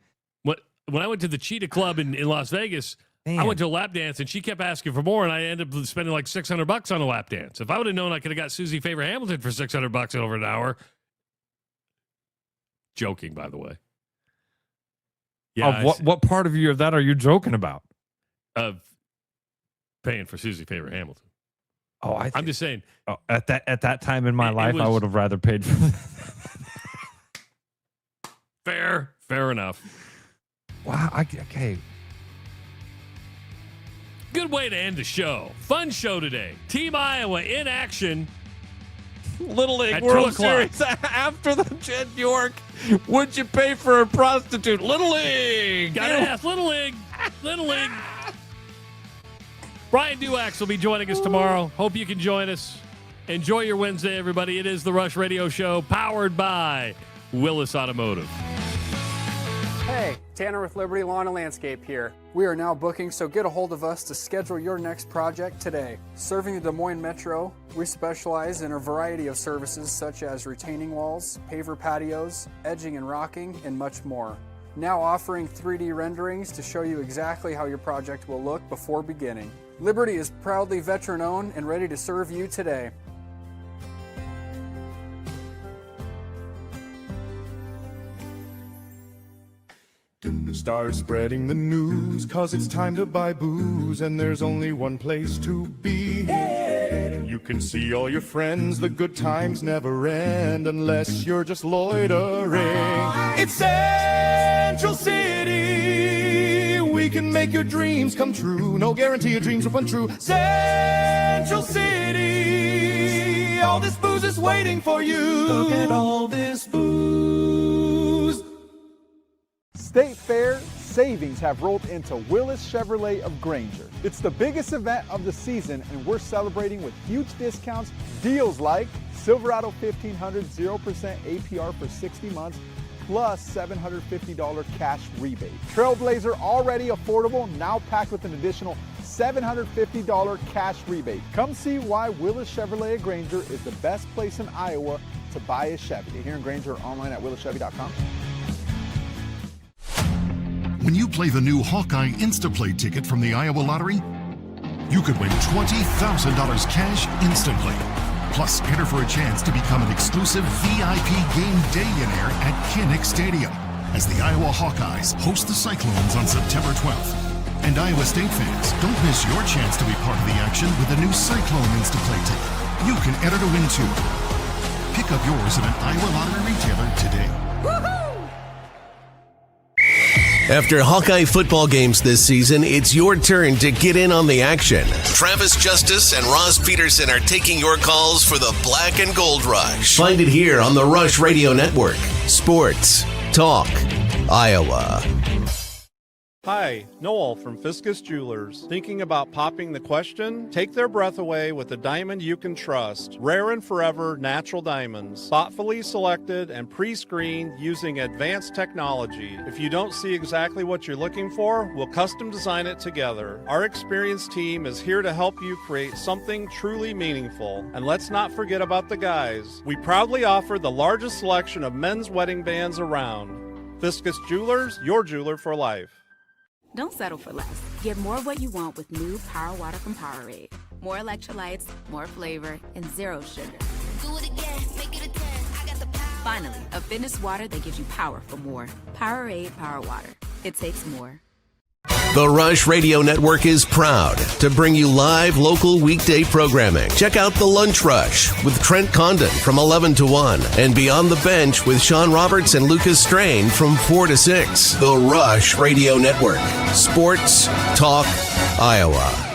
Speaker 4: When I went to the Cheetah Club in Las Vegas, I went to a lap dance and she kept asking for more, and I ended up spending like $600 on a lap dance. If I would have known I could have got Susie Favor Hamilton for $600 over an hour. Joking, by the way.
Speaker 5: Yeah. What part of that are you joking about?
Speaker 4: Of paying for Susie Favor Hamilton.
Speaker 5: Oh,
Speaker 4: I'm just saying.
Speaker 5: Oh, at that time in my life, I would have rather paid for.
Speaker 4: Fair enough.
Speaker 5: Wow. Okay.
Speaker 4: Good way to end the show. Fun show today. Team Iowa in action.
Speaker 5: Little League
Speaker 4: at
Speaker 5: World
Speaker 4: 2:00.
Speaker 5: Series after the Jed York. Would you pay for a prostitute? Little League.
Speaker 4: Gotta ask. Little League. Little League. Brian Duax will be joining us tomorrow. Hope you can join us. Enjoy your Wednesday, everybody. It is the Rush Radio Show, powered by Willis Automotive.
Speaker 13: Hey, Tanner with Liberty Lawn and Landscape here. We are now booking, so get a hold of us to schedule your next project today. Serving the Des Moines Metro, we specialize in a variety of services such as retaining walls, paver patios, edging and rocking, and much more. Now offering 3D renderings to show you exactly how your project will look before beginning. Liberty is proudly veteran-owned and ready to serve you today.
Speaker 14: Start spreading the news, 'cause it's time to buy booze, and there's only one place to be. You can see all your friends, the good times never end, unless you're just loitering. It's Central City, we can make your dreams come true. No guarantee your dreams will come true. Central City, all this booze is waiting for you. Look at all this booze.
Speaker 15: State Fair savings have rolled into Willis Chevrolet of Granger. It's the biggest event of the season, and we're celebrating with huge discounts, deals like Silverado 1500 0% APR for 60 months, plus $750 cash rebate. Trailblazer already affordable, now packed with an additional $750 cash rebate. Come see why Willis Chevrolet of Granger is the best place in Iowa to buy a Chevy. Here in Granger or online at willischevy.com.
Speaker 1: When you play the new Hawkeye Instaplay ticket from the Iowa Lottery, you could win $20,000 cash instantly. Plus, enter for a chance to become an exclusive VIP game day-in-air at Kinnick Stadium as the Iowa Hawkeyes host the Cyclones on September 12th. And Iowa State fans, don't miss your chance to be part of the action with the new Cyclone Instaplay ticket. You can enter to win too. Pick up yours at an Iowa Lottery retailer today.
Speaker 16: Woohoo!
Speaker 3: After Hawkeye football games this season, it's your turn to get in on the action. Travis Justice and Ross Peterson are taking your calls for the Black and Gold Rush. Find it here on the Rush Radio Network. Sports Talk Iowa.
Speaker 2: Hi, Noel from Fiscus Jewelers. Thinking about popping the question? Take their breath away with a diamond you can trust. Rare and forever natural diamonds. Thoughtfully selected and pre-screened using advanced technology. If you don't see exactly what you're looking for, we'll custom design it together. Our experienced team is here to help you create something truly meaningful. And let's not forget about the guys. We proudly offer the largest selection of men's wedding bands around. Fiscus Jewelers, your jeweler for life.
Speaker 16: Don't settle for less. Get more of what you want with new Power Water from Powerade. More electrolytes, more flavor, and zero sugar. Do it again, make it a 10. I got the power. Finally, a fitness water that gives you power for more. Powerade Power Water. It takes more.
Speaker 3: The Rush Radio Network is proud to bring you live local weekday programming. Check out The Lunch Rush with Trent Condon from 11 to 1 and Beyond the Bench with Sean Roberts and Lucas Strain from 4 to 6. The Rush Radio Network. Sports Talk Iowa.